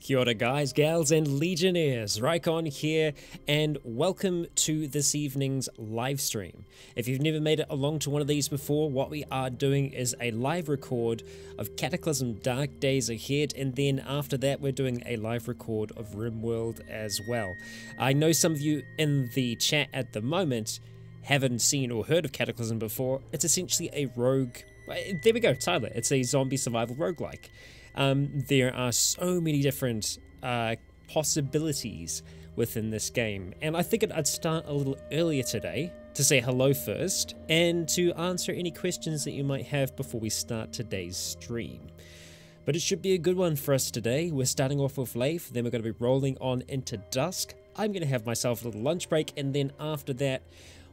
Kia ora guys, gals and legionnaires, Rycon here and welcome to this evening's live stream. If you've never made it along to one of these before, what we are doing is a live record of Cataclysm Dark Days Ahead, and then after that we're doing a live record of RimWorld as well. I know some of you in the chat at the moment haven't seen or heard of Cataclysm before. It's essentially a rogue, there we go, Tyler, it's a zombie survival roguelike. There are so many different possibilities within this game, and I figured I'd start a little earlier today to say hello first and to answer any questions that you might have before we start today's stream. But it should be a good one for us today. We're starting off with Leif, then we're going to be rolling on into Dusk. I'm going to have myself a little lunch break, and then after that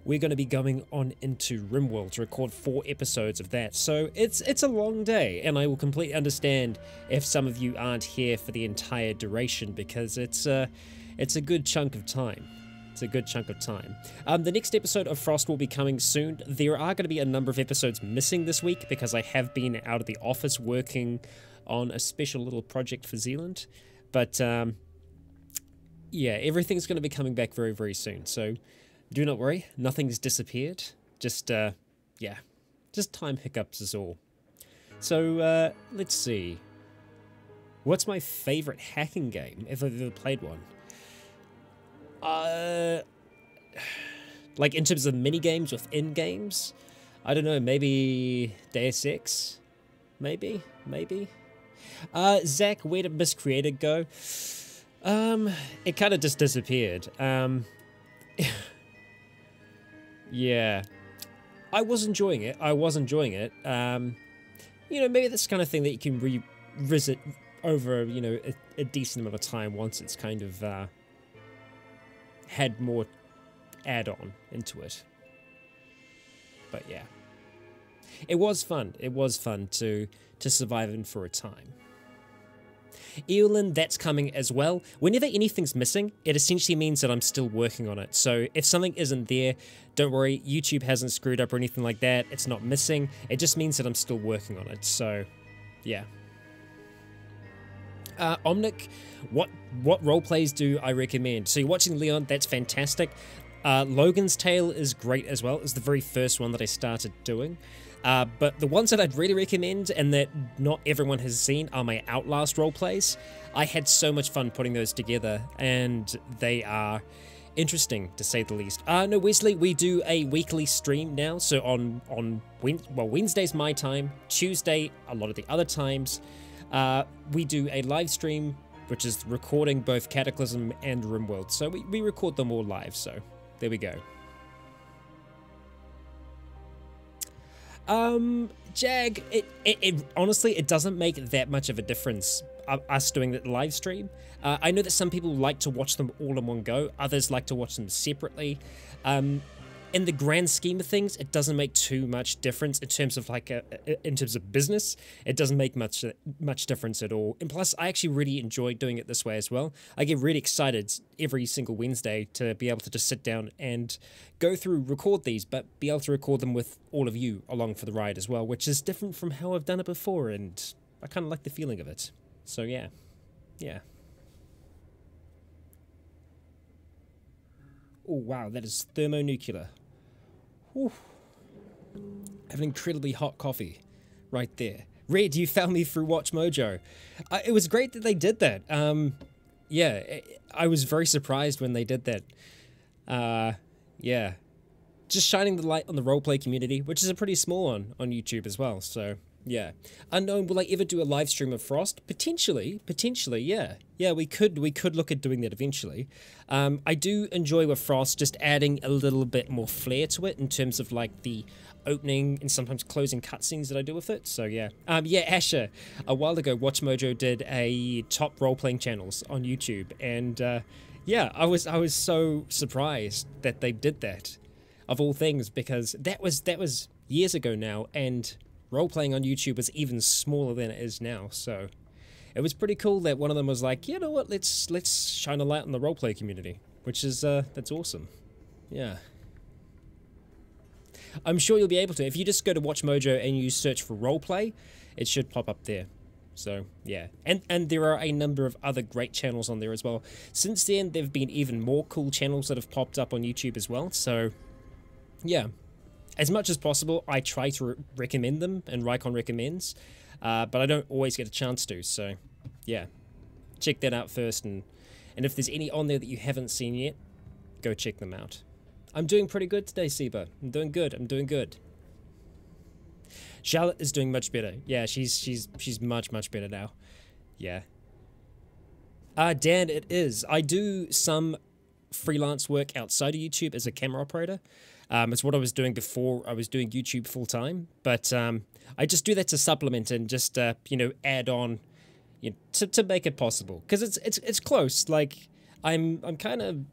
we're going to be going on into RimWorld to record 4 episodes of that. So it's a long day, and I will completely understand if some of you aren't here for the entire duration, because it's a good chunk of time. It's a good chunk of time. The next episode of Frost will be coming soon. There are going to be a number of episodes missing this week because I have been out of the office working on a special little project for Zealand. But yeah, everything's going to be coming back very, very soon. So do not worry, nothing's disappeared. Just, yeah, just time hiccups is all. So, let's see. What's my favorite hacking game, if I've ever played one? Like in terms of mini games within games? I don't know, maybe Deus Ex? Maybe? Zach, where did Miss Creator go? It kind of just disappeared. Yeah, I was enjoying it. You know, maybe that's the kind of thing that you can revisit over, you know, a decent amount of time once it's kind of had more add-on into it. But yeah, it was fun. It was fun to survive in for a time. Eolin, that's coming as well. Whenever anything's missing, it essentially means that I'm still working on it. So if something isn't there, don't worry, YouTube hasn't screwed up or anything like that. It's not missing. It just means that I'm still working on it. So, yeah. Omnic, what roleplays do I recommend? So you're watching Leon, that's fantastic. Logan's Tale is great as well. It's the very first one that I started doing. But the ones that I'd really recommend and that not everyone has seen are my Outlast roleplays. I had so much fun putting those together, and they are interesting to say the least. No, Wesley, we do a weekly stream now, so on Wednesday's my time, Tuesday a lot of the other times, we do a live stream, which is recording both Cataclysm and RimWorld. So we record them all live, so there we go. Jag, it honestly, it doesn't make that much of a difference, us doing the live stream. I know that some people like to watch them all in one go, others like to watch them separately. In the grand scheme of things, it doesn't make too much difference in terms of in terms of business. It doesn't make much difference at all. And plus, I actually really enjoy doing it this way as well. I get really excited every single Wednesday to be able to just sit down and go through, record these, but be able to record them with all of you along for the ride as well, which is different from how I've done it before, and I kind of like the feeling of it. So yeah. Oh wow, that is thermonuclear. Whew. Have an incredibly hot coffee right there. Red, you found me through Watch Mojo. It was great that they did that. Yeah, I was very surprised when they did that. Yeah. Just shining the light on the roleplay community, which is a pretty small one on YouTube as well, so yeah. Unknown, will I ever do a live stream of Frost? Potentially, yeah. Yeah, we could look at doing that eventually. I do enjoy with Frost just adding a little bit more flair to it in terms of like the opening and sometimes closing cutscenes that I do with it. So yeah. Yeah, Asher, a while ago Watch Mojo did a top role-playing channels on YouTube, and yeah, I was so surprised that they did that, of all things, because that was years ago now, and role-playing on YouTube was even smaller than it is now, so it was pretty cool that one of them was like, you know what, let's shine a light on the roleplay community, which is, that's awesome. Yeah. I'm sure you'll be able to. If you just go to Watch Mojo and you search for roleplay, it should pop up there. So yeah, and there are a number of other great channels on there as well. Since then, there've been even more cool channels that have popped up on YouTube as well. So yeah, as much as possible, I try to recommend them, and Rycon recommends, but I don't always get a chance to. So yeah, check that out first, and if there's any on there that you haven't seen yet, go check them out. I'm doing pretty good today, Seba. I'm doing good. I'm doing good. Charlotte is doing much better. Yeah, she's much better now. Yeah. Dan, it is. I do some freelance work outside of YouTube as a camera operator. It's what I was doing before I was doing YouTube full time. But I just do that to supplement and just you know, add on, you know, to make it possible, because it's close. Like I'm kind of,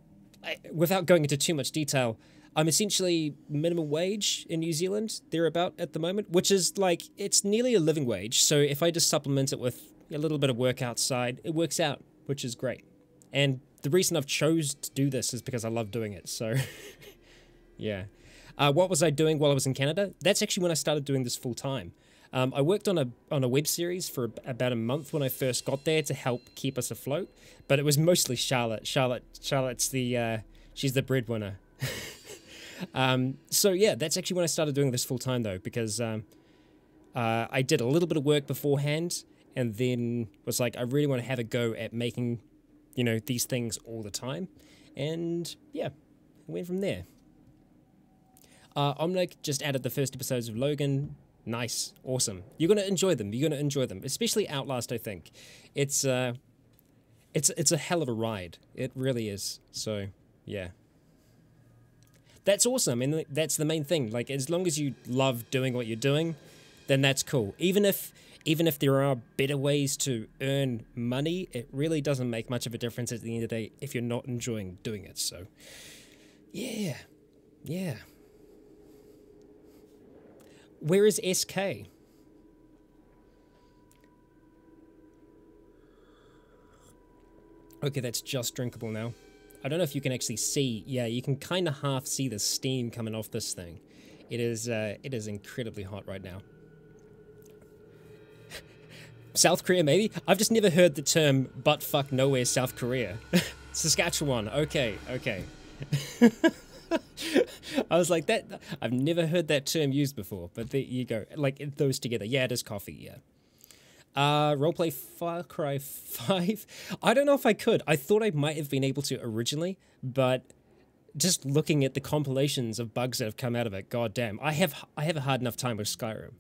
without going into too much detail, I'm essentially minimum wage in New Zealand, thereabout at the moment, which is like, it's nearly a living wage. So if I just supplement it with a little bit of work outside, it works out, which is great. And the reason I've chose to do this is because I love doing it. So yeah. What was I doing while I was in Canada? That's actually when I started doing this full time. I worked on a web series for about a month when I first got there to help keep us afloat, but it was mostly Charlotte. Charlotte's the she's the breadwinner. So yeah, that's actually when I started doing this full time though, because I did a little bit of work beforehand, and then was like, I really want to have a go at making, you know, these things all the time, and yeah, went from there. Omnic just added the first episodes of Logan. Nice, awesome. You're gonna enjoy them. You're gonna enjoy them, especially Outlast. I think it's a hell of a ride. It really is. So yeah. That's awesome, and that's the main thing. Like, as long as you love doing what you're doing, then that's cool. Even if there are better ways to earn money, it really doesn't make much of a difference at the end of the day if you're not enjoying doing it. So, yeah, yeah. Where is SK? Okay, that's just drinkable now. I don't know if you can actually see. Yeah, you can kind of half see the steam coming off this thing. It is incredibly hot right now. South Korea, maybe? I've just never heard the term butt fuck nowhere South Korea. Saskatchewan. Okay, okay. I was like, that. I've never heard that term used before, but there you go. Like, those together. Yeah, it is coffee, yeah. Roleplay Far Cry 5. I don't know if I could. I thought I might have been able to originally, but just looking at the compilations of bugs that have come out of it, god damn. I have a hard enough time with Skyrim,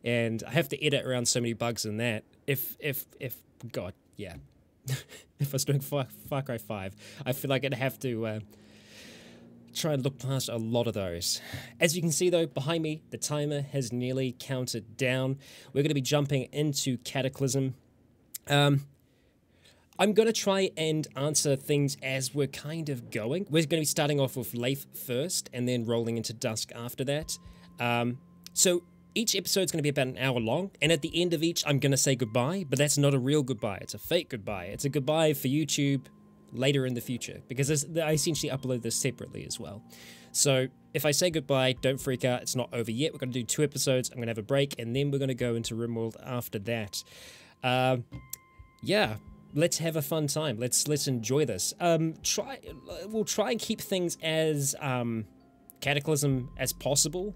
and I have to edit around so many bugs in that. If god, yeah. If I was doing Far Cry 5, I feel like I'd have to try and look past a lot of those. As you can see though, behind me, the timer has nearly counted down. We're going to be jumping into Cataclysm. I'm going to try and answer things as we're kind of going. We're going to be starting off with Leif first, and then rolling into Dusk after that. So each episode's going to be about an hour long, and at the end of each, I'm going to say goodbye, but that's not a real goodbye. It's a fake goodbye. It's a goodbye for YouTube later in the future, because I essentially upload this separately as well. So if I say goodbye, don't freak out, it's not over yet. We're going to do 2 episodes, I'm going to have a break, and then we're going to go into RimWorld after that. Yeah, let's have a fun time. Let's enjoy this. We'll try and keep things as Cataclysm as possible,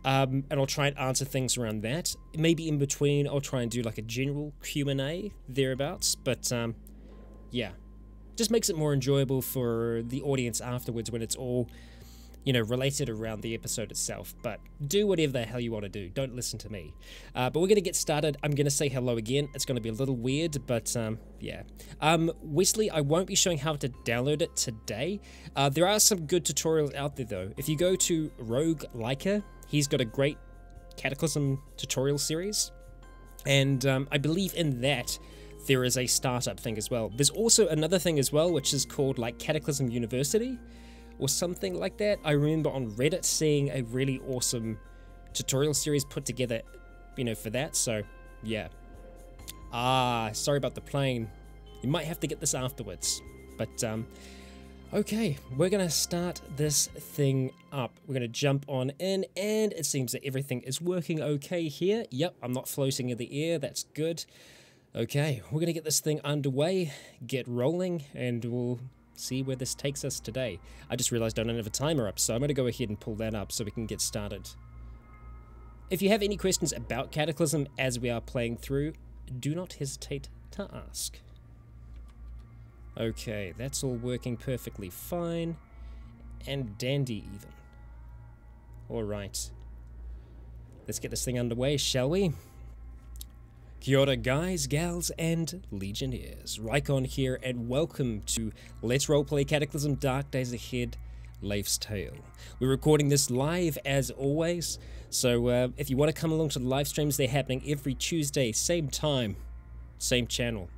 and I'll try and answer things around that. Maybe in between, I'll try and do like a general Q&A thereabouts, but yeah. Just makes it more enjoyable for the audience afterwards when it's all, you know, related around the episode itself. But do whatever the hell you want to do. Don't listen to me. But we're going to get started. I'm going to say hello again. It's going to be a little weird, but yeah. Wesley, I won't be showing how to download it today. There are some good tutorials out there, though. If you go to Rogue Leica, he's got a great Cataclysm tutorial series. And I believe in that there is a startup thing as well. There's also another thing as well, which is called like Cataclysm University or something like that. I remember on Reddit seeing a really awesome tutorial series put together, you know, for that. So yeah. Sorry about the plane. You might have to get this afterwards. But okay, we're gonna start this thing up. We're gonna jump on in, and it seems that everything is working okay here. Yep, I'm not floating in the air. That's good. Okay, we're gonna get this thing underway, get rolling, and we'll see where this takes us today. I just realized I don't have a timer up, so I'm gonna go ahead and pull that up so we can get started. If you have any questions about Cataclysm as we are playing through, do not hesitate to ask. Okay, that's all working perfectly fine, and dandy even. Alright, let's get this thing underway, shall we? Kia ora guys, gals, and legionnaires. Rycon here, and welcome to Let's Roleplay Cataclysm Dark Days Ahead, Leif's Tale. We're recording this live as always, so if you want to come along to the live streams, they're happening every Tuesday, same time, same channel.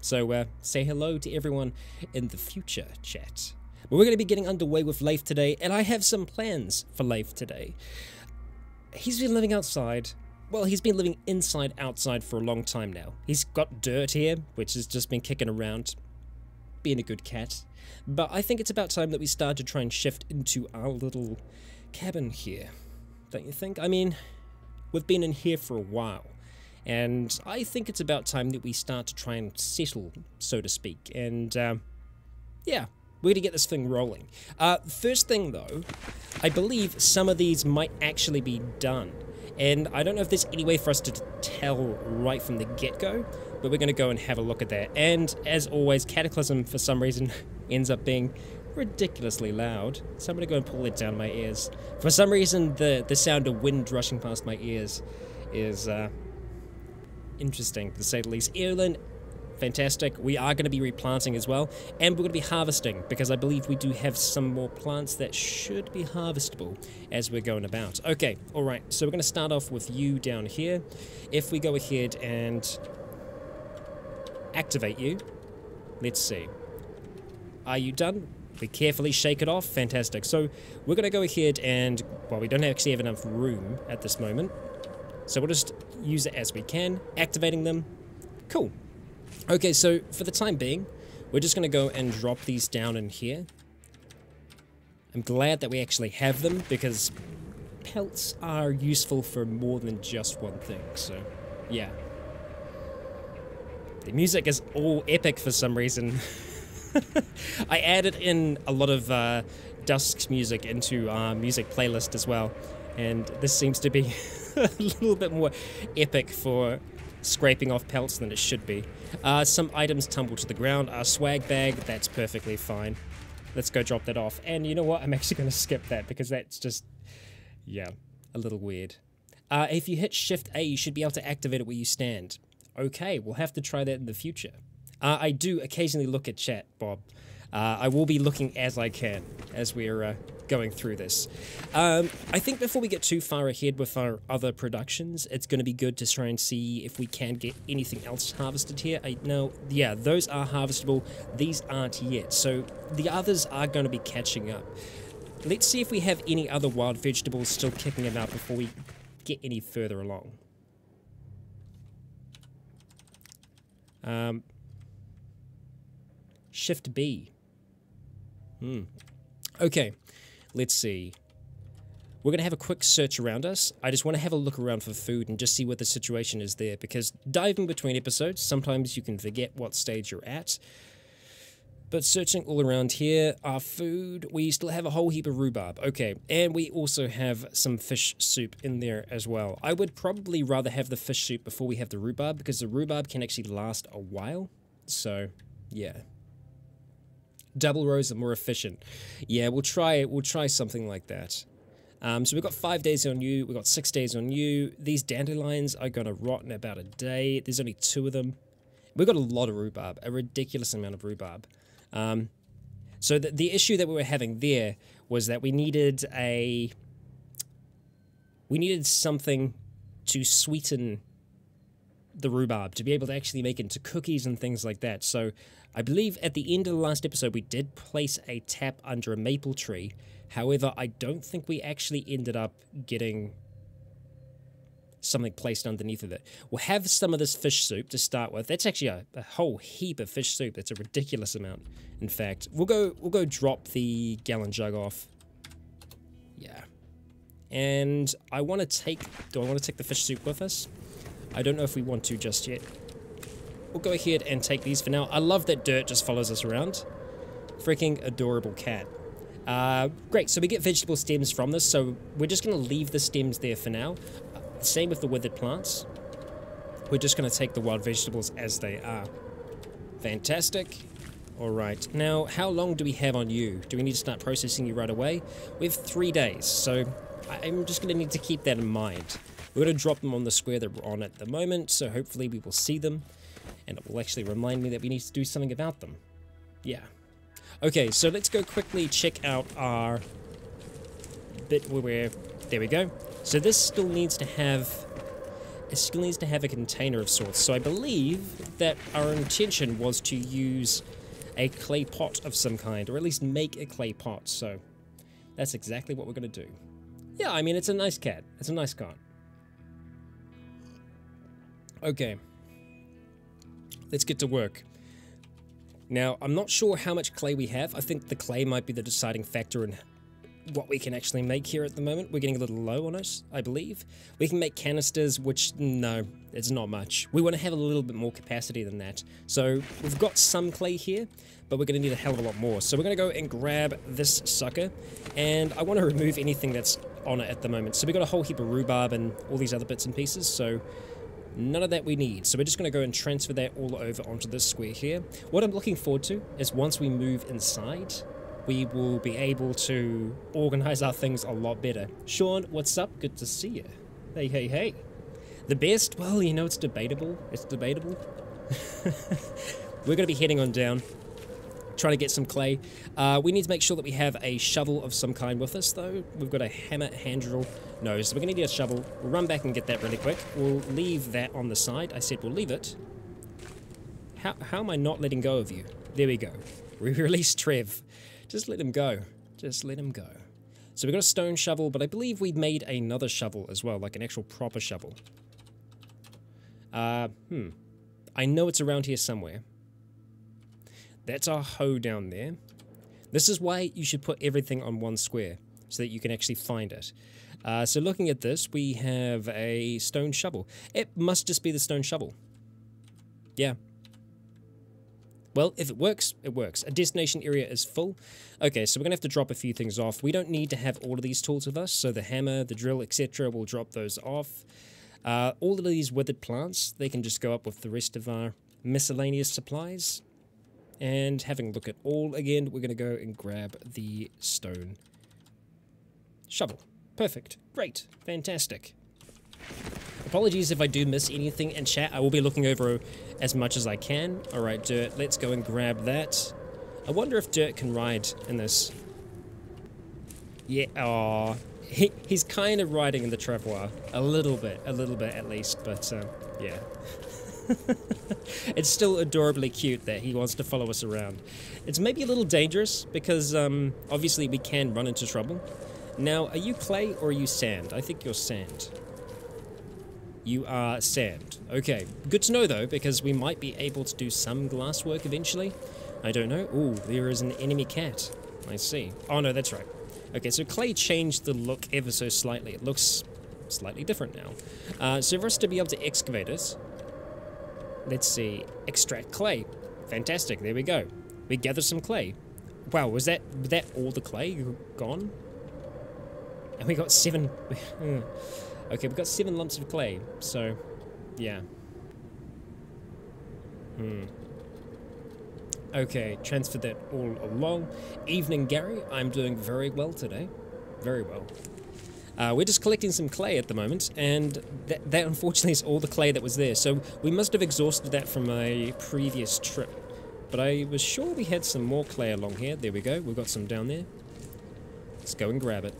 So say hello to everyone in the future chat. But we're going to be getting underway with Leif today, and I have some plans for Leif today. He's been living outside. Well, he's been living inside outside for a long time now. He's got dirt here, which has just been kicking around, being a good cat. But I think it's about time that we start to try and shift into our little cabin here. Don't you think? I mean, we've been in here for a while, and I think it's about time that we start to try and settle, so to speak. And, yeah, we're gonna get this thing rolling. First thing, though, I believe some of these might actually be done. And I don't know if there's any way for us to tell right from the get-go, but we're going to go and have a look at that. And as always, Cataclysm, for some reason, ends up being ridiculously loud. So I'm going to go and pull it down in my ears. For some reason, the sound of wind rushing past my ears is interesting, to say the least. Erlen, fantastic. We are going to be replanting as well, and we're going to be harvesting, because I believe we do have some more plants that should be harvestable as we're going about. Okay, alright, so we're going to start off with you down here. If we go ahead and activate you, let's see. Are you done? We carefully shake it off. Fantastic. So we're going to go ahead and, well, we don't actually have enough room at this moment, so we'll just use it as we can, activating them. Cool. Okay, so for the time being, we're just going to go and drop these down in here. I'm glad that we actually have them, because pelts are useful for more than just one thing, so yeah. The music is all epic for some reason. I added in a lot of Dusk's music into our music playlist as well, and this seems to be a little bit more epic for scraping off pelts than it should be. Some items tumble to the ground. Our swag bag, that's perfectly fine. Let's go drop that off. And you know what? I'm actually going to skip that, because that's just, yeah, a little weird. If you hit Shift A, you should be able to activate it where you stand. Okay, we'll have to try that in the future. I do occasionally look at chat, Bob. I will be looking as I can as we're going through this. I think before we get too far ahead with our other productions, it's going to be good to try and see if we can get anything else harvested here. No, yeah, those are harvestable. These aren't yet, so the others are going to be catching up. Let's see if we have any other wild vegetables still kicking about before we get any further along. Shift B. Okay, let's see. We're going to have a quick search around us. I just want to have a look around for food and just see what the situation is there, because diving between episodes, sometimes you can forget what stage you're at. But searching all around here, our food, we still have a whole heap of rhubarb. Okay, and we also have some fish soup in there as well. I would probably rather have the fish soup before we have the rhubarb, because the rhubarb can actually last a while. So, yeah. Double rows are more efficient. Yeah, we'll try something like that. So we've got 5 days on you, we've got 6 days on you. These dandelions are going to rot in about a day. There's only 2 of them. We've got a lot of rhubarb, a ridiculous amount of rhubarb. So the issue that we were having there was that we needed something to sweeten the rhubarb, to be able to actually make it into cookies and things like that. So I believe at the end of the last episode we did place a tap under a maple tree. However, I don't think we actually ended up getting something placed underneath of it. We'll have some of this fish soup to start with. That's actually a whole heap of fish soup. That's a ridiculous amount. In fact, we'll go drop the gallon jug off. Yeah. And do I want to take the fish soup with us? I don't know if we want to just yet. we'll go ahead and take these for now. I love that Dirt just follows us around. Freaking adorable cat. Great, so we get vegetable stems from this, so we're just going to leave the stems there for now. Same with the withered plants. We're just going to take the wild vegetables as they are. Fantastic. Alright, now how long do we have on you? Do we need to start processing you right away? We have 3 days, so I'm just going to need to keep that in mind. We're going to drop them on the square that we're on at the moment, so hopefully we will see them, and it will actually remind me that we need to do something about them. Yeah. Okay, so let's go quickly check out our bit where there we go. So this still needs to have a container of sorts. So I believe that our intention was to use a clay pot of some kind, or at least make a clay pot. So that's exactly what we're going to do. Yeah, I mean, it's a nice cat. It's a nice cat. Okay. Let's get to work. Now, I'm not sure how much clay we have. I think the clay might be the deciding factor in what we can actually make here at the moment. We're getting a little low on it, I believe. We can make canisters, which, no, it's not much. We want to have a little bit more capacity than that. So, we've got some clay here, but we're going to need a hell of a lot more. So we're going to go and grab this sucker, and I want to remove anything that's on it at the moment. So we've got a whole heap of rhubarb and all these other bits and pieces, so none of that we need. So we're just going to go and transfer that all over onto this square here. What I'm looking forward to is once we move inside, we will be able to organize our things a lot better. Sean, what's up? Good to see you. Hey, hey, hey. The best? Well, you know, it's debatable. It's debatable. We're going to be heading on down, trying to get some clay. We need to make sure that we have a shovel of some kind with us, though. We've got a hammer, hand drill. No, so we're going to need a shovel. We'll run back and get that really quick. We'll leave that on the side. I said we'll leave it. How am I not letting go of you? There we go. We released Trev. Just let him go. Just let him go. So we've got a stone shovel, but I believe we made another shovel as well, like an actual proper shovel. I know it's around here somewhere. That's our hoe down there. This is why you should put everything on one square, so that you can actually find it. So looking at this, we have a stone shovel. It must just be the stone shovel. Yeah. Well, if it works, it works. A destination area is full. Okay, so we're going to have to drop a few things off. We don't need to have all of these tools with us, so the hammer, the drill, etc. we'll drop those off. All of these withered plants, they can just go up with the rest of our miscellaneous supplies. And having a look at all again, we're going to go and grab the stone shovel. Perfect. Great. Fantastic. Apologies if I do miss anything in chat. I will be looking over as much as I can. Alright, Dirt, let's go and grab that. I wonder if Dirt can ride in this. Yeah, aww. He's kind of riding in the travois. A little bit at least, but yeah. It's still adorably cute that he wants to follow us around. It's maybe a little dangerous because obviously we can run into trouble. Now, are you clay or are you sand? I think you're sand. You are sand. Okay, good to know though, because we might be able to do some glass work eventually. I don't know. Ooh, there is an enemy cat. I see. Oh no, that's right. Okay, so clay changed the look ever so slightly. It looks slightly different now. So for us to be able to excavate it, let's see, extract clay. Fantastic, there we go. We gathered some clay. Wow, was that all the clay gone? And we got 7... Okay, we've got 7 lumps of clay, so, yeah. Okay, transfer that all along. Evening, Gary. I'm doing very well today. Very well. We're just collecting some clay at the moment, and that unfortunately is all the clay that was there. So we must have exhausted that from a previous trip. But I was sure we had some more clay along here. There we go. We've got some down there. Let's go and grab it.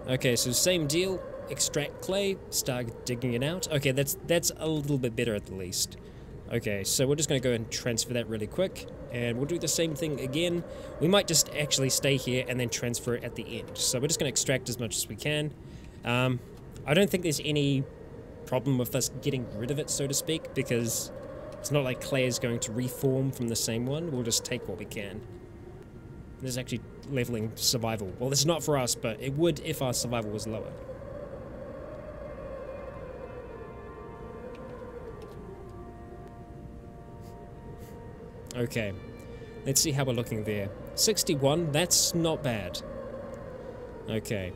Okay, so same deal. Extract clay, start digging it out. Okay, that's a little bit better at the least. Okay, so we're just going to go and transfer that really quick, and we'll do the same thing again. We might just actually stay here and then transfer it at the end. So we're just going to extract as much as we can. I don't think there's any problem with us getting rid of it, so to speak, because it's not like clay is going to reform from the same one. We'll just take what we can. This is actually leveling survival. Well, this is not for us, but it would if our survival was lower. Okay. Let's see how we're looking there. 61, that's not bad. Okay.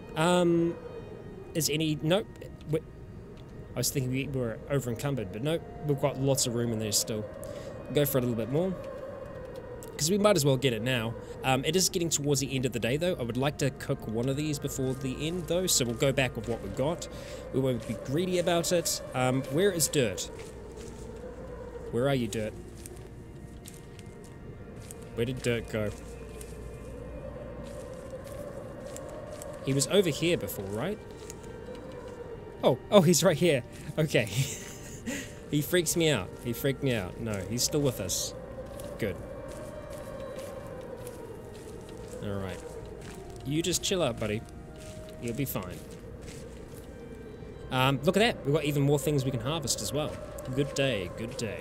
Is any... Nope. I was thinking we were over encumbered, but nope. We've got lots of room in there still. Go for a little bit more. Because we might as well get it now. It is getting towards the end of the day, though. I would like to cook one of these before the end, though. So we'll go back with what we've got. We won't be greedy about it. Where is Dirt? Where are you, Dirt? Where did Dirt go? He was over here before, right? Oh, he's right here. Okay. He freaks me out. He freaked me out. No, he's still with us. Good. Alright. You just chill out, buddy. You'll be fine. Look at that. We've got even more things we can harvest as well. Good day, good day.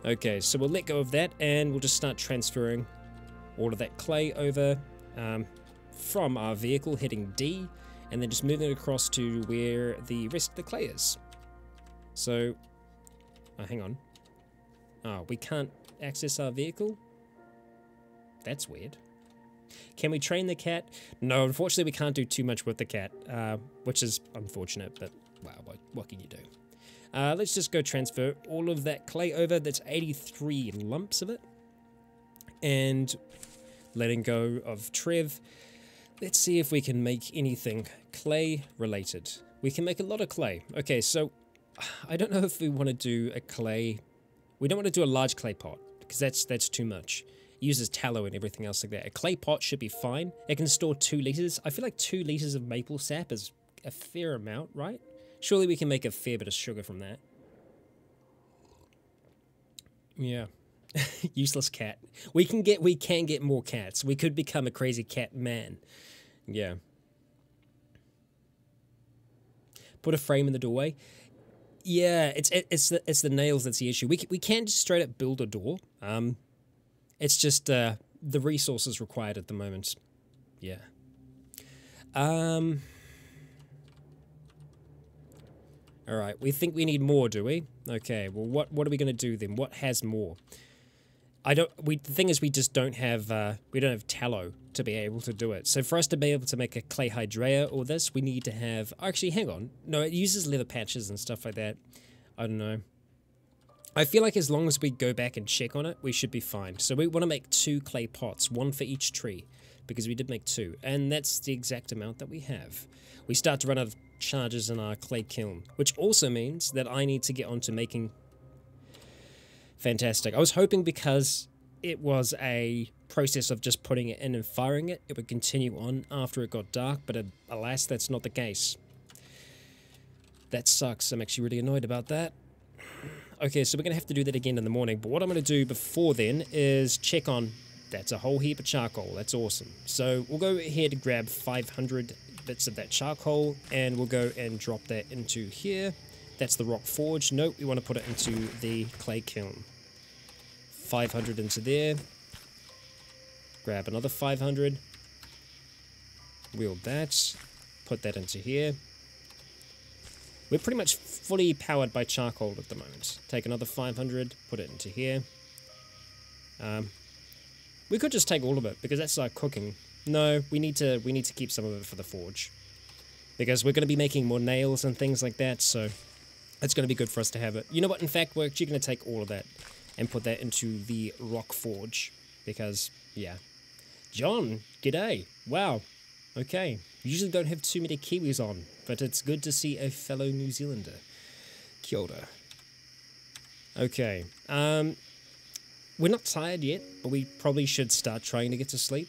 Okay, so we'll let go of that and we'll just start transferring all of that clay over from our vehicle heading D and then just moving it across to where the rest of the clay is. So, hang on. Oh, we can't access our vehicle? That's weird. Can we train the cat? No, unfortunately we can't do too much with the cat, which is unfortunate, but wow, what can you do? Let's just go transfer all of that clay over. That's 83 lumps of it. And letting go of Trev. Let's see if we can make anything clay related. We can make a lot of clay. Okay, so I don't know if we want to do a clay. We don't want to do a large clay pot because that's too much. It uses tallow and everything else like that. A clay pot should be fine. It can store 2 liters. I feel like 2 liters of maple sap is a fair amount, right? Surely we can make a fair bit of sugar from that. Yeah. Useless cat. We can get more cats. We could become a crazy cat man. Yeah. Put a frame in the doorway. Yeah, it's the nails that's the issue. We can't just straight up build a door. It's just the resources required at the moment. Yeah. Alright, we think we need more, do we? Okay, well what are we gonna do then? What has more? The thing is we just don't have tallow to be able to do it. So for us to be able to make a clay hydrea or this, we need to have actually hang on. No, it uses leather patches and stuff like that. I don't know. I feel like as long as we go back and check on it, we should be fine. So we want to make 2 clay pots, 1 for each tree, because we did make 2, and that's the exact amount that we have. We start to run out of charges in our clay kiln, which also means that I need to get on to making... Fantastic. I was hoping because it was a process of just putting it in and firing it, it would continue on after it got dark, but alas, that's not the case. That sucks. I'm actually really annoyed about that. Okay, so we're going to have to do that again in the morning, but what I'm going to do before then is check on... That's a whole heap of charcoal. That's awesome. So we'll go ahead and grab 500 bits of that charcoal, and we'll go and drop that into here. That's the rock forge. Nope, we want to put it into the clay kiln. 500 into there. Grab another 500. Wield that. Put that into here. We're pretty much fully powered by charcoal at the moment. Take another 500, put it into here. We could just take all of it because that's our cooking. No, we need to keep some of it for the forge because we're going to be making more nails and things like that. So it's going to be good for us to have it. You know what? In fact, we're actually going to take all of that and put that into the rock forge because yeah. John, g'day. Wow. Okay. Usually don't have too many Kiwis on, but it's good to see a fellow New Zealander. Kia ora. Okay. We're not tired yet, but we probably should start trying to get to sleep.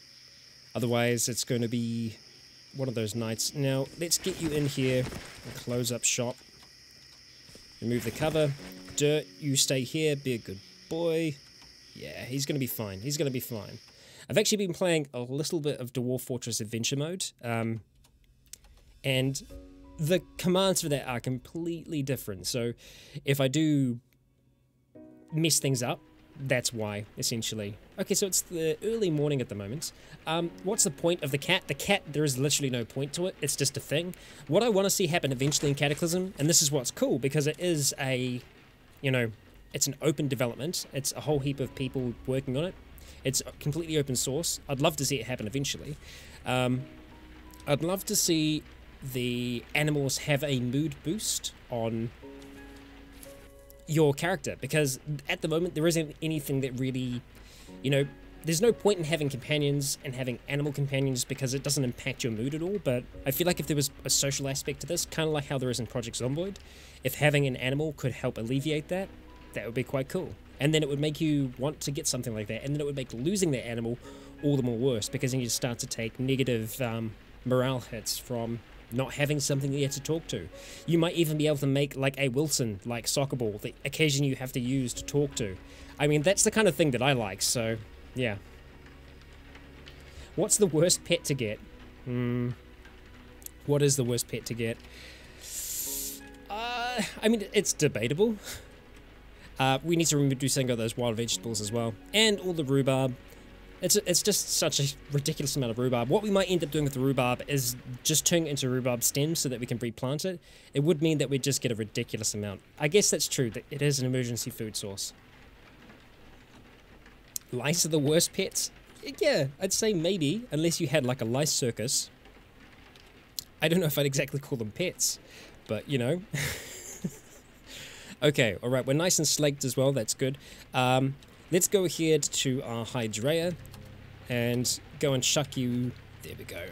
Otherwise, it's going to be one of those nights. Now, let's get you in here and close up shop. Remove the cover. Dirt, you stay here. Be a good boy. Yeah, he's going to be fine. He's going to be fine. I've actually been playing a little bit of Dwarf Fortress Adventure Mode, and the commands for that are completely different. So if I do mess things up, that's why, essentially. Okay, so it's the early morning at the moment. What's the point of the cat? The cat, there is literally no point to it. It's just a thing. What I want to see happen eventually in Cataclysm, and this is what's cool, because it is a, you know, It's an open development. It's a whole heap of people working on it. It's completely open source. I'd love to see it happen eventually. I'd love to see the animals have a mood boost on your character, because at the moment there isn't anything that really, you know, there's no point in having companions and having animal companions because it doesn't impact your mood at all. But I feel like if there was a social aspect to this, kind of like how there is in Project Zomboid, if having an animal could help alleviate that, that would be quite cool. And then it would make you want to get something like that, and then it would make losing that animal all the more worse, because then you start to take negative morale hits from not having something there to talk to. You might even be able to make like a Wilson, like soccer ball, that occasionally you have to use to talk to. I mean, that's the kind of thing that I like, so yeah. What's the worst pet to get? What is the worst pet to get? I mean, it's debatable. We need to remove some of those wild vegetables as well, and all the rhubarb. It's just such a ridiculous amount of rhubarb. What we might end up doing with the rhubarb is just turning it into rhubarb stems so that we can replant it. It would mean that we'd just get a ridiculous amount. I guess that's true, that it is an emergency food source. Lice are the worst pets? Yeah, I'd say maybe, unless you had like a lice circus. I don't know if I'd exactly call them pets, but you know. Okay, alright, we're nice and slaked as well, that's good. Let's go ahead to our Hydrea and go and chuck you. There we go.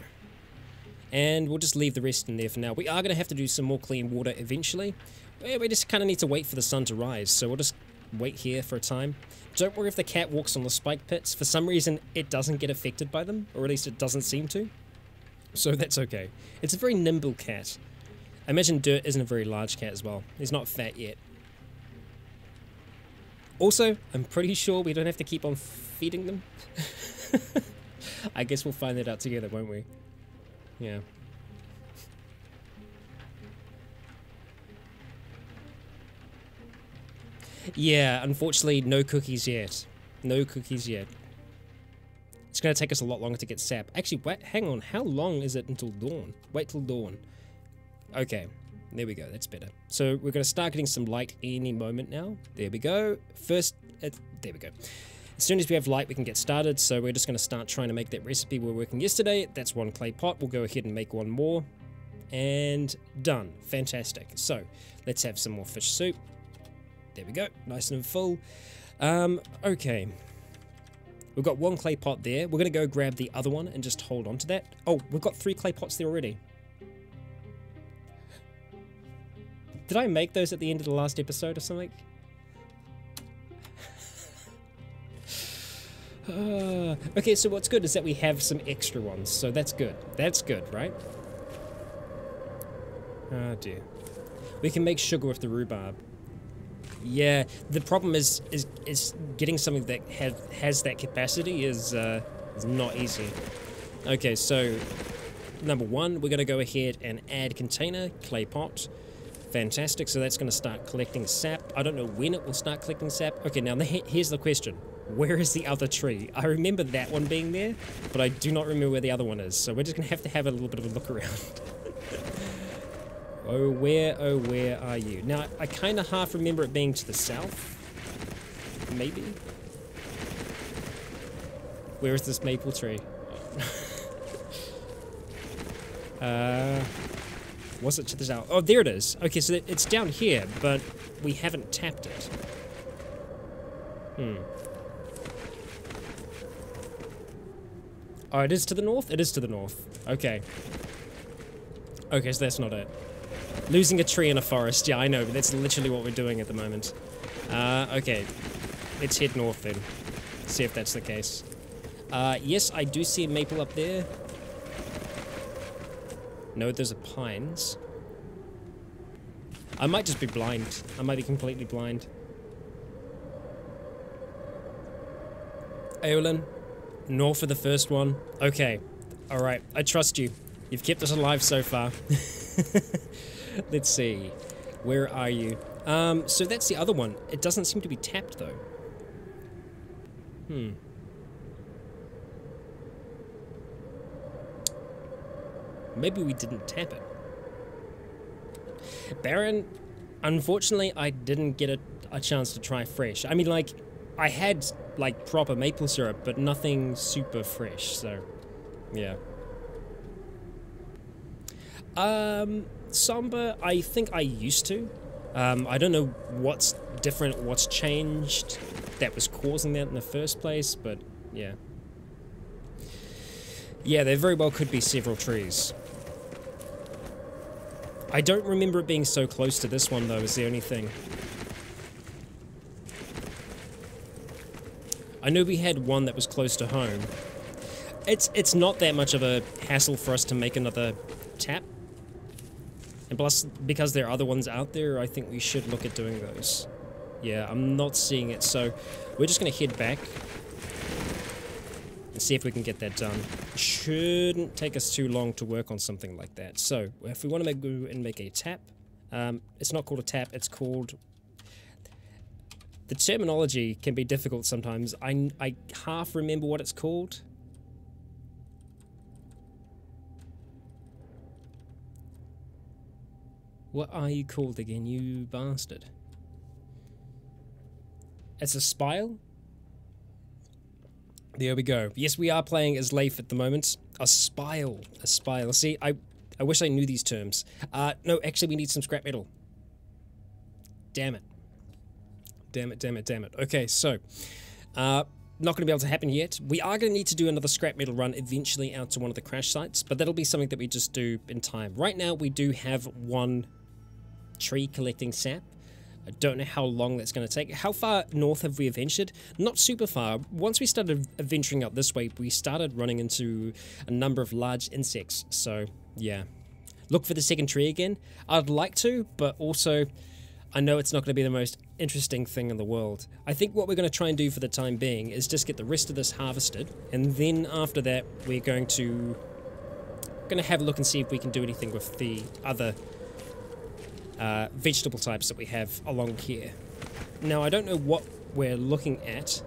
And we'll just leave the rest in there for now. We are going to have to do some more clean water eventually. We just kind of need to wait for the sun to rise, so we'll just wait here for a time. Don't worry if the cat walks on the spike pits. For some reason, it doesn't get affected by them, or at least it doesn't seem to. So that's okay. It's a very nimble cat. I imagine Dirt isn't a very large cat as well. He's not fat yet. Also, I'm pretty sure we don't have to keep on feeding them. I guess we'll find that out together, won't we? Yeah. Yeah, unfortunately, no cookies yet. No cookies yet. It's going to take us a lot longer to get sap. Actually, wait, hang on. How long is it until dawn? Wait till dawn. Okay. There we go, that's better. So we're going to start getting some light any moment now. There we go. First, there we go. As soon as we have light, we can get started. So we're just going to start trying to make that recipe we were working yesterday. That's one clay pot. We'll go ahead and make one more. And done. Fantastic. So let's have some more fish soup. There we go. Nice and full. Okay. We've got one clay pot there. We're going to go grab the other one and just hold on to that. Oh, we've got 3 clay pots there already. Did I make those at the end of the last episode or something? Okay, so what's good is that we have some extra ones, so that's good. That's good, right? Oh dear. We can make sugar with the rhubarb. Yeah, the problem is getting something that has that capacity is not easy. Okay, so number 1, we're going to go ahead and add container, clay pot. Fantastic, so that's going to start collecting sap. I don't know when it will start collecting sap. Okay, now here's the question. Where is the other tree? I remember that one being there, but I do not remember where the other one is. So we're just going to have a little bit of a look around. Oh, where are you? Now, I kind of half remember it being to the south. Maybe? Where is this maple tree? Was it to the south? Oh, there it is. Okay, so it's down here, but we haven't tapped it. Oh, it is to the north? It is to the north. Okay. Okay, so that's not it. Losing a tree in a forest. Yeah, I know, but that's literally what we're doing at the moment. Okay. Let's head north then. See if that's the case. Yes, I do see a maple up there. No, those are pines. I might just be blind. I might be completely blind. Aolin, north for the first one. Okay. Alright, I trust you. You've kept us alive so far. Let's see. Where are you? So that's the other one. It doesn't seem to be tapped though. Maybe we didn't tap it. Baron, unfortunately, I didn't get it. a chance to try fresh. I mean, like, I had, like, proper maple syrup, but nothing super fresh, so, yeah. Samba, I think I used to. I don't know what's different, what's changed that was causing that in the first place, but, yeah. Yeah, there very well could be several trees. I don't remember it being so close to this one, though, is the only thing. I know we had one that was close to home. It's not that much of a hassle for us to make another tap. And plus, because there are other ones out there, I think we should look at doing those. Yeah, I'm not seeing it, so we're just going to head back and see if we can get that done. Shouldn't take us too long to work on something like that. So, if we want to go and make a tap, it's not called a tap, it's called... The terminology can be difficult sometimes. I half remember what it's called. What are you called again, you bastard? It's a spile? There we go. Yes, we are playing as Leif at the moment. A spile. A spile. See, I wish I knew these terms. No, actually we need some scrap metal. Damn it. Damn it, damn it, damn it. Okay, so, not going to be able to happen yet. We are going to need to do another scrap metal run eventually out to one of the crash sites, but that'll be something that we just do in time. Right now, we do have one tree collecting sap. I don't know how long that's going to take. How far north have we ventured? Not super far. Once we started venturing out this way, we started running into a number of large insects, so, yeah. Look for the second tree again. I'd like to, but also... I know it's not going to be the most interesting thing in the world. I think what we're going to try and do for the time being is just get the rest of this harvested, and then after that we're going to have a look and see if we can do anything with the other vegetable types that we have along here. Now I don't know what we're looking at.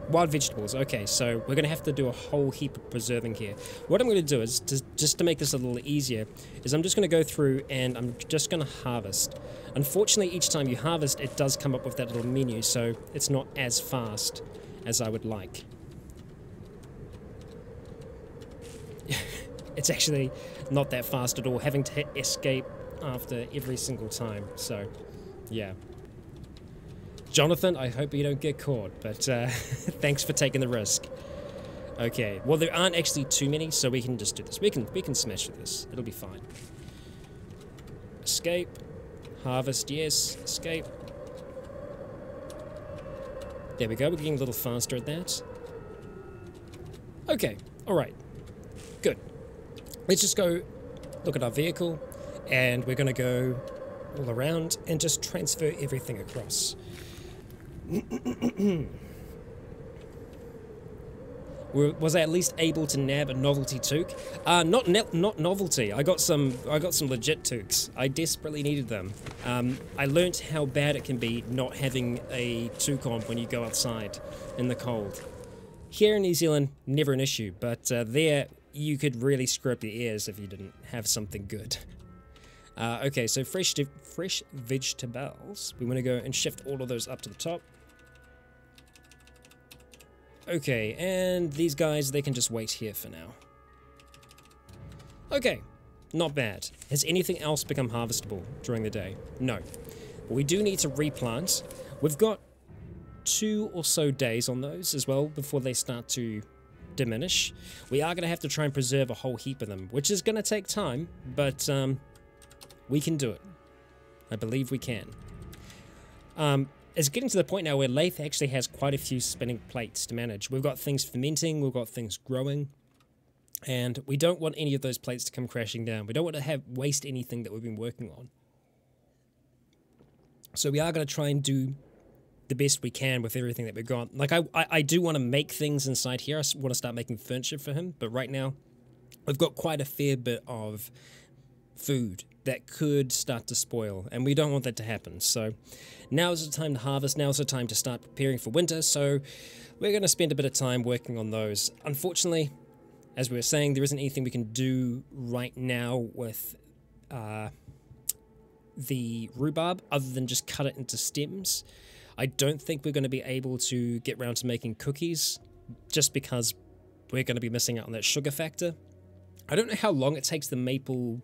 Wild vegetables, okay, so we're going to have to do a whole heap of preserving here. What I'm going to do is, just to make this a little easier, is I'm just going to go through and I'm just going to harvest. Unfortunately, each time you harvest, it does come up with that little menu, so it's not as fast as I would like. It's actually not that fast at all, having to hit escape after every single time, so yeah. Jonathan, I hope you don't get caught, but thanks for taking the risk. Okay, well there aren't actually too many, so we can just do this. We can smash with this. It'll be fine. Escape. Harvest, yes. Escape. There we go, we're getting a little faster at that. Okay, alright. Good. Let's just go look at our vehicle, and we're going to go all around and just transfer everything across. Was I at least able to nab a novelty toque? Not novelty. I got some legit toques. I desperately needed them. I learnt how bad it can be not having a toque on when you go outside in the cold. Here in New Zealand, never an issue, but there you could really screw up your ears if you didn't have something good. Okay, so fresh vegetables. We want to go and shift all of those up to the top. Okay, and these guys, they can just wait here for now. Okay, not bad. Has anything else become harvestable during the day? No. But we do need to replant. We've got 2 or so days on those as well before they start to diminish. We are going to have to try and preserve a whole heap of them, which is going to take time, but we can do it. I believe we can. It's getting to the point now where Leif actually has quite a few spinning plates to manage. We've got things fermenting, we've got things growing, and we don't want any of those plates to come crashing down. We don't want to waste anything that we've been working on. So we are going to try and do the best we can with everything that we've got. Like, I do want to make things inside here. I want to start making furniture for him, but right now we've got quite a fair bit of food that could start to spoil, and we don't want that to happen. So now is the time to harvest, now is the time to start preparing for winter, so we're going to spend a bit of time working on those. Unfortunately, as we were saying, there isn't anything we can do right now with the rhubarb other than just cut it into stems. I don't think we're going to be able to get round to making cookies just because we're going to be missing out on that sugar factor. I don't know how long it takes the maple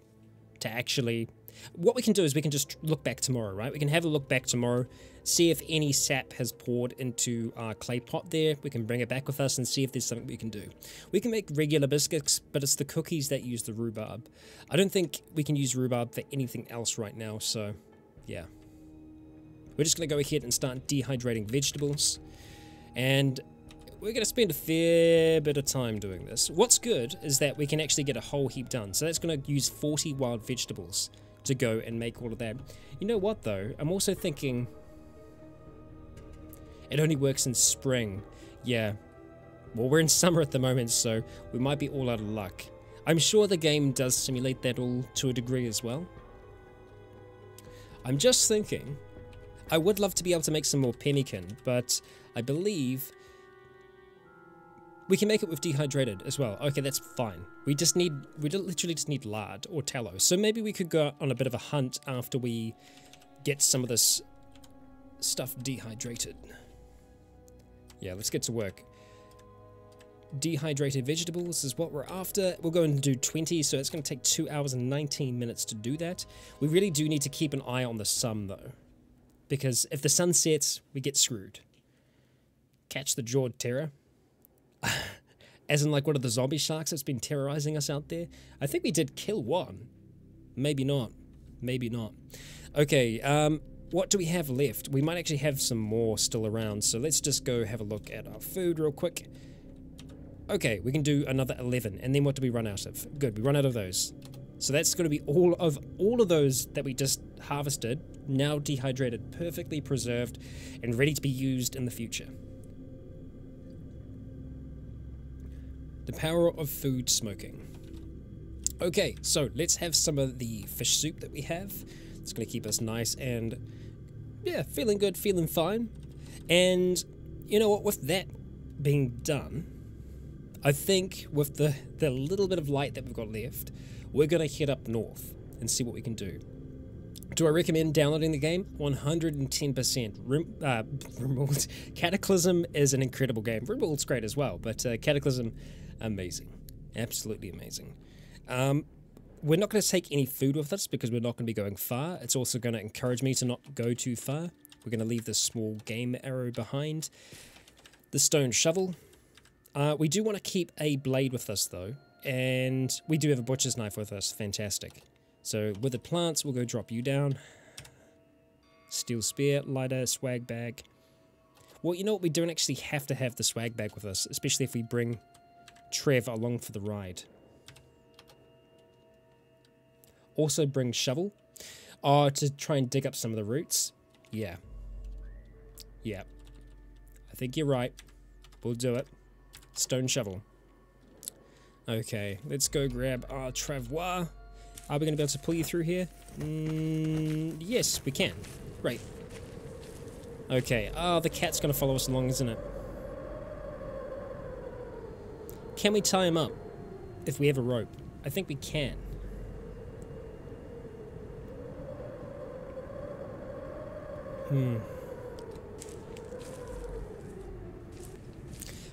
to actually... What we can do is we can just look back tomorrow, right? We can have a look back tomorrow, see if any sap has poured into our clay pot there. We can bring it back with us and see if there's something we can do. We can make regular biscuits, but it's the cookies that use the rhubarb. I don't think we can use rhubarb for anything else right now, so yeah. We're just going to go ahead and start dehydrating vegetables. And we're going to spend a fair bit of time doing this. What's good is that we can actually get a whole heap done. So that's going to use 40 wild vegetables to go and make all of that. You know what though? I'm also thinking it only works in spring. Yeah. Well, we're in summer at the moment, so we might be all out of luck. I'm sure the game does simulate that all to a degree as well. I'm just thinking, I would love to be able to make some more pemmican, but I believe we can make it with dehydrated as well. Okay, that's fine. We literally just need lard or tallow. So maybe we could go on a bit of a hunt after we get some of this stuff dehydrated. Yeah, let's get to work. Dehydrated vegetables is what we're after. We'll go and do 20, so it's going to take 2 hours and 19 minutes to do that. We really do need to keep an eye on the sun, though, because if the sun sets, we get screwed. Catch the jawed terror. As in like one of the zombie sharks that's been terrorizing us out there. I think we did kill one. Maybe not. Maybe not. Okay, what do we have left? We might actually have some more still around, so let's just go have a look at our food real quick. Okay, we can do another 11, and then what do we run out of? Good, we run out of those. So that's going to be all of those that we just harvested, now dehydrated, perfectly preserved, and ready to be used in the future. The power of food smoking. Okay, so let's have some of the fish soup that we have. It's going to keep us nice and, yeah, feeling good, feeling fine. And you know what, with that being done, I think with the little bit of light that we've got left, we're going to head up north and see what we can do. Do I recommend downloading the game? 110%. Rimworld. Cataclysm is an incredible game. Rimworld's great as well, but Cataclysm, amazing. Absolutely amazing. We're not going to take any food with us because we're not going to be going far. It's also going to encourage me to not go too far. We're going to leave this small game arrow behind. The stone shovel. We do want to keep a blade with us though, and we do have a butcher's knife with us. Fantastic. So with the plants, we'll go drop you down. Steel spear, lighter, swag bag. Well, you know what? We don't actually have to have the swag bag with us, especially if we bring Trev along for the ride. Also bring shovel. Oh, to try and dig up some of the roots. Yeah. Yeah. I think you're right. We'll do it. Stone shovel. Okay, let's go grab our travois. Are we going to be able to pull you through here? Yes, we can. Great. Okay, the cat's going to follow us along, isn't it? Can we tie him up if we have a rope? I think we can.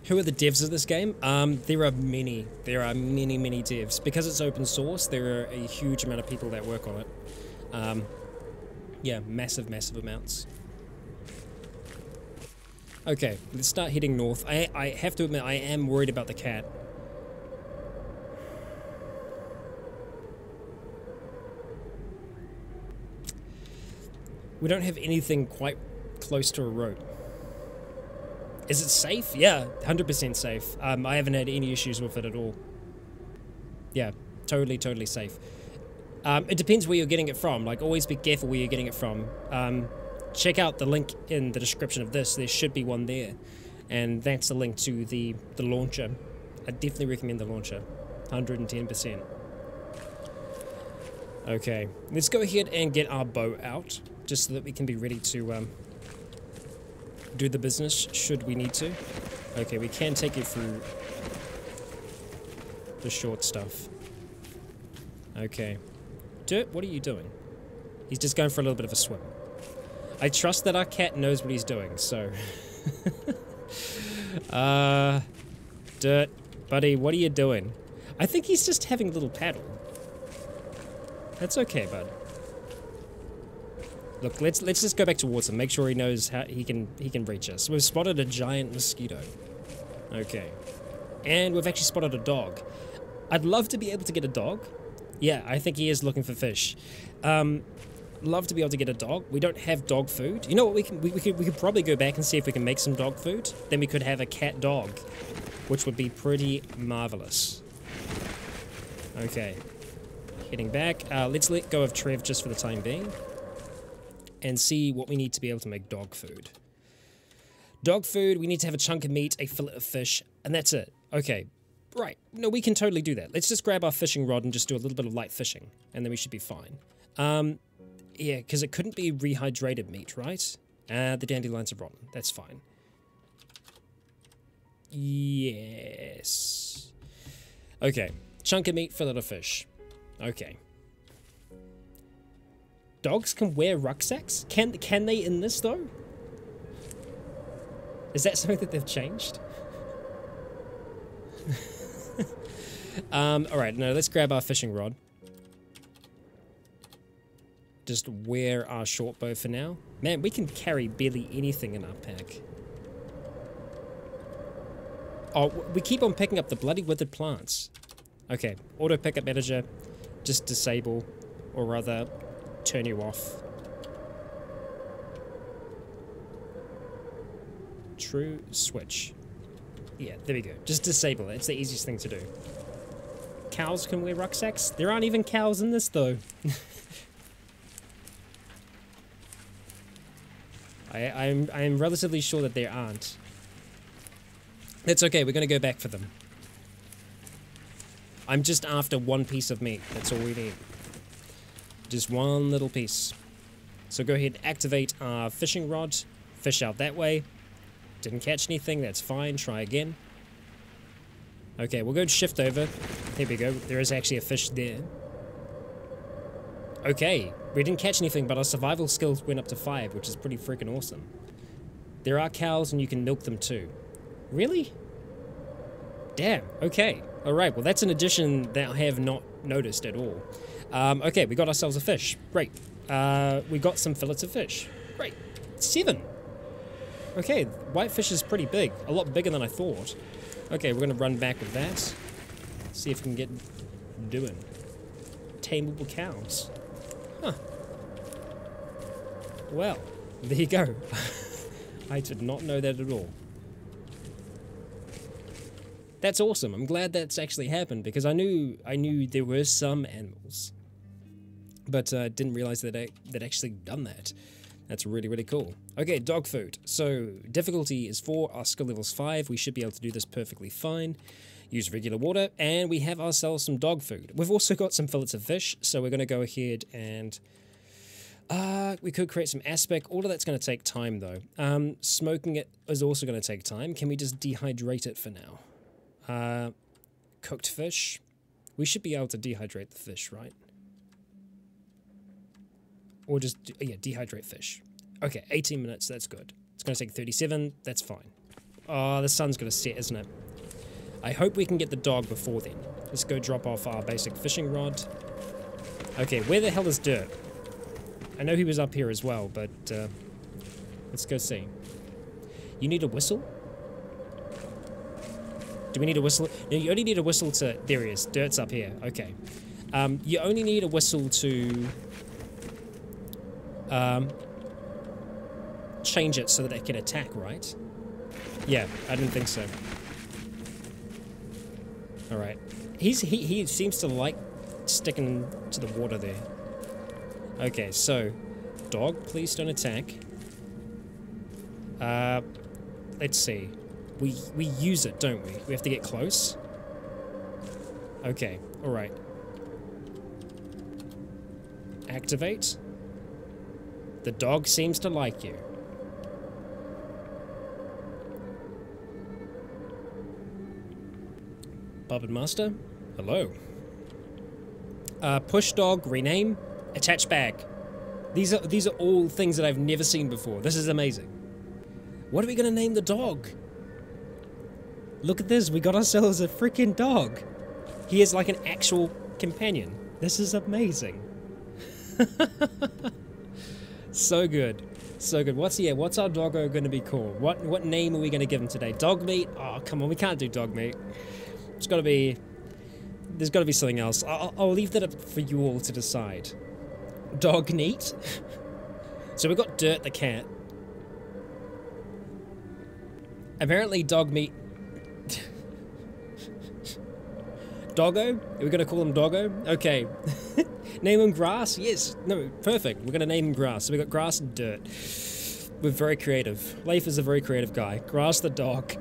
Who are the devs of this game? There are many. There are many, many devs. Because it's open source, there are a huge amount of people that work on it. Yeah, massive, massive amounts. Okay, let's start heading north. I have to admit, I am worried about the cat. We don't have anything quite close to a rope. Is it safe? Yeah, 100% safe. I haven't had any issues with it at all. Yeah, totally, totally safe. It depends where you're getting it from. Like, always be careful where you're getting it from. Check out the link in the description of this. There should be one there. And that's a link to the launcher. I definitely recommend the launcher. 110%. Okay, let's go ahead and get our bow out, just so that we can be ready to do the business should we need to. Okay, we can take it through the short stuff. Okay. Dirt, what are you doing? He's just going for a little bit of a swim. I trust that our cat knows what he's doing, so... Dirt. Buddy, what are you doing? I think he's just having a little paddle. That's okay, bud. Look, let's just go back towards him. Make sure he knows how he can reach us. We've spotted a giant mosquito. Okay. And we've actually spotted a dog. I'd love to be able to get a dog. Yeah, I think he is looking for fish. Love to be able to get a dog. We don't have dog food. You know what, we could probably go back and see if we can make some dog food. Then we could have a cat dog, which would be pretty marvelous. Okay. Heading back. Let's let go of Trev just for the time being. And see what we need to be able to make dog food. Dog food, we need to have a chunk of meat, a fillet of fish, and that's it. Okay, right. No, we can totally do that. Let's just grab our fishing rod and just do a little bit of light fishing, and then we should be fine. Yeah, because it couldn't be rehydrated meat, right? The dandelions are rotten. That's fine. Yes. Okay, chunk of meat, fillet of fish. Okay. Dogs can wear rucksacks? Can they in this, though? Is that something that they've changed? Alright, no, let's grab our fishing rod. Just wear our short bow for now. Man, we can carry barely anything in our pack. Oh, we keep on picking up the bloody withered plants. Okay, auto pickup manager. Just disable, or rather... turn you off. True switch. Yeah, there we go. Just disable it. It's the easiest thing to do. Cows can wear rucksacks? There aren't even cows in this, though. I'm relatively sure that there aren't. That's okay. We're going to go back for them. I'm just after one piece of meat. That's all we need. Just one little piece. So go ahead, activate our fishing rod, fish out that way. Didn't catch anything, that's fine, try again. Okay, we'll go shift over. Here we go, there is actually a fish there. Okay, we didn't catch anything, but our survival skills went up to 5, which is pretty freaking awesome. There are cows and you can milk them too. Really? Damn, okay. Alright, well that's an addition that I have not noticed at all. Okay, we got ourselves a fish. Great. We got some fillets of fish. Great. 7. Okay, whitefish is pretty big. A lot bigger than I thought. Okay, we're going to run back with that. See if we can get doing. Tameable cows. Huh. Well, there you go. I did not know that at all. That's awesome. I'm glad that's actually happened because I knew there were some animals. But didn't realize that they'd actually done that. That's really, really cool. Okay, dog food. So, difficulty is 4, our skill level's 5. We should be able to do this perfectly fine. Use regular water, and we have ourselves some dog food. We've also got some fillets of fish, so we're going to go ahead and... we could create some aspect. All of that's going to take time, though. Smoking it is also going to take time. Can we just dehydrate it for now? Cooked fish. We should be able to dehydrate the fish, right? Or just, yeah, dehydrate fish. Okay, 18 minutes, that's good. It's going to take 37, that's fine. Oh, the sun's going to set, isn't it? I hope we can get the dog before then. Let's go drop off our basic fishing rod. Okay, where the hell is Dirt? I know he was up here as well, but let's go see. You need a whistle? Do we need a whistle? No, you only need a whistle to... There he is. Dirt's up here. Okay. You only need a whistle to... change it so that it can attack, right? Yeah, I didn't think so. Alright. He seems to like sticking to the water there. Okay, so... Dog, please don't attack. Let's see. We use it, don't we? We have to get close? Okay, alright. Activate. The dog seems to like you. Puppet Master? Hello. Push dog, rename, attach bag. These are all things that I've never seen before. This is amazing. What are we gonna name the dog? Look at this, we got ourselves a freaking dog. He is like an actual companion. This is amazing. So good. So good. What's our doggo gonna be called? What name are we gonna give him today? Dog meat? Oh, come on, we can't do dog meat. There's gotta be something else. I'll leave that up for you all to decide. Dog neat? So we got Dirt the cat. Apparently dog meat... Doggo? Are we gonna call him Doggo? Okay. Name him Grass? Yes. No, perfect. We're gonna name him Grass. So we got Grass and Dirt. We're very creative. Leif is a very creative guy. Grass the dog.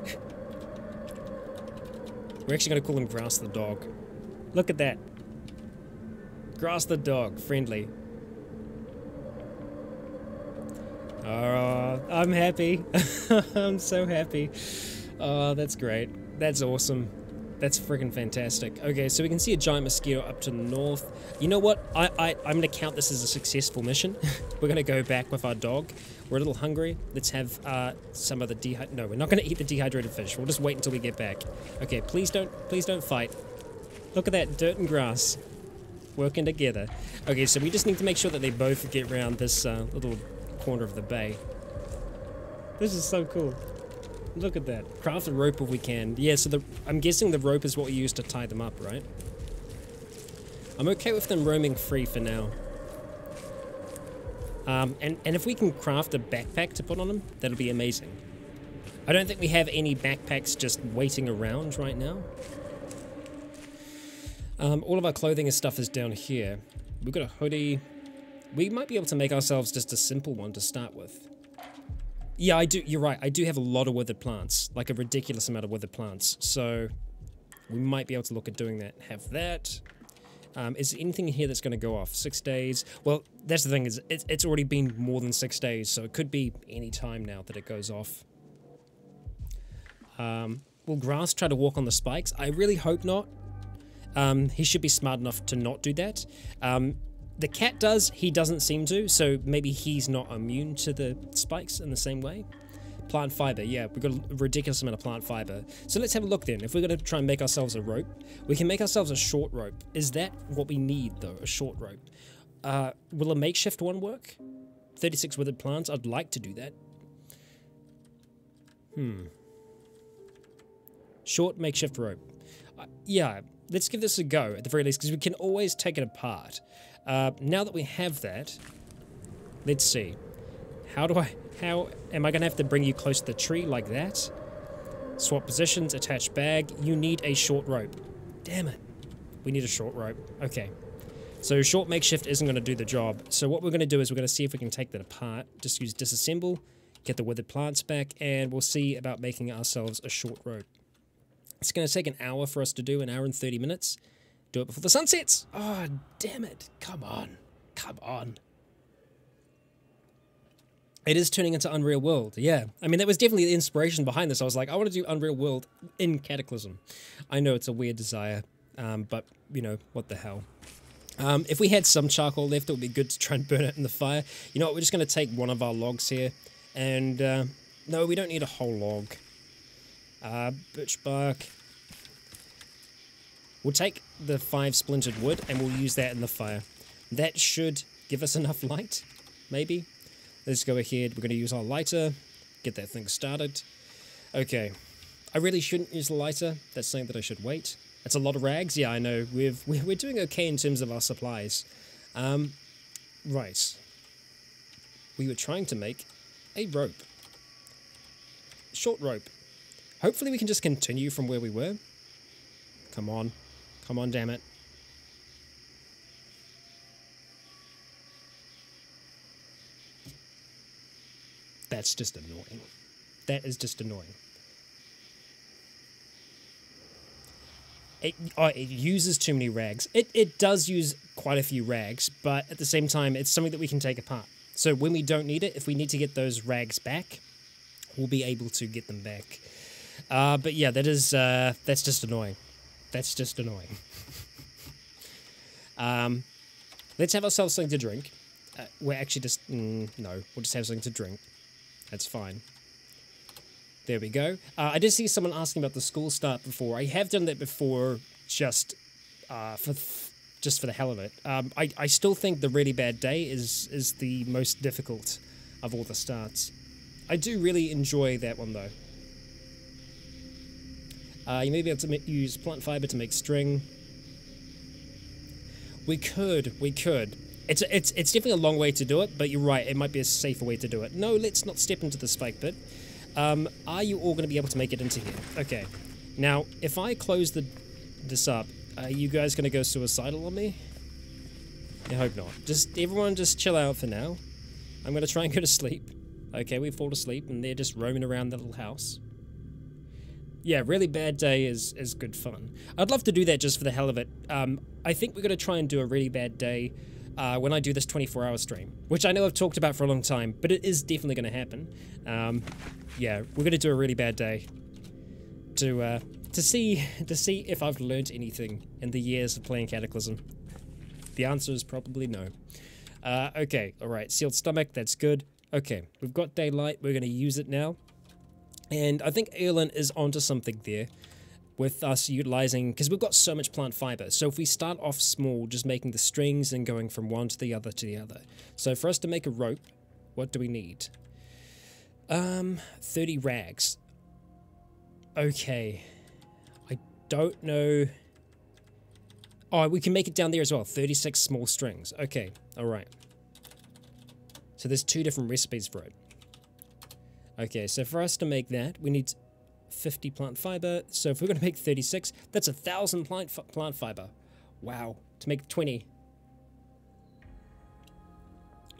We're actually gonna call him Grass the dog. Look at that. Grass the dog. Friendly. Oh, I'm happy. I'm so happy. Oh, that's great. That's awesome. That's freaking fantastic. Okay, so we can see a giant mosquito up to the north. You know what? I'm going to count this as a successful mission. We're going to go back with our dog. We're a little hungry. Let's have some of the No, we're not going to eat the dehydrated fish. We'll just wait until we get back. Okay, please don't fight. Look at that, Dirt and Grass working together. Okay, so we just need to make sure that they both get around this little corner of the bay. This is so cool. Look at that. Craft a rope if we can. Yeah, so I'm guessing the rope is what we use to tie them up, right? I'm okay with them roaming free for now. And if we can craft a backpack to put on them, that'll be amazing. I don't think we have any backpacks just waiting around right now. All of our clothing and stuff is down here. We've got a hoodie. We might be able to make ourselves just a simple one to start with. Yeah, I do. You're right. I do have a lot of withered plants, like a ridiculous amount of withered plants. So we might be able to look at doing that. Have that. Is there anything here that's going to go off? 6 days. Well, that's the thing is, it's already been more than 6 days, so it could be any time now that it goes off. Will Grass try to walk on the spikes? I really hope not. He should be smart enough to not do that. The cat does, he doesn't seem to, so maybe he's not immune to the spikes in the same way. Plant fiber, yeah, we've got a ridiculous amount of plant fiber. So let's have a look then. If we're going to try and make ourselves a rope, we can make ourselves a short rope. Is that what we need, though, a short rope? Will a makeshift one work? 36 withered plants, I'd like to do that. Short makeshift rope. Yeah, let's give this a go, at the very least, because we can always take it apart. Now that we have that, let's see. How am I going to have to bring you close to the tree like that? Swap positions, attach bag. You need a short rope. Damn it. We need a short rope. Okay. So short makeshift isn't going to do the job. So what we're going to do is we're going to see if we can take that apart. Just use disassemble, get the withered plants back, and we'll see about making ourselves a short rope. It's going to take an hour for us to do, an hour and 30 minutes. Do it before the sun sets. Oh, damn it. Come on. Come on. It is turning into Unreal World, yeah. I mean, that was definitely the inspiration behind this. I was like, I want to do Unreal World in Cataclysm. I know it's a weird desire, but, you know, what the hell. If we had some charcoal left, it would be good to try and burn it in the fire. You know what, we're just going to take one of our logs here. And, no, we don't need a whole log. Birch bark. We'll take the 5 splintered wood and we'll use that in the fire. That should give us enough light, maybe. Let's go ahead. We're going to use our lighter, get that thing started. Okay. I really shouldn't use the lighter. That's something that I should wait. That's a lot of rags. Yeah, I know. We're doing okay in terms of our supplies. Right. We were trying to make a rope. Short rope. Hopefully we can just continue from where we were. Come on. Come on, damn it. That's just annoying. That is just annoying. It uses too many rags. It does use quite a few rags, but at the same time, it's something that we can take apart. So when we don't need it, if we need to get those rags back, we'll be able to get them back. But yeah, that's just annoying. That's just annoying. Let's have ourselves something to drink. we're actually just... no, we'll just have something to drink. That's fine. There we go. I did see someone asking about the school start before. I have done that before just for the hell of it. I still think the really bad day is the most difficult of all the starts. I do really enjoy that one though. You may be able to use plant fiber to make string. We could. It's definitely a long way to do it, but you're right, it might be a safer way to do it. No, let's not step into the spike pit. Are you all going to be able to make it into here? Okay. Now, if I close this up, are you guys going to go suicidal on me? I hope not. Everyone just chill out for now. I'm going to try and go to sleep. Okay, we fall asleep, and they're just roaming around the little house. Yeah, really bad day is good fun. I'd love to do that just for the hell of it. I think we're going to try and do a really bad day when I do this 24-hour stream, which I know I've talked about for a long time, but it is definitely going to happen. Yeah, we're going to do a really bad day to see if I've learned anything in the years of playing Cataclysm. The answer is probably no. Okay, alright, sealed stomach, that's good. Okay, we've got daylight, we're going to use it now. And I think Erlen is onto something there with us utilizing, because we've got so much plant fiber. So if we start off small, just making the strings and going from one to the other to the other. So for us to make a rope, what do we need? 30 rags. Okay. I don't know. Oh, we can make it down there as well. 36 small strings. Okay, alright. So there's 2 different recipes for it. Okay, so for us to make that, we need 50 plant fiber. So if we're going to make 36, that's 1,000 plant fiber. Wow. To make 20.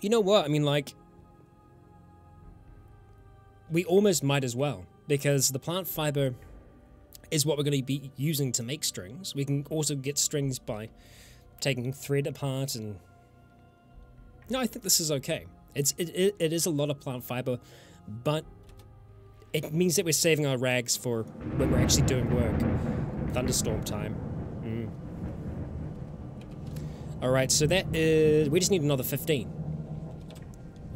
You know what? I mean, like, we almost might as well, because the plant fiber is what we're going to be using to make strings. We can also get strings by taking thread apart and... No, I think this is okay. It is a lot of plant fiber, but it means that we're saving our rags for when we're actually doing work. Thunderstorm time. Alright, so that is... We just need another 15.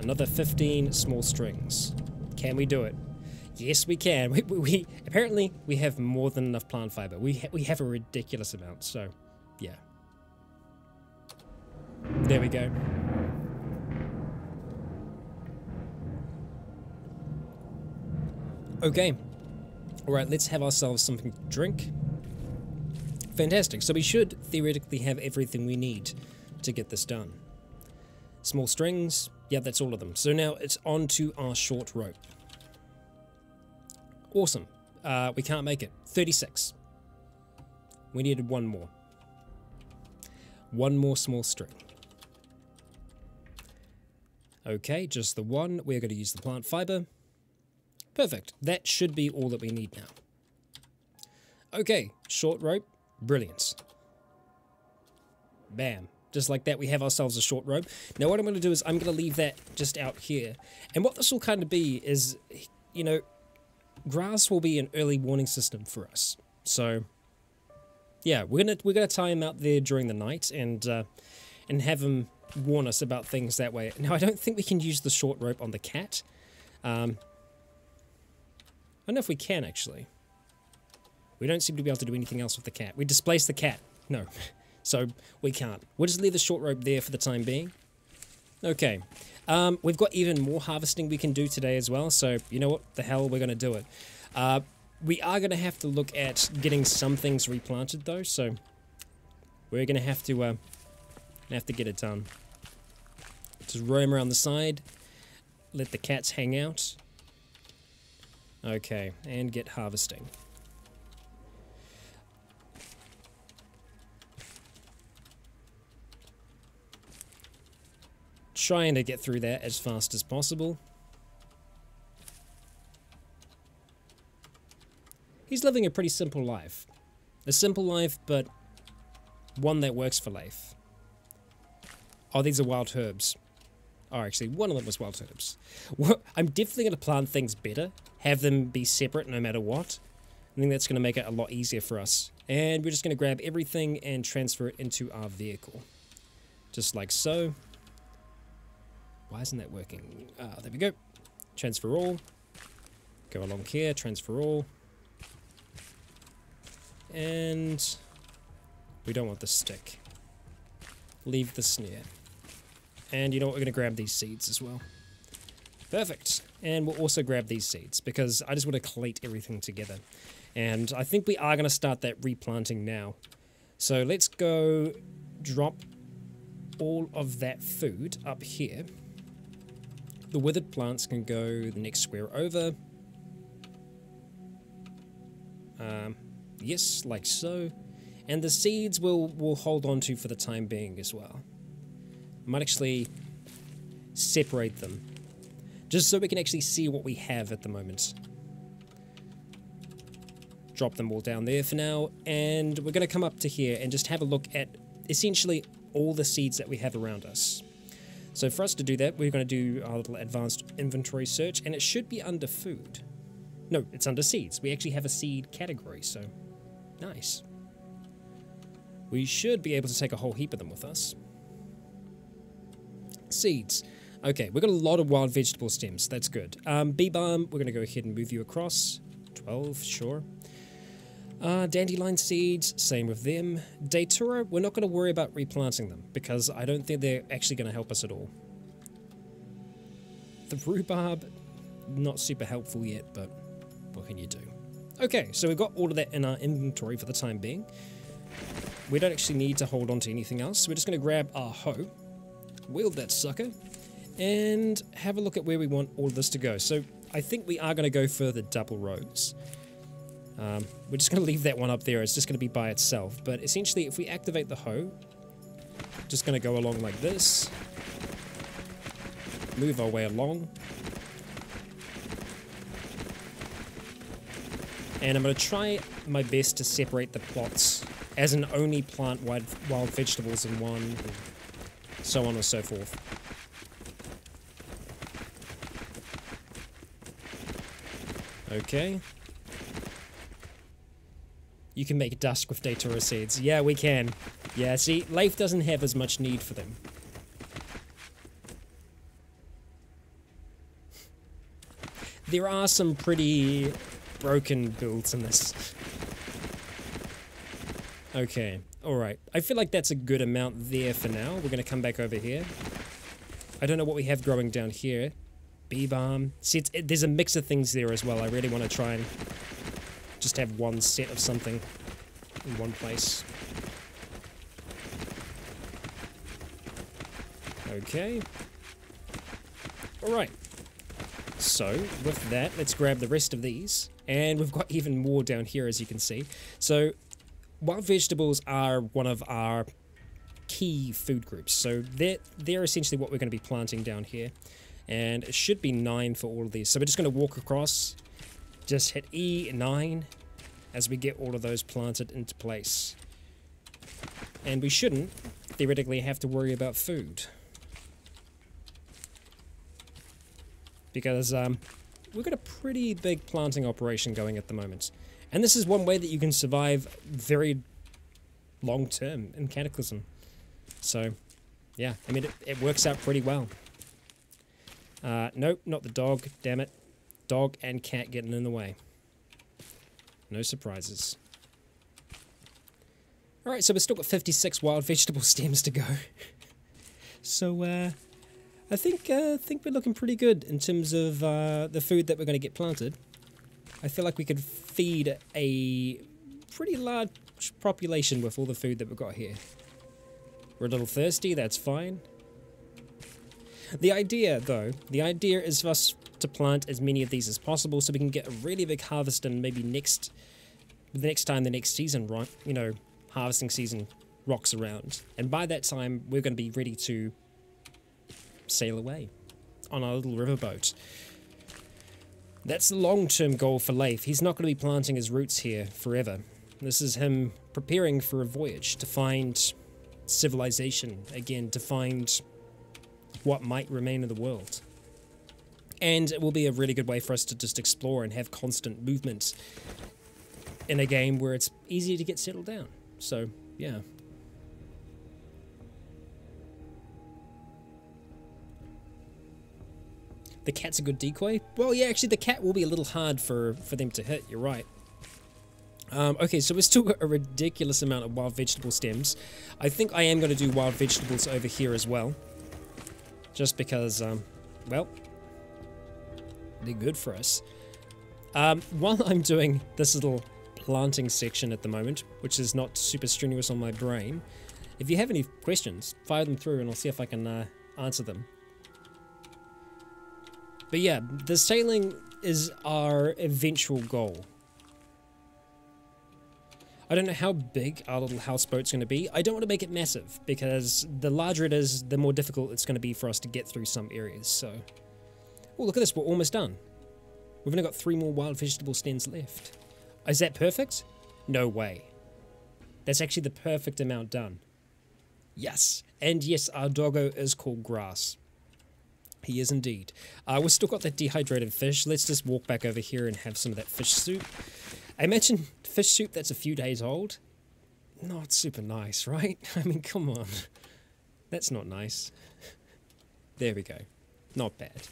Another 15 small strings. Can we do it? Yes, we can. We apparently we have more than enough plant fiber. We have a ridiculous amount, so yeah. There we go. Okay. Alright, let's have ourselves something to drink. Fantastic. So we should theoretically have everything we need to get this done. Small strings. Yeah, that's all of them. So now it's on to our short rope. Awesome. We can't make it. 36. We needed one more. One more small string. Okay, just the one. We're going to use the plant fiber. Perfect. That should be all that we need now. Okay, short rope. Brilliant. Bam. Just like that, we have ourselves a short rope. Now what I'm going to do is I'm going to leave that just out here. And what this will kind of be is, you know, grass will be an early warning system for us. So, yeah, we're gonna tie him out there during the night and have him warn us about things that way. Now I don't think we can use the short rope on the cat. I don't know if we can, actually. We don't seem to be able to do anything else with the cat. We displaced the cat. No. So, we can't. We'll just leave the short rope there for the time being. Okay. We've got even more harvesting we can do today as well, so you know what? The hell, we're going to do it. We are going to have to look at getting some things replanted, though, so we're going to have to get it done. Just roam around the side. Let the cats hang out. Okay, and get harvesting. Trying to get through that as fast as possible. He's living a pretty simple life. A simple life, but one that works for Leif. Oh, these are wild herbs. Oh, actually, one of them was wild herbs. I'm definitely going to plant things better. Have them be separate no matter what. I think that's going to make it a lot easier for us. And we're just going to grab everything and transfer it into our vehicle. Just like so. Why isn't that working? There we go. Transfer all. Go along here, transfer all. And we don't want the stick. Leave the snare. And you know what, we're going to grab these seeds as well. Perfect. And we'll also grab these seeds because I just want to collate everything together. And I think we are going to start that replanting now. So let's go drop all of that food up here. The withered plants can go the next square over. Yes, like so. And the seeds we'll hold on to for the time being as well. I might actually separate them, just so we can actually see what we have at the moment. Drop them all down there for now, and we're going to come up to here and just have a look at essentially all the seeds that we have around us. So for us to do that, we're going to do our little advanced inventory search, and it should be under food. No, it's under seeds. We actually have a seed category, so nice. We should be able to take a whole heap of them with us. Seeds. Okay, we've got a lot of wild vegetable stems. That's good. Bee balm, we're going to go ahead and move you across. 12, sure. Dandelion seeds, same with them. Datura, we're not going to worry about replanting them because I don't think they're actually going to help us at all. The rhubarb, not super helpful yet, but what can you do? Okay, so we've got all of that in our inventory for the time being. We don't actually need to hold on to anything else, so we're just going to grab our hoe, wield that sucker, and have a look at where we want all of this to go. So I think we are going to go for the double rows. We're just going to leave that one up there. It's just going to be by itself. But essentially, if we activate the hoe, just going to go along like this. Move our way along. And I'm going to try my best to separate the plots as in only plant wild vegetables in one, and so on and so forth. Okay. You can make dusk with Datura seeds. Yeah, we can. Yeah, see, Leif doesn't have as much need for them. There are some pretty broken builds in this. Okay, alright. I feel like that's a good amount there for now. We're going to come back over here. I don't know what we have growing down here. Bee balm. See, there's a mix of things there as well. I really want to try and just have one set of something in one place. Okay. Alright. So, with that, let's grab the rest of these. And we've got even more down here, as you can see. So, wild vegetables are one of our key food groups. So, they're essentially what we're going to be planting down here. And it should be 9 for all of these. So, we're just going to walk across. Just hit E9 as we get all of those planted into place. And we shouldn't, theoretically, have to worry about food. Because we've got a pretty big planting operation going at the moment. And this is one way that you can survive very long term in Cataclysm. So, yeah, I mean, it works out pretty well. Nope, not the dog, damn it. Dog and cat getting in the way. No surprises. Alright, so we've still got 56 wild vegetable stems to go. So, I think we're looking pretty good in terms of the food that we're going to get planted. I feel like we could feed a pretty large population with all the food that we've got here. We're a little thirsty, that's fine. The idea, though, is for us to plant as many of these as possible so we can get a really big harvest and maybe the next season, right? You know, harvesting season rocks around. And by that time, we're going to be ready to sail away on our little riverboat. That's the long-term goal for Leif. He's not going to be planting his roots here forever. This is him preparing for a voyage to find civilization again, to find what might remain of the world. And it will be a really good way for us to just explore and have constant movement in a game where it's easy to get settled down. So, yeah. The cat's a good decoy? Well, yeah, actually the cat will be a little hard for them to hit, you're right. Okay, so we've still got a ridiculous amount of wild vegetable stems. I think I am going to do wild vegetables over here as well. Just because, well, they're good for us. While I'm doing this little planting section at the moment, which is not super strenuous on my brain, if you have any questions, fire them through and I'll see if I can answer them. But yeah, the sailing is our eventual goal. I don't know how big our little houseboat's going to be. I don't want to make it massive, because the larger it is, the more difficult it's going to be for us to get through some areas, so... Oh, look at this, we're almost done. We've only got 3 more wild vegetable stems left. Is that perfect? No way. That's actually the perfect amount done. Yes. And yes, our doggo is called Grass. He is indeed. We've still got that dehydrated fish. Let's just walk back over here and have some of that fish soup. I mentioned fish soup that's a few days old. Not super nice, right? I mean, come on. That's not nice. There we go. Not bad.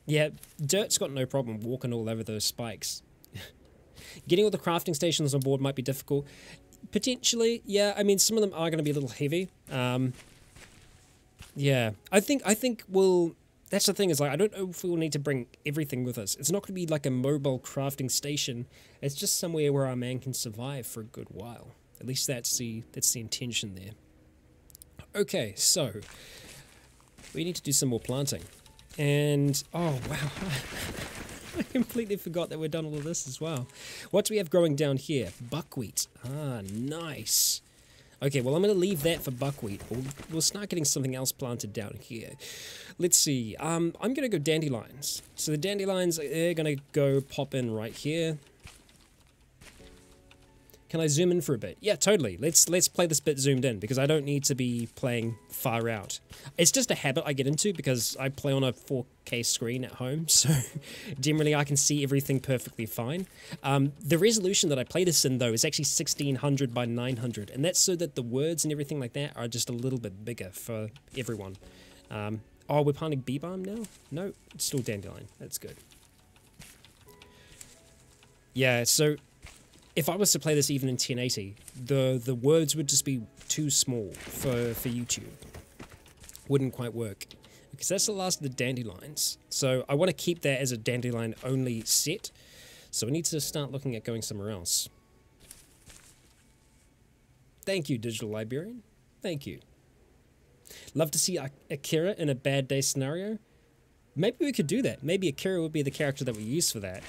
Yeah, Dirt's got no problem walking all over those spikes. Getting all the crafting stations on board might be difficult. Potentially, yeah, I mean, some of them are going to be a little heavy. Yeah, I think we'll... That's the thing, is like, I don't know if we'll need to bring everything with us. It's not going to be like a mobile crafting station. It's just somewhere where our man can survive for a good while. At least that's the intention there. Okay, so we need to do some more planting. And, oh wow, I completely forgot that we're done all of this as well. What do we have growing down here? Buckwheat. Ah, nice. Okay, well, I'm going to leave that for buckwheat. We'll start getting something else planted down here. Let's see. I'm going to go dandelions. So the dandelions, they're going to go pop in right here. Can I zoom in for a bit? Yeah, totally. Let's play this bit zoomed in, because I don't need to be playing far out. It's just a habit I get into because I play on a 4K screen at home, so generally I can see everything perfectly fine. The resolution that I play this in, though, is actually 1600 by 900, and that's so that the words and everything like that are just a little bit bigger for everyone. Oh, we're planting bee balm now? No, it's still dandelion. That's good. Yeah, so... if I was to play this even in 1080, the words would just be too small for YouTube. Wouldn't quite work. Because that's the last of the dandelions. So I want to keep that as a dandelion only set. So we need to start looking at going somewhere else. Thank you, Digital Librarian. Thank you. Love to see Akira in a bad day scenario. Maybe we could do that. Maybe Akira would be the character that we use for that.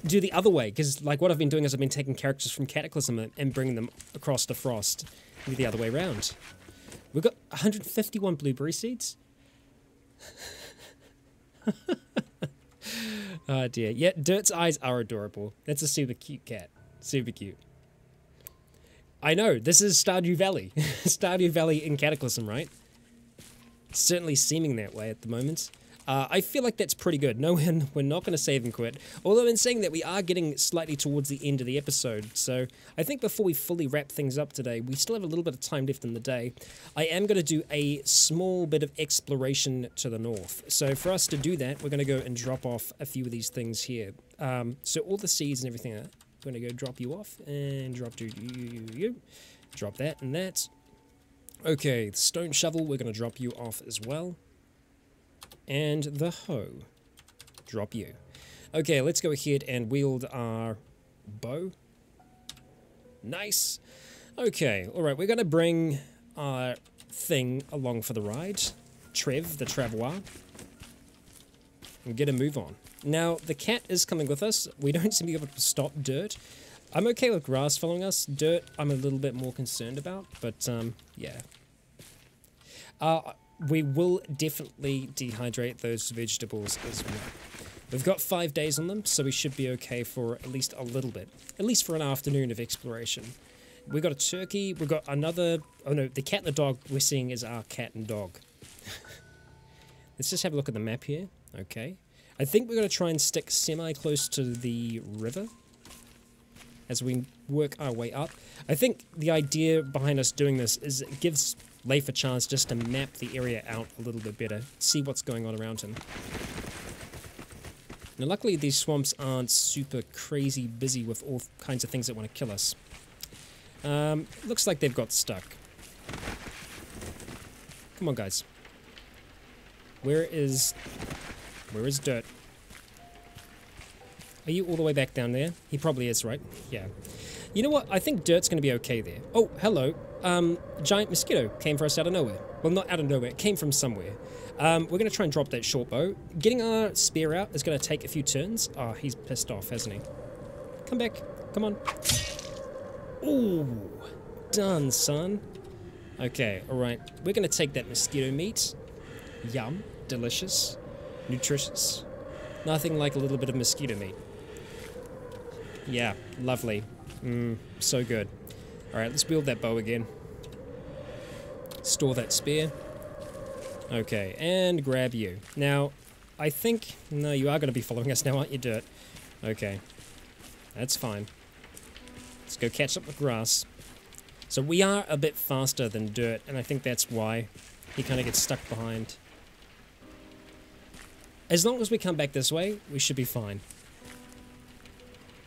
Do the other way, because like what I've been doing is I've been taking characters from Cataclysm and bringing them across to Frost. Do the other way around. We've got 151 blueberry seeds. Oh dear. Yeah, Dirt's eyes are adorable. That's a super cute cat. Super cute. I know, this is Stardew Valley. Stardew Valley in Cataclysm, right? Certainly seeming that way at the moment. I feel like that's pretty good. No, we're not going to save and quit. Although in saying that, we are getting slightly towards the end of the episode. So I think before we fully wrap things up today, we still have a little bit of time left in the day. I am going to do a small bit of exploration to the north. So for us to do that, we're going to go and drop off a few of these things here. So all the seeds and everything, I'm going to go drop you off and drop you. Drop that and that. Okay, the stone shovel, we're going to drop you off as well. And the hoe. Drop you. Okay, let's go ahead and wield our bow. Nice. Okay, alright, we're going to bring our thing along for the ride. Trev, the Travois. And get a move on. Now, the cat is coming with us. We don't seem to be able to stop Dirt. I'm okay with Grass following us. Dirt, I'm a little bit more concerned about, but, yeah. We will definitely dehydrate those vegetables as well. We've got 5 days on them, so we should be okay for at least a little bit. At least for an afternoon of exploration. We've got a turkey, we've got another... Oh no, the cat and the dog we're seeing is our cat and dog. Let's just have a look at the map here. Okay. I think we're going to try and stick semi-close to the river as we work our way up. I think the idea behind us doing this is it gives Leif a chance just to map the area out a little bit better, see what's going on around him. Now luckily these swamps aren't super crazy busy with all kinds of things that want to kill us. Looks like they've got stuck. Come on guys. Where is Dirt? Are you all the way back down there? He probably is, right? Yeah. You know what? I think Dirt's going to be okay there. Oh, hello. Giant mosquito came for us out of nowhere. Well, not out of nowhere. It came from somewhere. We're going to try and drop that short bow. Getting our spear out is going to take a few turns. Oh, he's pissed off, hasn't he? Come back. Come on. Ooh. Done, son. Okay, alright. We're going to take that mosquito meat. Yum. Delicious. Nutritious. Nothing like a little bit of mosquito meat. Yeah, lovely. So good. Alright, let's build that bow again. Store that spear. Okay, and grab you. Now, I think... No, you are going to be following us now, aren't you, Dirt? Okay. That's fine. Let's go catch up with grass. So we are a bit faster than Dirt, and I think that's why he kind of gets stuck behind. As long as we come back this way, we should be fine.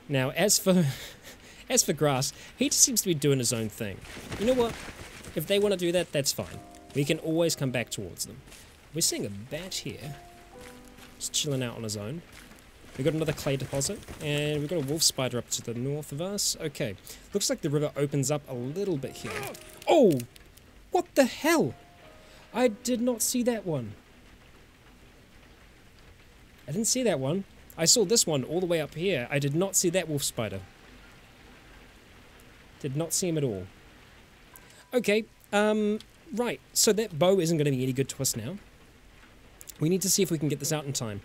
Now, as for grass, he just seems to be doing his own thing. You know what? If they want to do that, that's fine. We can always come back towards them. We're seeing a bat here. Just chilling out on his own. We've got another clay deposit, and we've got a wolf spider up to the north of us. Okay, looks like the river opens up a little bit here. Oh! What the hell? I did not see that one. I didn't see that one. I saw this one all the way up here. I did not see that wolf spider. Did not see him at all. Okay, right. So that bow isn't going to be any good to us now. We need to see if we can get this out in time.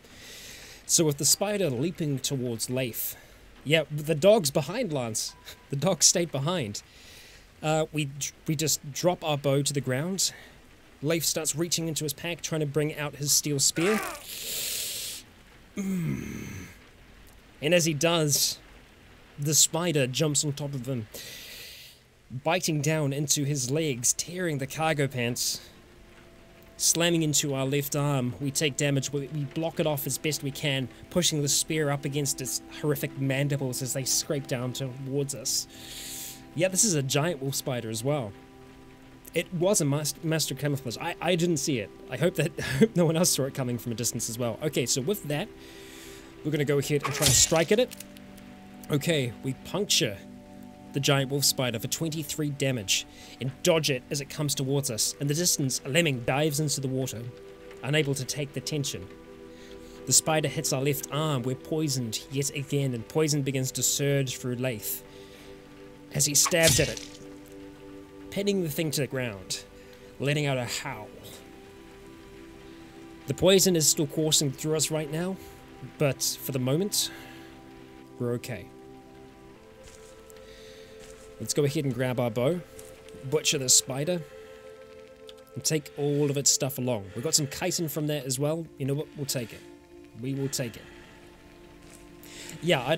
So with the spider leaping towards Leif... Yeah, the dog's behind, Lance. The dog stayed behind. We just drop our bow to the ground. Leif starts reaching into his pack, trying to bring out his steel spear. And as he does, the spider jumps on top of him, biting down into his legs, tearing the cargo pants, slamming into our left arm. We take damage, we block it off as best we can, pushing the spear up against its horrific mandibles as they scrape down towards us. Yeah, this is a giant wolf spider as well. It was a master camouflage. I didn't see it. I hope no one else saw it coming from a distance as well. Okay, so with that, we're going to go ahead and try and strike at it. Okay, we puncture the giant wolf spider for 23 damage and dodge it as it comes towards us. In the distance, a lemming dives into the water, unable to take the tension. The spider hits our left arm. We're poisoned yet again, and poison begins to surge through Leif as he stabs at it, pinning the thing to the ground, letting out a howl. The poison is still coursing through us right now, but for the moment, we're okay. Let's go ahead and grab our bow, butcher the spider, and take all of its stuff along. We've got some chitin from that as well. You know what? We'll take it. We will take it. Yeah,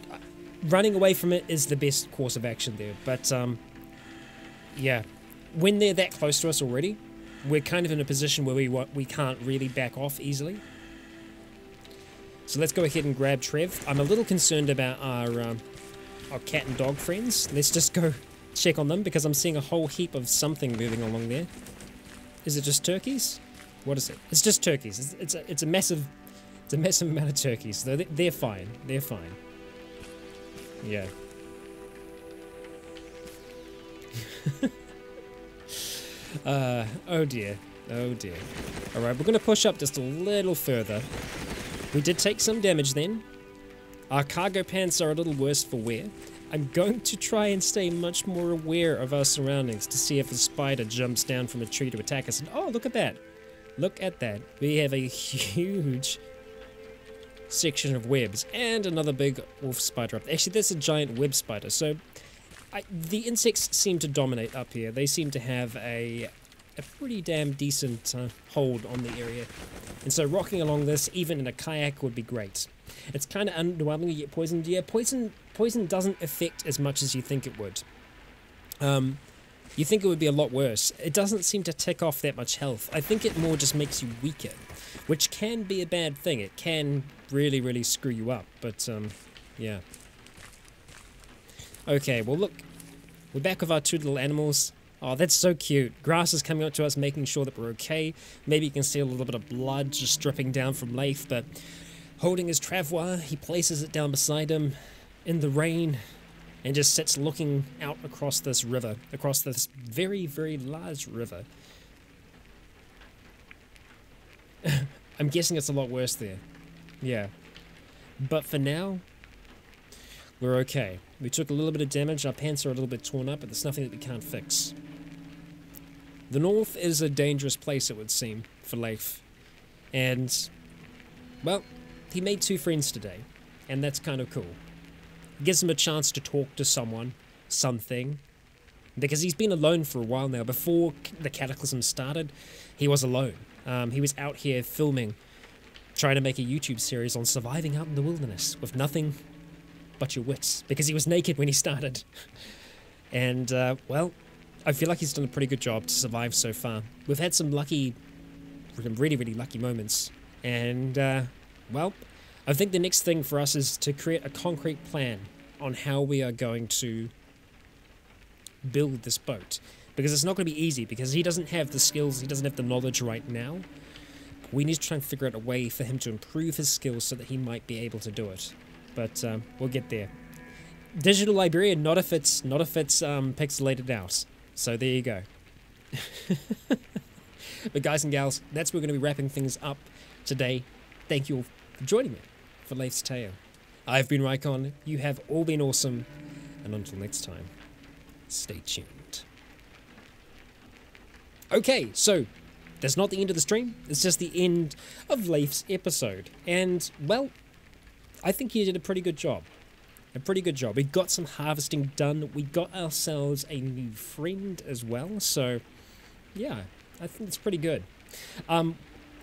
running away from it is the best course of action there, but yeah. When they're that close to us already, we're kind of in a position where we can't really back off easily. So let's go ahead and grab Trev. I'm a little concerned about our cat and dog friends. Let's just go check on them because I'm seeing a whole heap of something moving along there. Is it just turkeys? What is it? It's just turkeys. It's a massive amount of turkeys. They're fine. They're fine. Yeah. Oh dear. Oh dear. Alright, we're going to push up just a little further. We did take some damage then. Our cargo pants are a little worse for wear. I'm going to try and stay much more aware of our surroundings to see if a spider jumps down from a tree to attack us. And oh, look at that. Look at that. We have a huge section of webs and another big wolf spider up there. Actually, that's a giant web spider. So the insects seem to dominate up here. They seem to have a pretty damn decent hold on the area. And so rocking along this, even in a kayak, would be great. It's kind of underwhelming to get poisoned. Yeah, poison doesn't affect as much as you think it would. You think it would be a lot worse. It doesn't seem to tick off that much health. I think it more just makes you weaker, which can be a bad thing. It can really, really screw you up, but, yeah. Okay, well look, we're back with our two little animals. Oh, that's so cute. Grass is coming up to us, making sure that we're okay. Maybe you can see a little bit of blood just dripping down from Leif, but holding his travois, he places it down beside him in the rain, and just sits looking out across this river, across this very, very large river. I'm guessing it's a lot worse there. Yeah. But for now, we're okay. We took a little bit of damage, our pants are a little bit torn up, but there's nothing that we can't fix. The north is a dangerous place, it would seem, for Leif. And, well, he made 2 friends today, and that's kind of cool. It gives him a chance to talk to someone, something, because he's been alone for a while now. Before the Cataclysm started, he was alone. He was out here filming, trying to make a YouTube series on surviving out in the wilderness with nothing but your wits, because he was naked when he started. And, well, I feel like he's done a pretty good job to survive so far. We've had some really, really lucky moments, and, well, I think the next thing for us is to create a concrete plan on how we are going to build this boat. Because it's not going to be easy, because he doesn't have the skills, he doesn't have the knowledge right now. We need to try and figure out a way for him to improve his skills so that he might be able to do it. But we'll get there. Digital librarian, not if it's pixelated out. So there you go. But guys and gals, that's where we're going to be wrapping things up today. Thank you all for joining me for Leif's Tale. I've been Rycon, you have all been awesome, and until next time, stay tuned. Okay, so that's not the end of the stream, it's just the end of Leif's episode. And, well, I think he did a pretty good job. A pretty good job. We got some harvesting done, we got ourselves a new friend as well, so yeah, I think it's pretty good.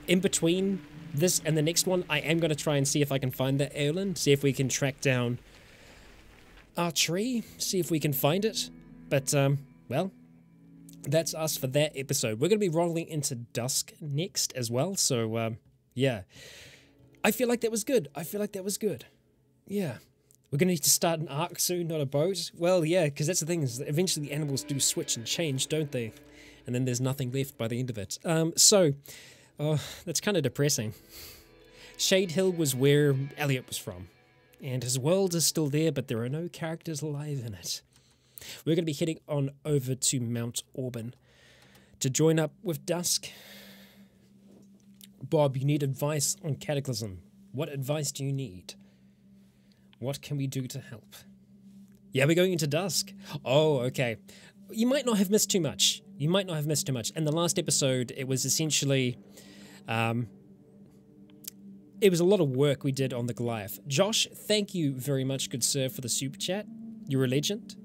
In between this and the next one, I am going to try and see if I can find that island, see if we can track down our tree, see if we can find it. But, well, that's us for that episode. We're going to be rolling into Dusk next as well, so, yeah. I feel like that was good. I feel like that was good. Yeah. We're going to need to start an arc soon, not a boat. Well, yeah, because that's the thing, is that eventually the animals do switch and change, don't they? And then there's nothing left by the end of it. Oh, that's kind of depressing. Shade Hill was where Elliot was from, and his world is still there, but there are no characters alive in it. We're going to be heading on over to Mount Auburn to join up with Dusk. Bob, you need advice on Cataclysm. What advice do you need? What can we do to help? Yeah, we're going into Dusk. Oh, okay. You might not have missed too much. You might not have missed too much. In the last episode, it was essentially... it was a lot of work we did on the Goliath. Josh, thank you very much, good sir, for the super chat. You're a legend.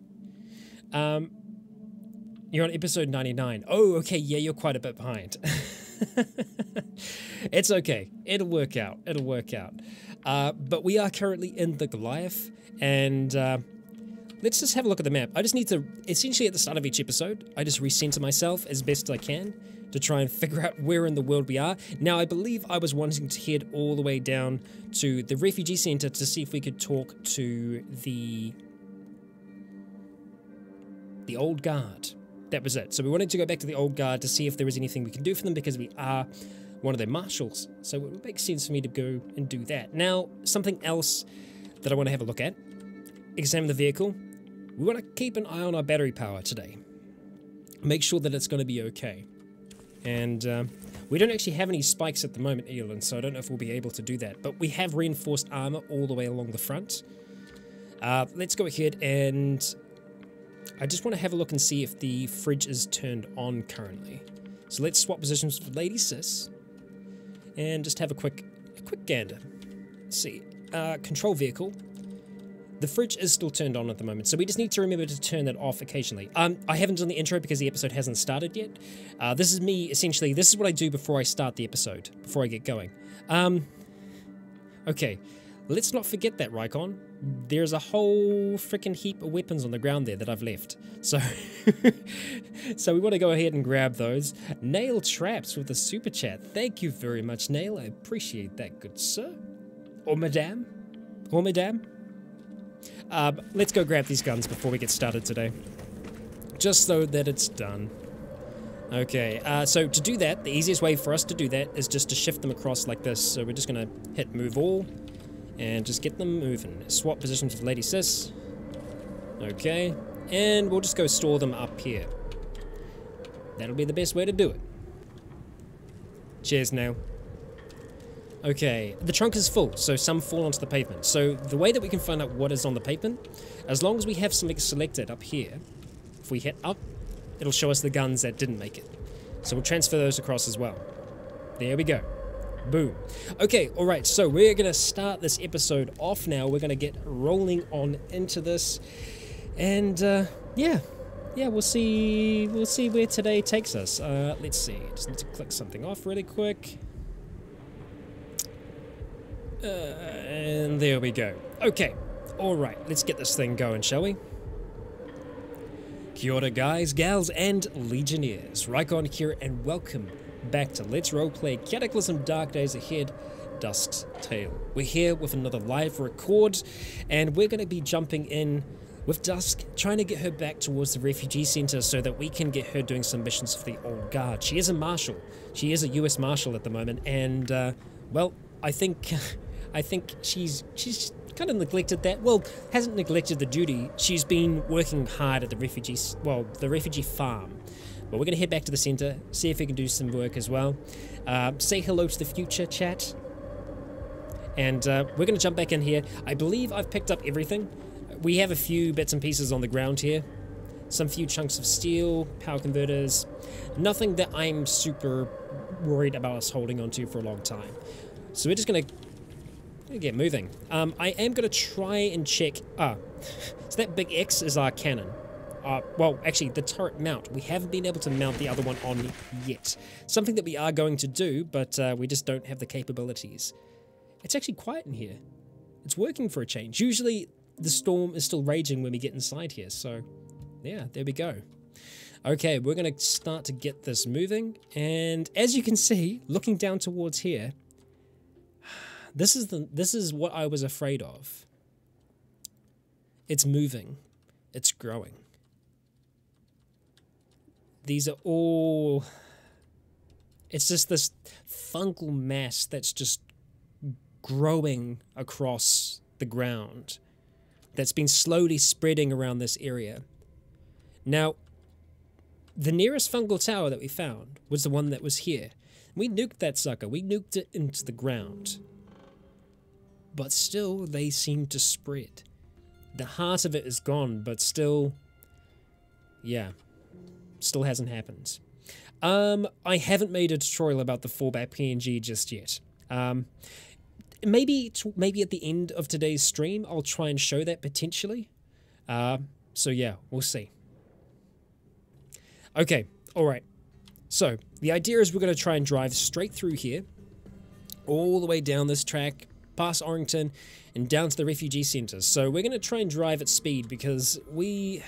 You're on episode 99. Oh, okay, yeah, you're quite a bit behind. It's okay. It'll work out. It'll work out. But we are currently in the Goliath, and let's just have a look at the map. I just need to, essentially at the start of each episode, I just recenter myself as best I can to try and figure out where in the world we are. Now, I believe I was wanting to head all the way down to the refugee center to see if we could talk to the old guard. That was it. So we wanted to go back to the old guard to see if there was anything we can do for them, because we are one of their marshals. So it would make sense for me to go and do that. Now, something else that I want to have a look at. Examine the vehicle. We want to keep an eye on our battery power today. Make sure that it's going to be okay. And we don't actually have any spikes at the moment, Evelyn, so I don't know if we'll be able to do that. But we have reinforced armor all the way along the front. Let's go ahead and... I just want to have a look and see if the fridge is turned on currently. So let's swap positions for Lady Sis. And just have a quick gander. Let's see. Control vehicle. The fridge is still turned on at the moment, so we just need to remember to turn that off occasionally. I haven't done the intro because the episode hasn't started yet. This is me, essentially, this is what I do before I start the episode, before I get going. Okay, let's not forget that, Rycon. There's a whole freaking heap of weapons on the ground there that I've left. So, so we want to go ahead and grab those. Nail Traps with a super chat. Thank you very much, Nail. I appreciate that, good sir. Or madame. Or madame. Let's go grab these guns before we get started today. Just so that it's done. Okay, so to do that, the easiest way for us to do that is just to shift them across like this. So we're just going to hit move all and just get them moving. Swap positions with Lady Sis. Okay, and we'll just go store them up here. That'll be the best way to do it. Cheers now. Okay, the trunk is full, so some fall onto the pavement. So the way that we can find out what is on the pavement, as long as we have something selected up here, if we hit up, it'll show us the guns that didn't make it. So we'll transfer those across as well. There we go. Boom. Okay, alright, so we're going to start this episode off now. We're going to get rolling on into this. And, yeah, we'll see where today takes us. Let's see. Just need to click something off really quick. And there we go. Okay, alright, let's get this thing going, shall we? Kia ora guys, gals, and legionnaires. Rycon here, and welcome back to Let's Roleplay Cataclysm Dark Days Ahead, Dusk's Tale. We're here with another live record, and we're going to be jumping in with Dusk, trying to get her back towards the refugee center so that we can get her doing some missions for the old guard. She is a marshal. She is a US marshal at the moment, and, well, I think she's kind of neglected that. Well, hasn't neglected the duty. She's been working hard at the refugee farm. But we're going to head back to the center, see if we can do some work as well. Say hello to the future, chat. And we're going to jump back in here. I believe I've picked up everything. We have a few bits and pieces on the ground here. Some few chunks of steel, power converters. Nothing that I'm super worried about us holding on to for a long time. So we're just going to get moving. I am going to try and check... so that big X is our cannon. Well, actually, the turret mount. We haven't been able to mount the other one on yet. Something that we are going to do, but we just don't have the capabilities. It's actually quiet in here. It's working for a change. Usually, the storm is still raging when we get inside here, so... yeah, there we go. Okay, we're going to start to get this moving, and as you can see, looking down towards here... This is what I was afraid of. It's moving. It's growing. These are all... It's just this fungal mass that's just growing across the ground. That's been slowly spreading around this area. Now, the nearest fungal tower that we found was the one that was here. We nuked that sucker. We nuked it into the ground. But still, they seem to spread. The heart of it is gone, but still... yeah. Still hasn't happened. I haven't made a tutorial about the fallback PNG just yet. Maybe at the end of today's stream, I'll try and show that potentially. So yeah, we'll see. Okay, alright. So, the idea is we're going to try and drive straight through here. All the way down this track, past Orrington, and down to the refugee centers. So we're going to try and drive at speed because we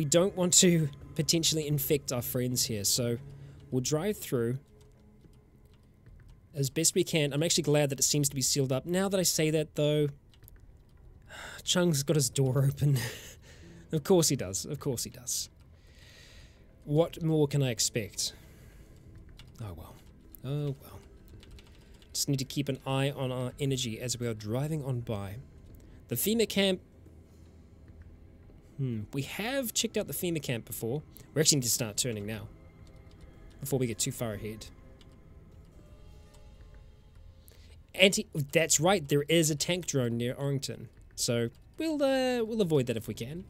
don't want to potentially infect our friends here. So we'll drive through as best we can. I'm actually glad that it seems to be sealed up. Now that I say that, though, Chung's got his door open. Of course he does. Of course he does. What more can I expect? Oh well. Oh well. Just need to keep an eye on our energy as we are driving on by. The FEMA camp... we have checked out the FEMA camp before. We actually need to start turning now, before we get too far ahead. That's right, there is a tank drone near Orrington. So, we'll avoid that if we can.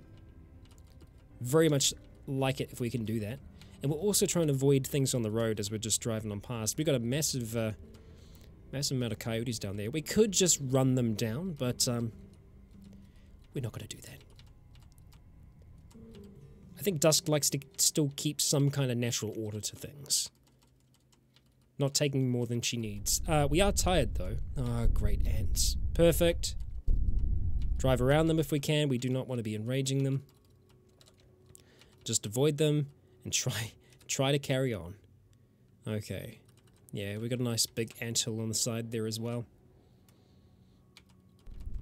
Very much like it if we can do that. And we'll also try and avoid things on the road as we're just driving on past. We've got a massive amount of coyotes down there. We could just run them down, but we're not going to do that. I think Dusk likes to still keep some kind of natural order to things. Not taking more than she needs. We are tired, though. Ah, great ants. Perfect. Drive around them if we can. We do not want to be enraging them. Just avoid them and try to carry on. Okay. Yeah, we got a nice big anthill on the side there as well.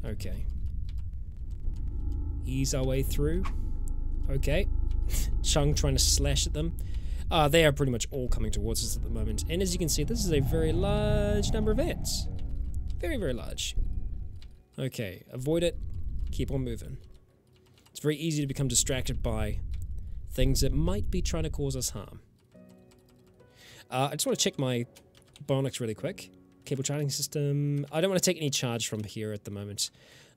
Okay. Ease our way through. Okay. Chung trying to slash at them. They are pretty much all coming towards us at the moment. And as you can see, this is a very large number of ants. Very, very large. Okay, avoid it. Keep on moving. It's very easy to become distracted by things that might be trying to cause us harm. I just want to check my bionics really quick. Cable charging system. I don't want to take any charge from here at the moment.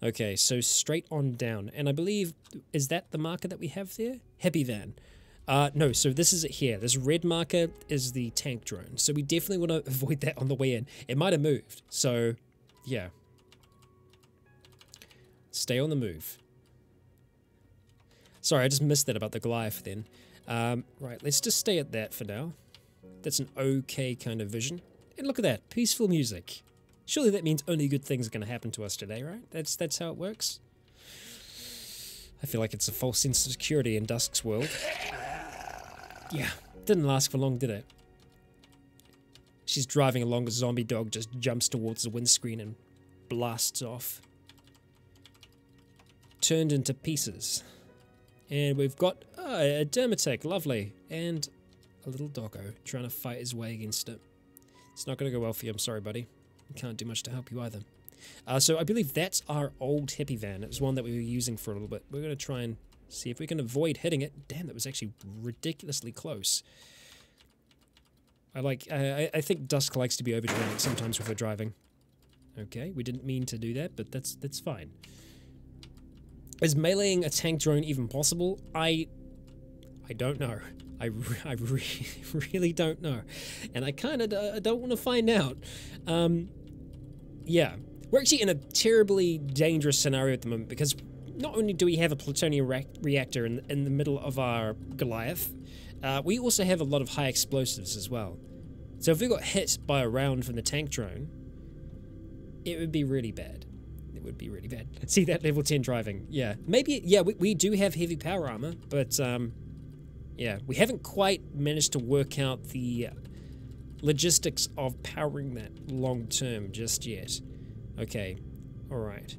Okay, so straight on down. And I believe, is that the marker that we have there? Heavy van. No, so this is it here. This red marker is the tank drone. So we definitely want to avoid that on the way in. It might have moved. So, yeah. Stay on the move. Sorry, I just missed that about the Goliath then. Right, let's just stay at that for now. That's an okay kind of vision. And look at that, peaceful music. Surely that means only good things are going to happen to us today, right? That's how it works. I feel like it's a false sense of security in Dusk's world. Yeah, didn't last for long, did it? She's driving along, a zombie dog just jumps towards the windscreen and blasts off. Turned into pieces. And we've got a Dermatech, lovely. And a little doggo trying to fight his way against it. It's not going to go well for you, I'm sorry, buddy. I can't do much to help you either. So I believe that's our old hippie van. It was one that we were using for a little bit. We're going to try and see if we can avoid hitting it. Damn, that was actually ridiculously close. I think Dusk likes to be overdoing it sometimes with her driving. Okay, we didn't mean to do that, but that's fine. Is meleeing a tank drone even possible? I don't know. I really don't know. And I kind of don't want to find out. Yeah. We're actually in a terribly dangerous scenario at the moment because not only do we have a plutonium reactor in the middle of our Goliath, we also have a lot of high explosives as well. So if we got hit by a round from the tank drone, it would be really bad. It would be really bad. See that level 10 driving? Yeah. Maybe, yeah, we do have heavy power armor, but yeah, we haven't quite managed to work out the logistics of powering that long term just yet. Okay, alright.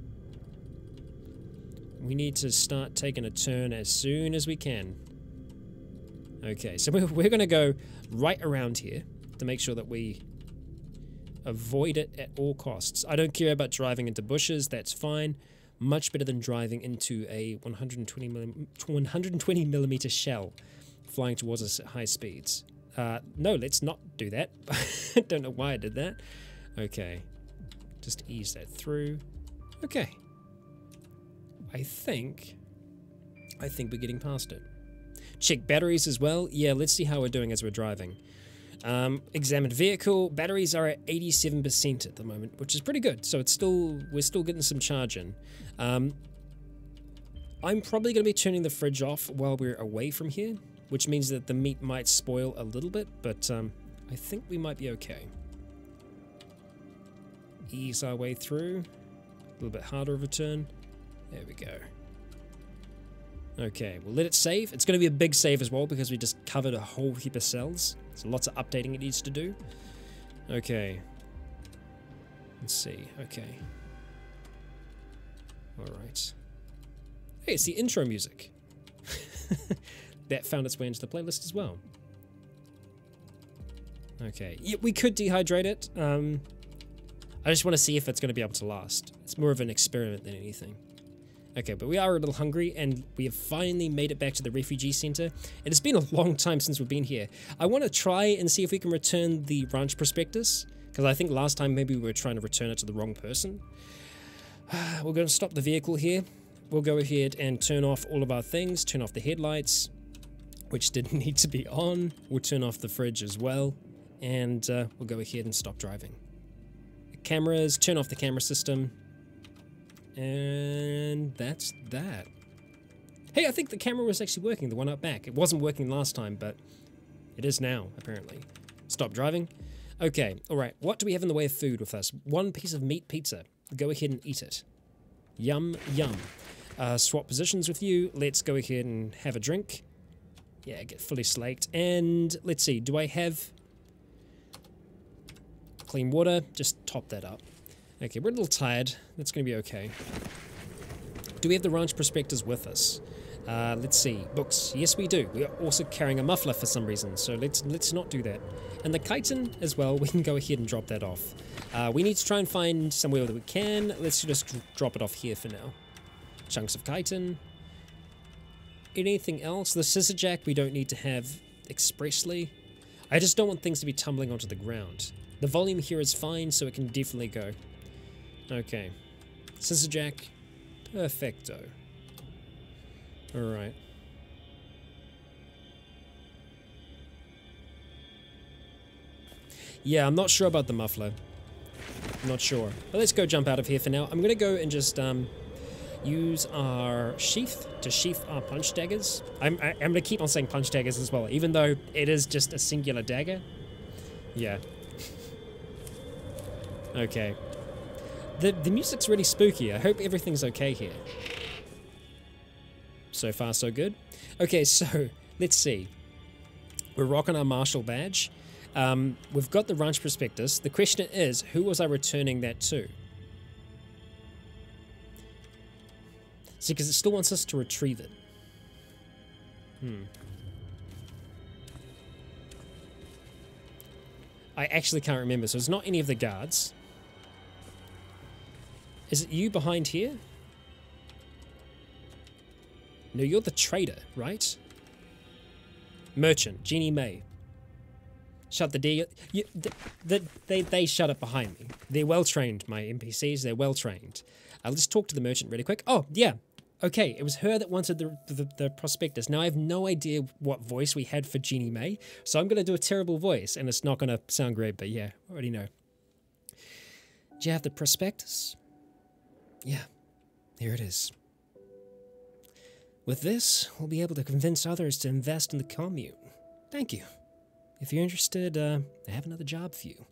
We need to start taking a turn as soon as we can. Okay, so we're going to go right around here to make sure that we avoid it at all costs. I don't care about driving into bushes, that's fine. Much better than driving into a 120 millimeter shell flying towards us at high speeds. No, let's not do that. I don't know why I did that. Okay. Just ease that through. Okay. I think we're getting past it. Check batteries as well. Yeah, let's see how we're doing as we're driving. Examined vehicle. Batteries are at 87% at the moment, which is pretty good. So we're still getting some charge in. I'm probably going to be turning the fridge off while we're away from here, which means that the meat might spoil a little bit, but I think we might be okay. Ease our way through. A little bit harder of a turn. There we go. Okay, we'll let it save. It's going to be a big save as well because we just covered a whole heap of cells. So lots of updating it needs to do. Okay. Let's see. Okay. Alright. Hey, it's the intro music. That found its way into the playlist as well. Okay. Yeah, we could dehydrate it. I just want to see if it's going to be able to last. It's more of an experiment than anything. Okay, but we are a little hungry, and we have finally made it back to the refugee center. And it's been a long time since we've been here. I want to try and see if we can return the ranch prospectus, because I think last time maybe we were trying to return it to the wrong person. We're going to stop the vehicle here. We'll go ahead and turn off all of our things, turn off the headlights, which didn't need to be on. We'll turn off the fridge as well, and we'll go ahead and stop driving. The cameras, turn off the camera system. And that's that. Hey, I think the camera was actually working, the one up back. It wasn't working last time, but it is now, apparently. Stop driving. Okay, alright. What do we have in the way of food with us? One piece of meat pizza. Go ahead and eat it. Yum, yum. Swap positions with you. Let's go ahead and have a drink. Yeah, get fully slaked. And let's see, do I have clean water? Just top that up. Okay, we're a little tired. That's going to be okay. Do we have the ranch prospectors with us? Let's see. Books. Yes, we do. We are also carrying a muffler for some reason, so let's not do that. And the chitin as well, we can go ahead and drop that off. We need to try and find somewhere that we can. Let's just drop it off here for now. Chunks of chitin. Anything else? The scissor jack we don't need to have expressly. I just don't want things to be tumbling onto the ground. The volume here is fine, so it can definitely go. Okay. Scissor jack. Perfecto. Alright. Yeah, I'm not sure about the muffler. I'm not sure. But let's go jump out of here for now. I'm going to go and just use our sheath to sheath our punch daggers. I'm going to keep on saying punch daggers as well, even though it is just a singular dagger. Yeah. Okay. The music's really spooky. I hope everything's okay here. So far, so good. Okay, so let's see. We're rocking our marshal badge. We've got the ranch prospectus. The question is, who was I returning that to? See, because it still wants us to retrieve it. I actually can't remember, so it's not any of the guards. Is it you behind here? No, you're the trader, right? Merchant, Jeannie May. Shut the deal. They shut it behind me. They're well trained, my NPCs. They're well trained. I'll just talk to the merchant really quick. Oh, yeah. Okay, it was her that wanted the prospectus. Now, I have no idea what voice we had for Jeannie May, so I'm going to do a terrible voice, and it's not going to sound great, but yeah, I already know. Do you have the prospectus? Yeah, here it is. With this, we'll be able to convince others to invest in the commune. Thank you. If you're interested, I have another job for you.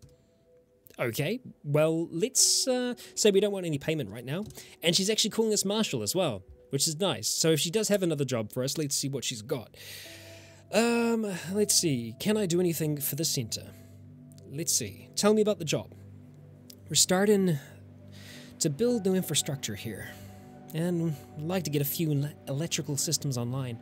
Okay, well, let's say we don't want any payment right now. And she's actually calling us Marshal as well, which is nice. So if she does have another job for us, let's see what she's got. Let's see. Can I do anything for the center? Let's see. Tell me about the job. We're starting to build new infrastructure here. And we'd like to get a few electrical systems online.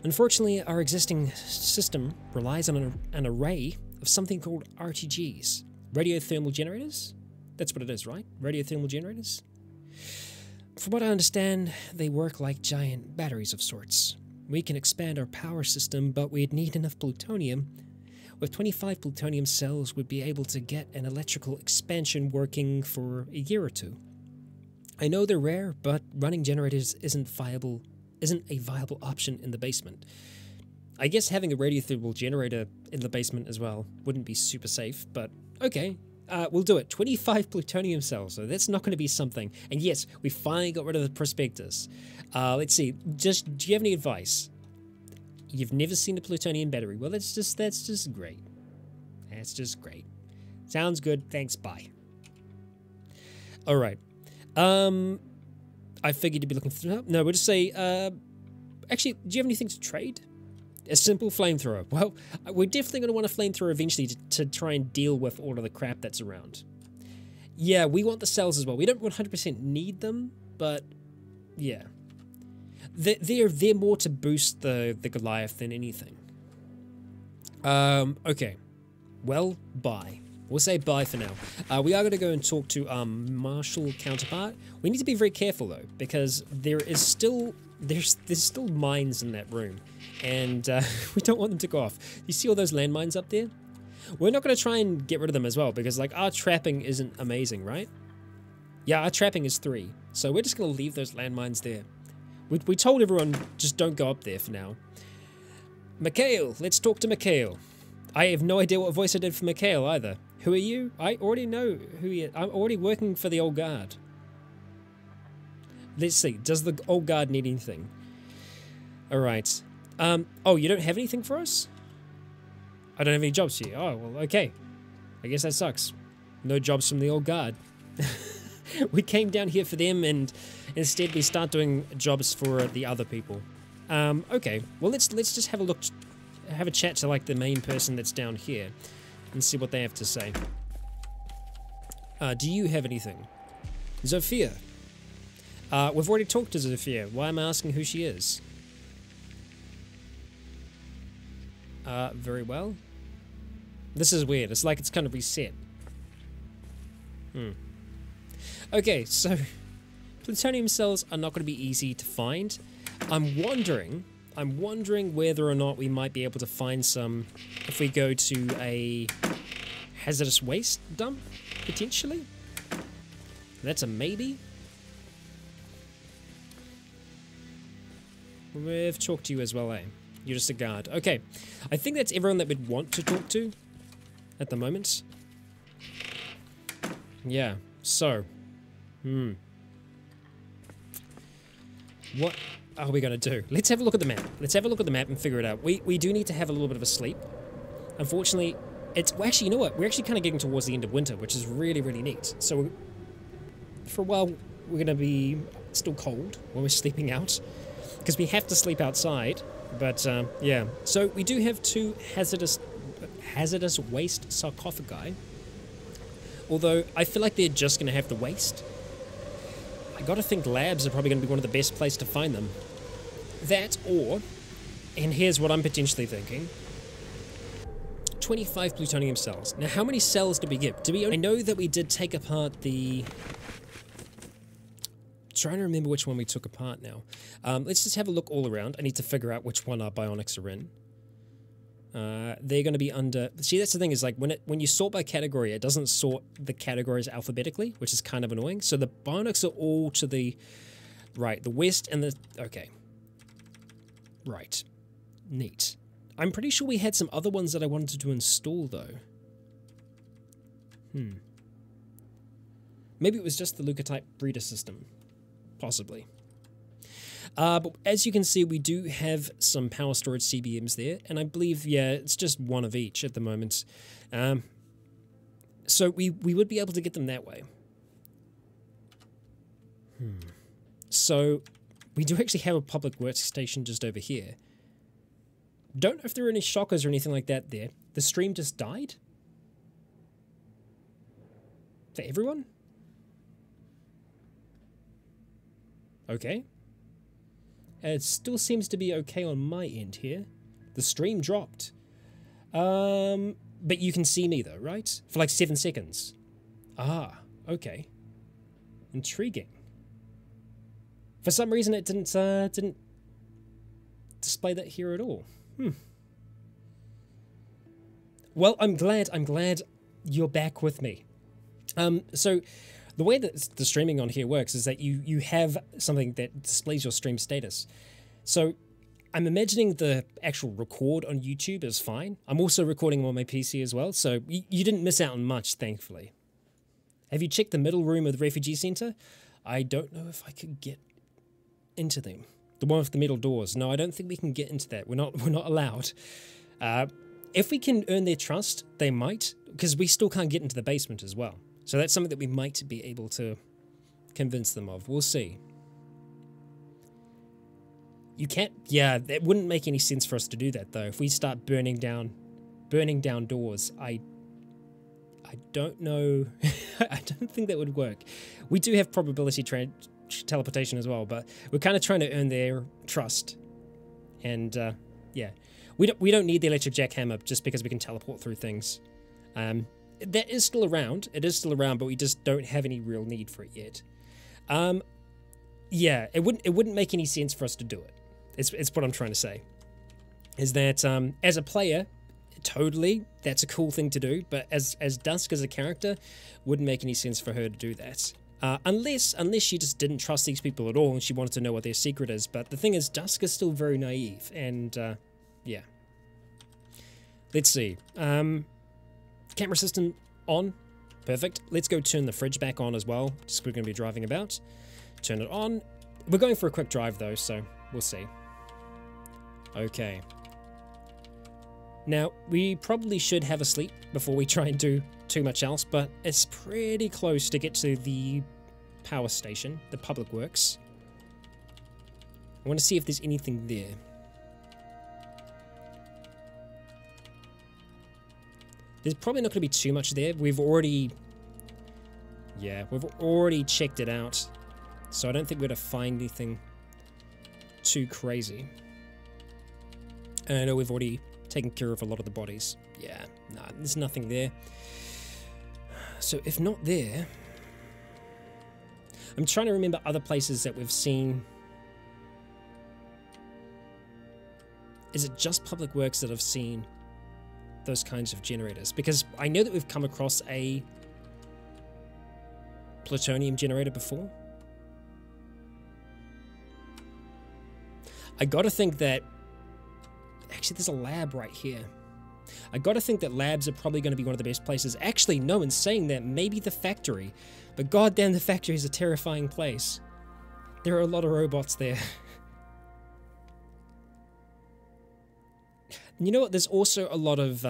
Unfortunately, our existing system relies on an array of something called RTGs. Radiothermal generators? That's what it is, right? Radiothermal generators? From what I understand, they work like giant batteries of sorts. We can expand our power system, but we'd need enough plutonium. With 25 plutonium cells, we'd be able to get an electrical expansion working for a year or two. I know they're rare, but running generators isn't a viable option in the basement. I guess having a radiothermal generator in the basement as well wouldn't be super safe, but okay. We'll do it. 25 plutonium cells, so that's not going to be something. And yes, we finally got rid of the prospectus. Let's see. Do you have any advice? You've never seen a plutonium battery. Well, that's just great. That's just great. Sounds good. Thanks. Bye. All right. I figured you'd be looking for... No, we'll just say... actually, do you have anything to trade? A simple flamethrower. Well, we're definitely going to want a flamethrower eventually to try and deal with all of the crap that's around. Yeah, we want the cells as well. We don't 100% need them, but yeah. They're more to boost the Goliath than anything. Okay. Well, bye. We'll say bye for now. We are going to go and talk to our martial counterpart. We need to be very careful though, because there's still mines in that room, and we don't want them to go off. You see all those landmines up there? We're not going to try and get rid of them as well, because like our trapping isn't amazing, right? Yeah, our trapping is 3, so we're just going to leave those landmines there. We told everyone just don't go up there for now. Mikhail, let's talk to Mikhail. I have no idea what voice I did for Mikhail either. Who are you? I already know who he is. I'm already working for the old guard. Let's see. Does the old guard need anything? Alright. Oh, you don't have anything for us? I don't have any jobs for you. Oh, well, okay. I guess that sucks. No jobs from the old guard. We came down here for them, and instead we start doing jobs for the other people. Okay, well let's just have a look, have a chat to like the main person that's down here, and see what they have to say. Do you have anything? Zofia. We've already talked to Zofia. Why am I asking who she is? Very well. This is weird. It's like it's kind of reset. Okay, so plutonium cells are not going to be easy to find. I'm wondering whether or not we might be able to find some if we go to a hazardous waste dump, potentially. That's a maybe. We've talked to you as well, eh? You're just a guard. Okay, I think that's everyone that we'd want to talk to at the moment. Yeah, so, what are we going to do? Let's have a look at the map. Let's have a look at the map and figure it out. We do need to have a little bit of a sleep. Unfortunately, well, actually, you know what? We're actually kind of getting towards the end of winter, which is really, really neat. So, for a while, we're going to be still cold when we're sleeping out, because we have to sleep outside. But, yeah. So, we do have 2 hazardous waste sarcophagi. Although, I feel like they're just going to have the waste. I gotta think labs are probably going to be one of the best places to find them. That or, and here's what I'm potentially thinking, 25 plutonium cells. Now, how many cells did we get? I know that we did take apart the... Trying to remember which one we took apart now. Let's just have a look all around. I need to figure out which one our bionics are in. They're going to be under... See, that's the thing, is like when you sort by category, it doesn't sort the categories alphabetically, which is kind of annoying. So the bionics are all to the... Right, the west and the... Okay. Right. Neat. I'm pretty sure we had some other ones that I wanted to install, though. Maybe it was just the Luca-type breeder system. Possibly. But as you can see, we do have some power storage CBMs there, and I believe, yeah, it's just one of each at the moment. So we would be able to get them that way. So we do actually have a public workstation just over here. Don't know if there are any shockers or anything like that there. The stream just died? For everyone? Okay. It still seems to be okay on my end here. The stream dropped. But you can see me though, right? For like 7 seconds. Ah, okay. Intriguing. For some reason it didn't display that here at all. Well, I'm glad you're back with me. So the way that the streaming on here works is that you have something that displays your stream status. So I'm imagining the actual record on YouTube is fine. I'm also recording on my PC as well, so you didn't miss out on much, thankfully. Have you checked the middle room of the refugee center? I don't know if I could get into them. The one with the metal doors. No, I don't think we can get into that. We're not allowed. If we can earn their trust, they might, because we still can't get into the basement as well. So that's something that we might be able to convince them of. We'll see. You can't... Yeah, it wouldn't make any sense for us to do that, though. If we start burning down doors, I don't know... I don't think that would work. We do have probability teleportation as well, but we're kind of trying to earn their trust. And, yeah. We don't need the electric jackhammer just because we can teleport through things. That is still around. It is still around, but we just don't have any real need for it yet. Yeah, it wouldn't make any sense for us to do it. It's what I'm trying to say. Is that as a player, totally, that's a cool thing to do, but as Dusk as a character, wouldn't make any sense for her to do that. Unless she just didn't trust these people at all and she wanted to know what their secret is. But the thing is, Dusk is still very naive, and yeah. Let's see. Camera system on. Perfect. Let's go turn the fridge back on as well, just we're going to be driving about. Turn it on. We're going for a quick drive though, so we'll see. Okay. Now, we probably should have a sleep before we try and do too much else, but it's pretty close to get to the power station, the public works. I want to see if there's anything there. There's probably not going to be too much there. We've already checked it out. So I don't think we're going to find anything too crazy. And I know we've already taken care of a lot of the bodies. Yeah, nah, there's nothing there. So if not there... I'm trying to remember other places that we've seen. Is it just public works that I've seen those kinds of generators? Because I know that we've come across a plutonium generator before. I gotta think that... Actually, there's a lab right here. I gotta think that labs are probably going to be one of the best places. Actually, no, in saying that, maybe the factory. But goddamn, the factory is a terrifying place. There are a lot of robots there. You know what? There's also a lot of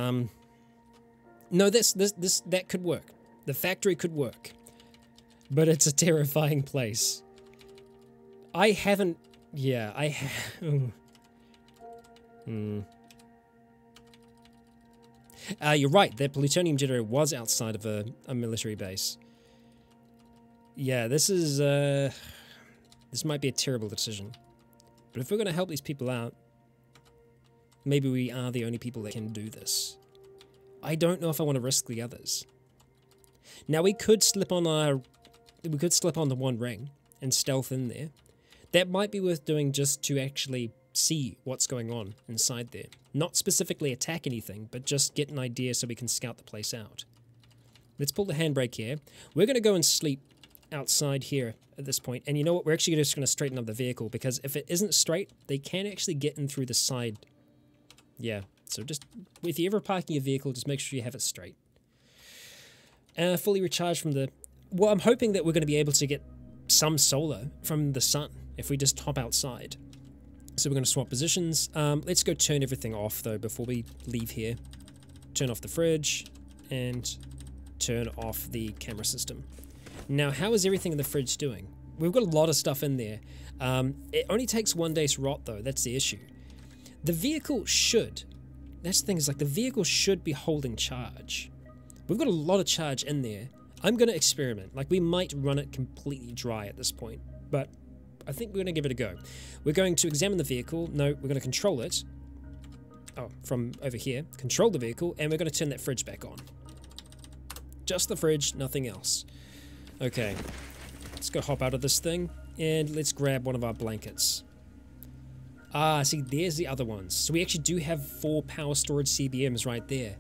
no, that could work. The factory could work, but it's a terrifying place. I haven't. Yeah, I have. You're right. That plutonium generator was outside of a military base. Yeah, this is this might be a terrible decision. But if we're going to help these people out, maybe we are the only people that can do this. I don't know if I want to risk the others. Now we could slip on the one ring and stealth in there. That might be worth doing just to actually see what's going on inside there. Not specifically attack anything, but just get an idea so we can scout the place out. Let's pull the handbrake here. We're going to go and sleep outside here at this point. And you know what? We're actually just going to straighten up the vehicle, because if it isn't straight, they can actually get in through the side. Yeah, so just, if you're ever parking your vehicle, just make sure you have it straight. Fully recharged from the... Well, I'm hoping that we're going to be able to get some solar from the sun if we just hop outside. So we're going to swap positions. Let's go turn everything off, though, before we leave here. Turn off the fridge and turn off the camera system. Now, how is everything in the fridge doing? We've got a lot of stuff in there. It only takes 1 day's rot, though. That's the issue. The vehicle should. That's the thing, is like the vehicle should be holding charge. We've got a lot of charge in there. I'm going to experiment. Like, we might run it completely dry at this point, but I think we're going to give it a go. We're going to examine the vehicle. No, we're going to control it. Oh, from over here. Control the vehicle, and we're going to turn that fridge back on. Just the fridge, nothing else. Okay, let's go hop out of this thing, and let's grab one of our blankets. Ah, see, there's the other ones. So we actually do have 4 power storage CBMs right there.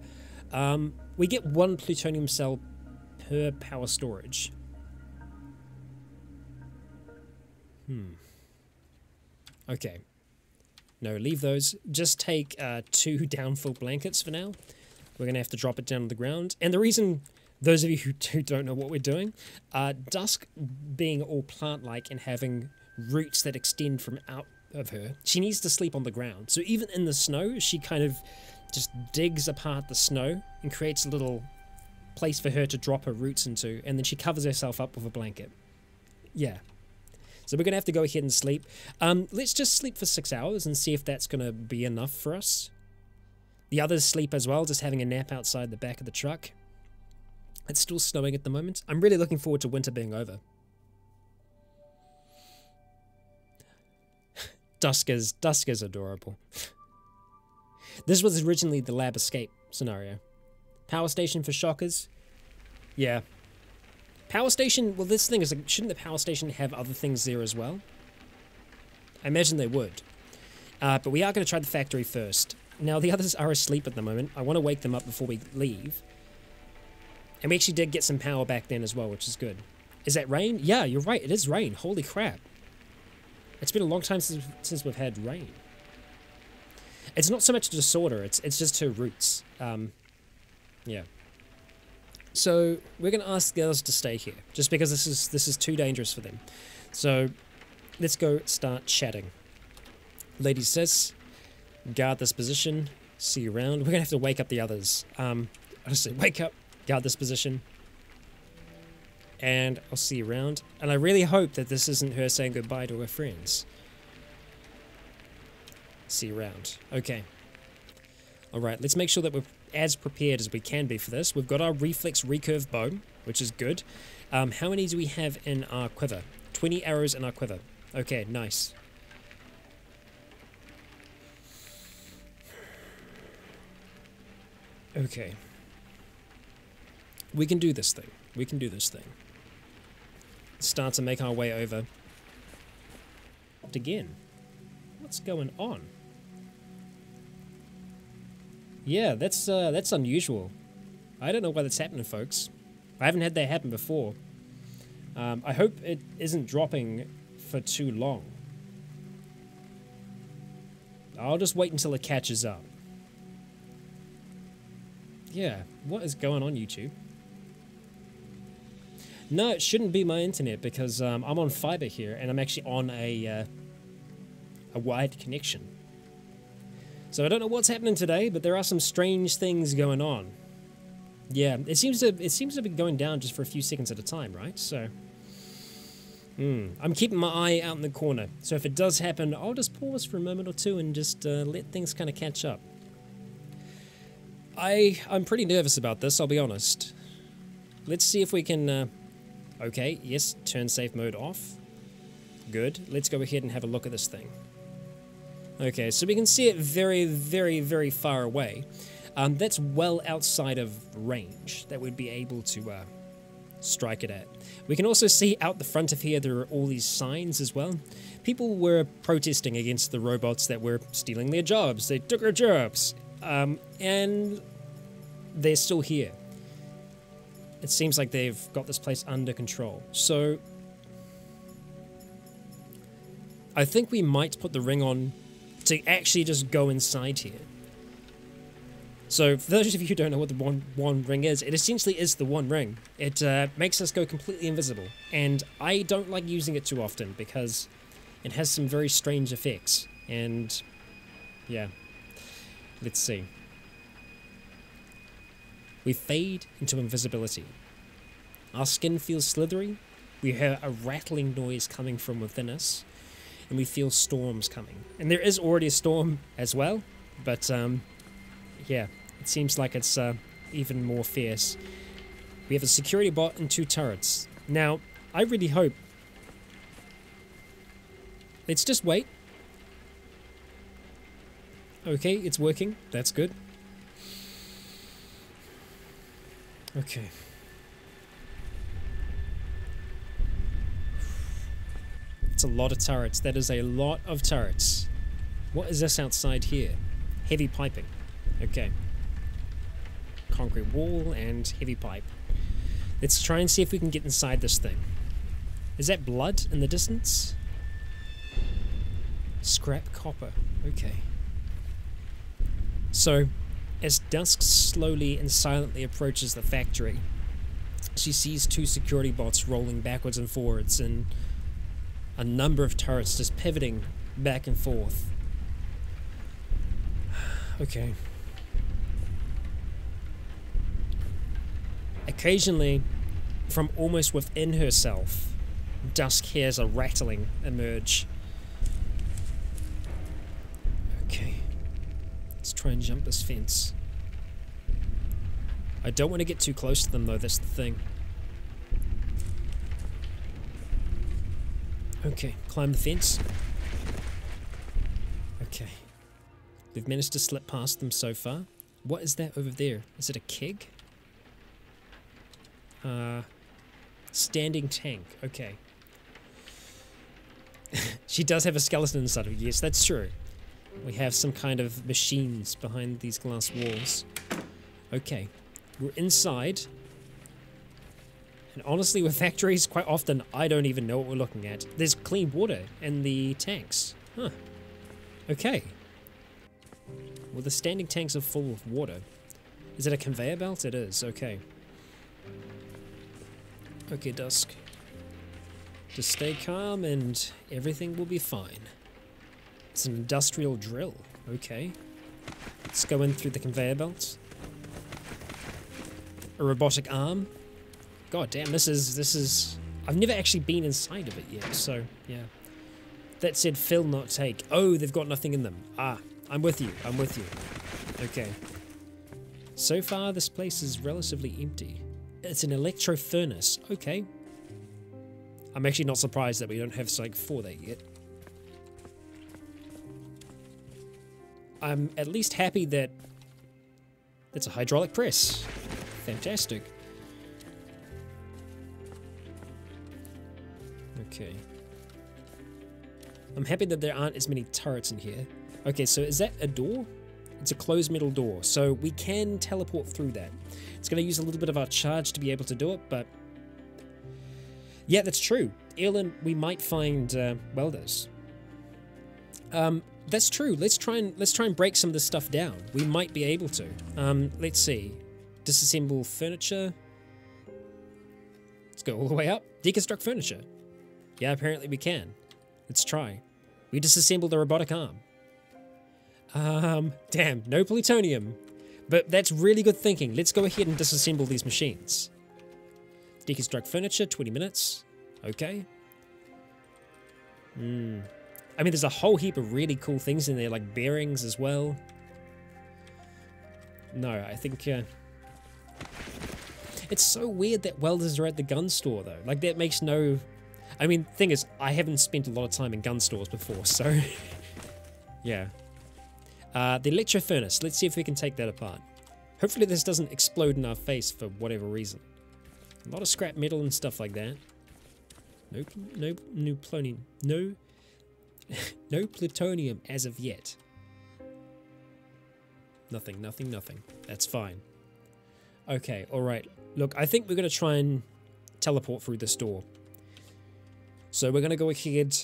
We get 1 plutonium cell per power storage. Okay. No, leave those. Just take 2 downfill blankets for now. We're going to have to drop it down on the ground. And the reason, those of you who don't know what we're doing, Dusk being all plant-like and having roots that extend from out of her, she needs to sleep on the ground. So even in the snow, she kind of just digs apart the snow and creates a little place for her to drop her roots into, and then she covers herself up with a blanket. Yeah. So we're going to have to go ahead and sleep. Let's just sleep for 6 hours and see if that's going to be enough for us. The others sleep as well, just having a nap outside the back of the truck. It's still snowing at the moment. I'm really looking forward to winter being over. Dusk is adorable. This was originally the lab escape scenario. Power station for shockers. Yeah. Power station, well, this thing is like, shouldn't the power station have other things there as well? I imagine they would. But we are going to try the factory first. Now, the others are asleep at the moment. I want to wake them up before we leave. And we actually did get some power back then as well, which is good. Is that rain? Yeah, you're right. It is rain. Holy crap. It's been a long time since we've had rain. It's not so much disorder. It's just her roots. Yeah. So we're going to ask the others to stay here, just because this is too dangerous for them. So let's go start chatting. Lady Sis, guard this position. See you around. We're gonna have to wake up the others. Honestly, wake up, guard this position. And I'll see you around. And I really hope that this isn't her saying goodbye to her friends. See you around. Okay. Alright, let's make sure that we're as prepared as we can be for this. We've got our reflex recurve bow, which is good. How many do we have in our quiver? 20 arrows in our quiver. Okay, nice. Okay. We can do this thing. We can do this thing. Start to make our way over. Again. What's going on? Yeah, that's unusual. I don't know why that's happening, folks. I haven't had that happen before. I hope it isn't dropping for too long. I'll just wait until it catches up. Yeah, what is going on, YouTube? No, it shouldn't be my internet because I'm on fiber here and I'm actually on a wired connection. So I don't know what's happening today, but there are some strange things going on. Yeah, it seems to be going down just for a few seconds at a time, right? So, I'm keeping my eye out in the corner. So if it does happen, I'll just pause for a moment or two and just let things kind of catch up. I'm pretty nervous about this, I'll be honest. Let's see if we can... okay, yes, turn safe mode off. Good. Let's go ahead and have a look at this thing. Okay, so we can see it very, very, very far away. That's well outside of range that we'd be able to strike it at. We can also see out the front of here there are all these signs as well. People were protesting against the robots that were stealing their jobs. They took our jobs. And they're still here. It seems like they've got this place under control. So I think we might put the ring on to actually just go inside here. So for those of you who don't know what the one ring is, it essentially is the one ring. It makes us go completely invisible. And I don't like using it too often because it has some very strange effects. And yeah, let's see. We fade into invisibility. Our skin feels slithery. We hear a rattling noise coming from within us. And we feel storms coming. And there is already a storm as well. But, yeah, it seems like it's even more fierce. We have a security bot and 2 turrets. Now, I really hope... Let's just wait. Okay, it's working. That's good. Okay. It's a lot of turrets. That is a lot of turrets. What is this outside here? Heavy piping. Okay. Concrete wall and heavy pipe. Let's try and see if we can get inside this thing. Is that blood in the distance? Scrap copper. Okay. So, as Dusk slowly and silently approaches the factory, she sees 2 security bots rolling backwards and forwards and a number of turrets just pivoting back and forth. Okay. Occasionally, from almost within herself, Dusk hears a rattling emerge. Okay. Let's try and jump this fence. I don't want to get too close to them though, that's the thing. Okay, climb the fence. Okay. We've managed to slip past them so far. What is that over there? Is it a keg? Standing tank. Okay. She does have a skeleton inside of it. Yes, that's true. We have some kind of machines behind these glass walls. Okay. We're inside. And honestly, with factories, quite often, I don't even know what we're looking at. There's clean water in the tanks. Huh. Okay. Well, the standing tanks are full of water. Is it a conveyor belt? It is. Okay. Okay, Dusk. Just stay calm and everything will be fine. It's an industrial drill. Okay. Let's go in through the conveyor belts. A robotic arm. God damn, this is... I've never actually been inside of it yet, so, yeah. That said, fill, not take. Oh, they've got nothing in them. Ah, I'm with you, I'm with you. Okay. So far, this place is relatively empty. It's an electro furnace. Okay. I'm actually not surprised that we don't have psych for that yet. I'm at least happy that it's a hydraulic press. Fantastic. Okay. I'm happy that there aren't as many turrets in here. Okay, so is that a door? It's a closed metal door, so we can teleport through that. It's going to use a little bit of our charge to be able to do it, but... yeah, that's true. Erlen, we might find welders. That's true. Let's try and break some of this stuff down. We might be able to. Let's see. Disassemble furniture. Let's go all the way up. Deconstruct furniture. Yeah, apparently we can. Let's try. We disassembled the robotic arm. Damn, no plutonium. But that's really good thinking. Let's go ahead and disassemble these machines. Deconstruct furniture, 20 minutes. Okay. I mean, there's a whole heap of really cool things in there, like bearings as well. No, I think... it's so weird that welders are at the gun store, though. Like, that makes no... I mean, thing is, I haven't spent a lot of time in gun stores before, so... yeah. The electro furnace. Let's see if we can take that apart. Hopefully this doesn't explode in our face for whatever reason. A lot of scrap metal and stuff like that. No plutonium. No plutonium as of yet. Nothing. That's fine. Okay, alright. Look, I think we're going to try and teleport through this door. So we're going to go ahead.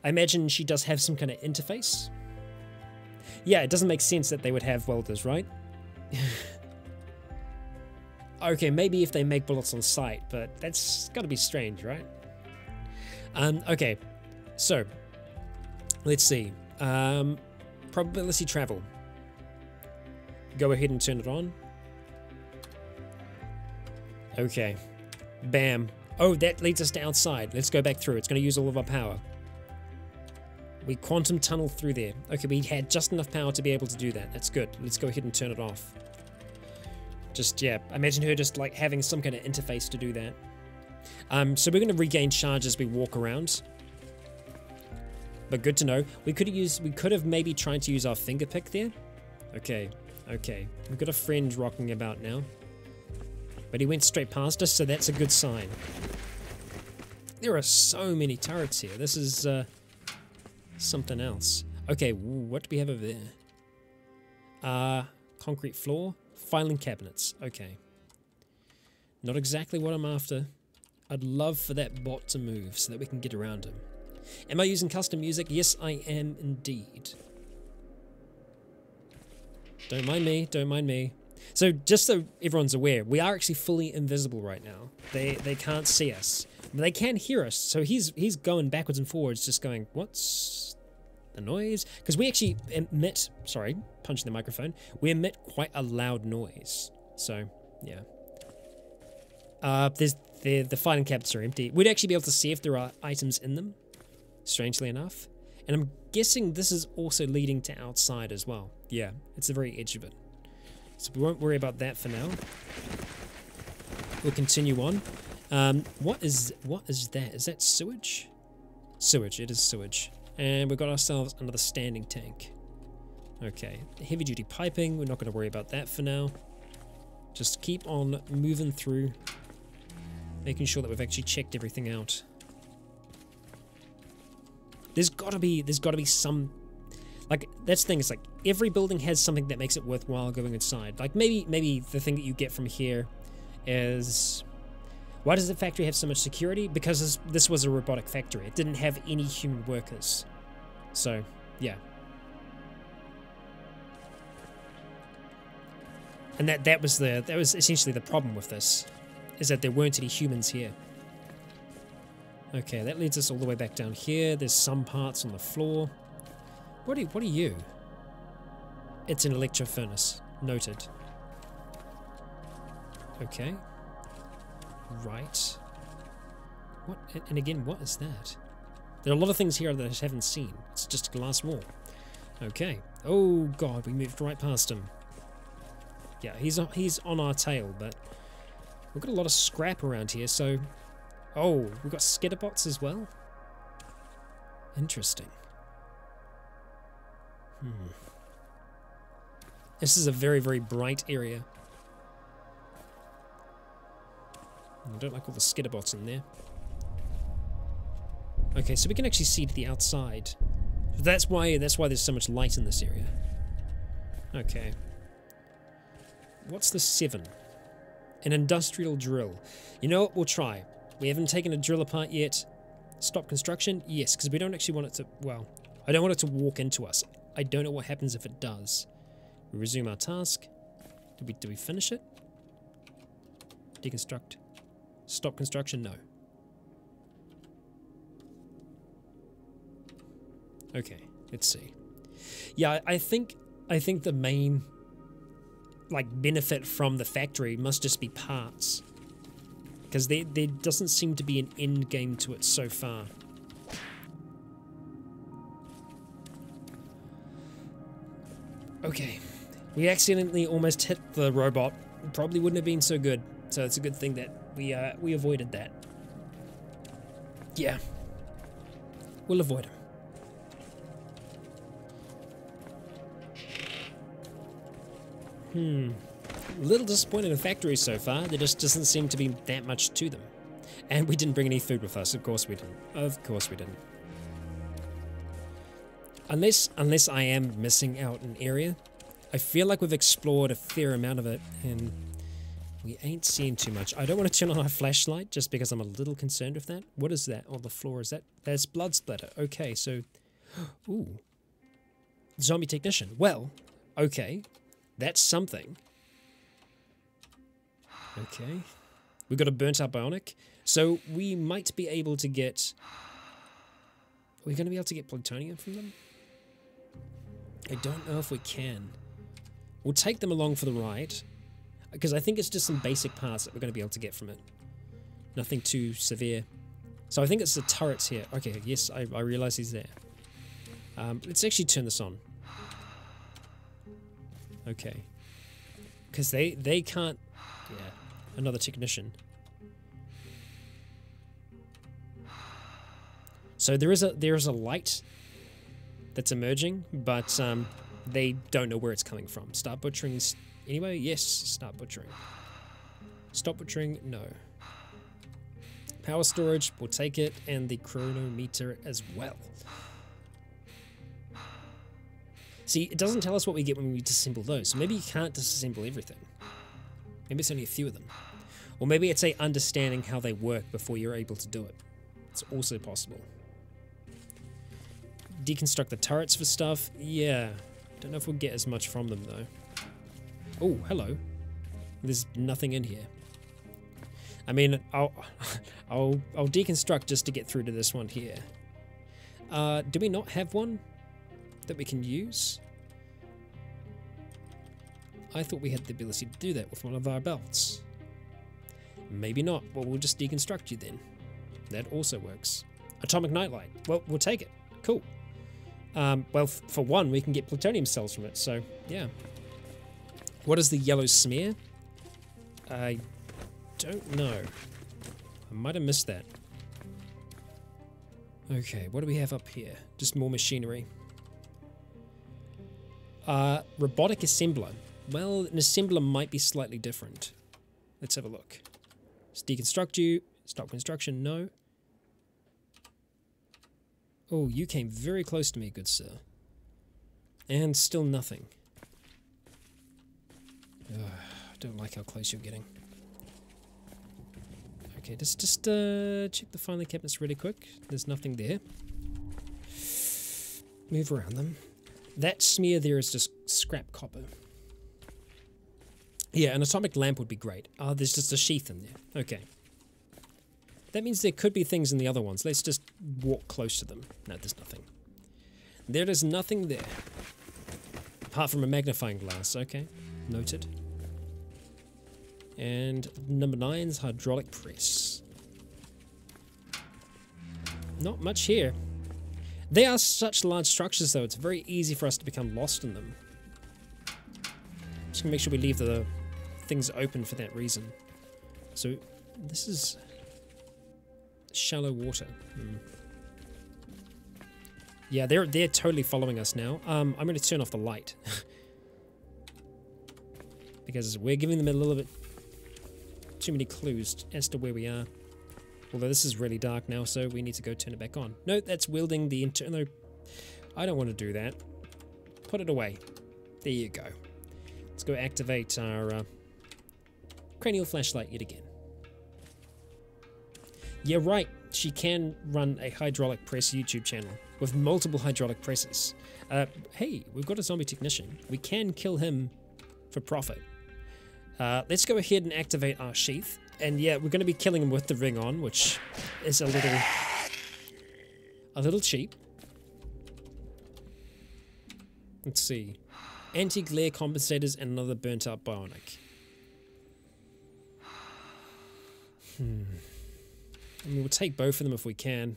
I imagine she does have some kind of interface. Yeah, it doesn't make sense that they would have welders, right? Okay, maybe if they make bullets on sight, but that's got to be strange, right? Okay, so let's see. Probability travel. Go ahead and turn it on. Okay. Bam. Oh, that leads us to outside. Let's go back through. It's going to use all of our power. We quantum tunnel through there. Okay, we had just enough power to be able to do that. That's good. Let's go ahead and turn it off. Just, yeah, imagine her just like having some kind of interface to do that. So we're going to regain charge as we walk around. But good to know. We could have maybe tried to use our finger pick there. Okay. We've got a friend rocking about now. But he went straight past us, so that's a good sign. There are so many turrets here. This is something else. Okay, what do we have over there? Concrete floor. Filing cabinets. Okay. Not exactly what I'm after. I'd love for that bot to move so that we can get around him. Am I using custom music? Yes, I am indeed. Don't mind me. So just so everyone's aware, we are actually fully invisible right now. They can't see us. But they can hear us, so he's going backwards and forwards just going, what's the noise? Because we actually emit, sorry, punching the microphone, we emit quite a loud noise. So, yeah. The filing cabinets are empty. We'd actually be able to see if there are items in them, strangely enough. And I'm guessing this is also leading to outside as well. Yeah, it's the very edge of it. So we won't worry about that for now. We'll continue on. What is that? Is that sewage? Sewage, it is sewage. And we've got ourselves another standing tank. Okay, heavy duty piping, we're not going to worry about that for now. Just keep on moving through, making sure that we've actually checked everything out. There's gotta be some, like, that's the thing, it's like every building has something that makes it worthwhile going inside. Like maybe the thing that you get from here is, why does the factory have so much security? Because this was a robotic factory. It didn't have any human workers. So, yeah. And that was essentially the problem with this, is that there weren't any humans here. Okay, that leads us all the way back down here. There's some parts on the floor. What are you? It's an electro furnace. Noted. Okay. Right. What? And again, what is that? There are a lot of things here that I haven't seen. It's just a glass wall. Okay. Oh god, we moved right past him. Yeah, he's on our tail, but we've got a lot of scrap around here, so... Oh, we've got skitterbots as well? Interesting. This is a very, very bright area. I don't like all the skitterbots in there. Okay, so we can actually see to the outside. That's why there's so much light in this area. Okay. What's the 7? An industrial drill. You know what? We'll try. We haven't taken a drill apart yet. Stop construction? Yes, because we don't actually want it to... Well, I don't want it to walk into us. I don't know what happens if it does. We resume our task. Did we finish it? Deconstruct. Stop construction? No. Okay, let's see. Yeah, I think the main benefit from the factory must just be parts, because there doesn't seem to be an end game to it so far. Okay, we accidentally almost hit the robot. Probably wouldn't have been so good, so it's a good thing that we avoided that. Yeah, we'll avoid him. A little disappointed in factories so far. There just doesn't seem to be that much to them. And we didn't bring any food with us. Of course we didn't. Of course we didn't. Unless I am missing out an area. I feel like we've explored a fair amount of it and we ain't seeing too much. I don't want to turn on our flashlight just because I'm a little concerned with that. What is that on the floor? Is that... There's blood splatter. Okay, so... Ooh. Zombie technician. Well, okay. That's something. Okay. We've got a burnt out bionic. So we might be able to get... Are we going to be able to get plutonium from them? I don't know if we can. We'll take them along for the ride. Because I think it's just some basic parts that we're going to be able to get from it. Nothing too severe. So I think it's the turrets here. Okay, yes, I realize he's there. Let's actually turn this on. Okay. Because they can't... Yeah. Another technician. So there is a light that's emerging, but they don't know where it's coming from. Start butchering anyway? Yes, start butchering. Stop butchering? No. Power storage, we'll take it, and the chronometer as well. See, it doesn't tell us what we get when we disassemble those, so maybe you can't disassemble everything. Maybe it's only a few of them. Or maybe it's understanding how they work before you're able to do it. It's also possible. Deconstruct the turrets for stuff? Yeah. Don't know if we'll get as much from them, though. Oh, hello. There's nothing in here. I mean, I'll deconstruct just to get through to this one here. Do we not have one that we can use? I thought we had the ability to do that with one of our belts. Maybe not. Well, we'll just deconstruct you then. That also works. Atomic nightlight. Well, we'll take it. Cool. Well, for one, we can get plutonium cells from it, so yeah. What is the yellow smear? I don't know. I might have missed that. Okay, what do we have up here? Just more machinery. Robotic assembler. Well, an assembler might be slightly different. Let's have a look. Let's deconstruct you. Stop construction. No. Oh, you came very close to me, good sir. And still nothing. Ugh, I don't like how close you're getting. Okay, just check the filing cabinets really quick. There's nothing there. Move around them. That smear there is just scrap copper. Yeah, an atomic lamp would be great. Oh, there's just a sheath in there. Okay. That means there could be things in the other ones. Let's just walk close to them. No, there's nothing. There is nothing there. Apart from a magnifying glass. Okay, noted. And number 9's hydraulic press. Not much here. They are such large structures, though. It's very easy for us to become lost in them. Just gonna make sure we leave the things open for that reason. So this is shallow water. Yeah, they're totally following us now. I'm going to turn off the light because we're giving them a little bit too many clues as to where we are. Although this is really dark now, so we need to go turn it back on. No, that's wielding the internal. I don't want to do that. Put it away. There you go. Let's go activate our cranial flashlight yet again. Yeah, right. She can run a hydraulic press YouTube channel with multiple hydraulic presses. Hey, we've got a zombie technician. We can kill him for profit. Let's go ahead and activate our sheath. And yeah, we're going to be killing him with the ring on, which is a little cheap. Let's see. Anti-glare compensators and another burnt out bionic. I mean, we'll take both of them if we can.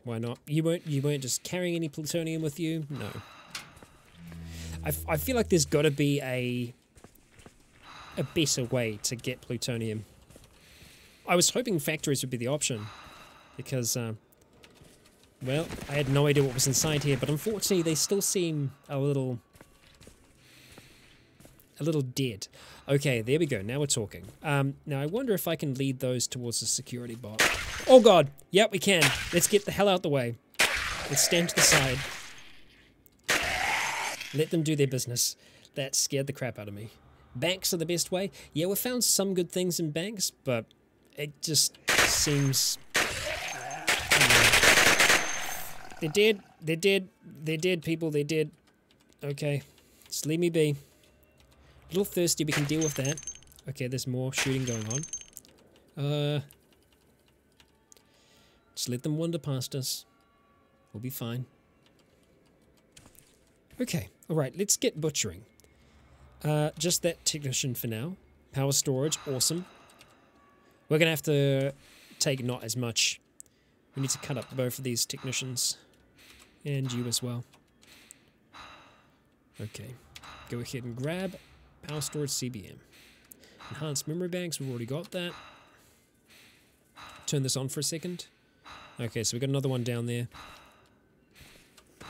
Why not? You weren't just carrying any plutonium with you? No. I feel like there's got to be a better way to get plutonium. I was hoping factories would be the option, because, well, I had no idea what was inside here, but unfortunately they still seem a little dead. Okay, there we go. Now we're talking. Now I wonder if I can lead those towards the security bot. Oh god! Yep, we can. Let's get the hell out the way. Let's stand to the side. Let them do their business. That scared the crap out of me. Banks are the best way. Yeah, we found some good things in banks, but it just seems... They're dead. They're dead. They're dead, people. They're dead. Okay. Just leave me be. A little thirsty. We can deal with that. Okay, there's more shooting going on. Just let them wander past us. We'll be fine. Okay. Alright, let's get butchering. Just that technician for now. Power storage, awesome. We're going to have to take not as much. We need to cut up both of these technicians. And you as well. Okay. Go ahead and grab power storage CBM. Enhanced memory banks, we've already got that. Turn this on for a second. Okay, so we've got another one down there.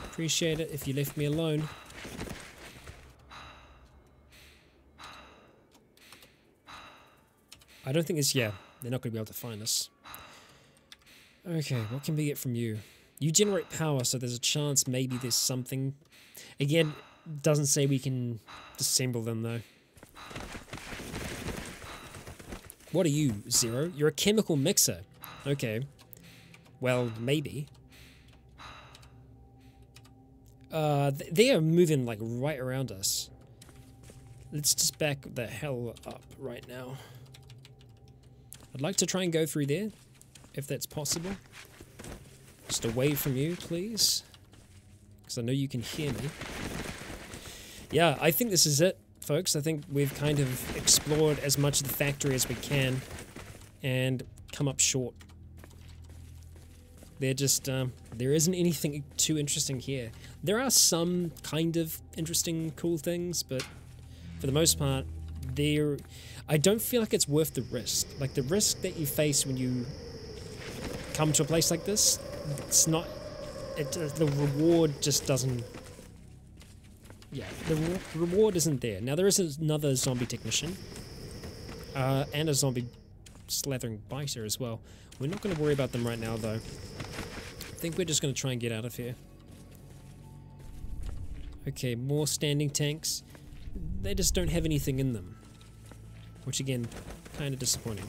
Appreciate it if you left me alone. I don't think it's... yeah, they're not going to be able to find us. Okay, what can we get from you? You generate power, so there's a chance maybe there's something... Again, doesn't say we can disassemble them, though. What are you, Zero? You're a chemical mixer. Okay. Well, maybe. They are moving, like, right around us. Let's just back the hell up right now. I'd like to try and go through there, if that's possible. Just away from you, please. Because I know you can hear me. Yeah, I think this is it, folks. I think we've kind of explored as much of the factory as we can and come up short. They're just, there isn't anything too interesting here. There are some kind of interesting, cool things, but for the most part, I don't feel like it's worth the risk. Like, the risk that you face when you come to a place like this, it's not... the reward just doesn't... Yeah, the reward isn't there. Now, there is another zombie technician. And a zombie slathering biter as well. We're not going to worry about them right now, though. I think we're just going to try and get out of here. Okay, more standing tanks. They just don't have anything in them. Which, again, kind of disappointing.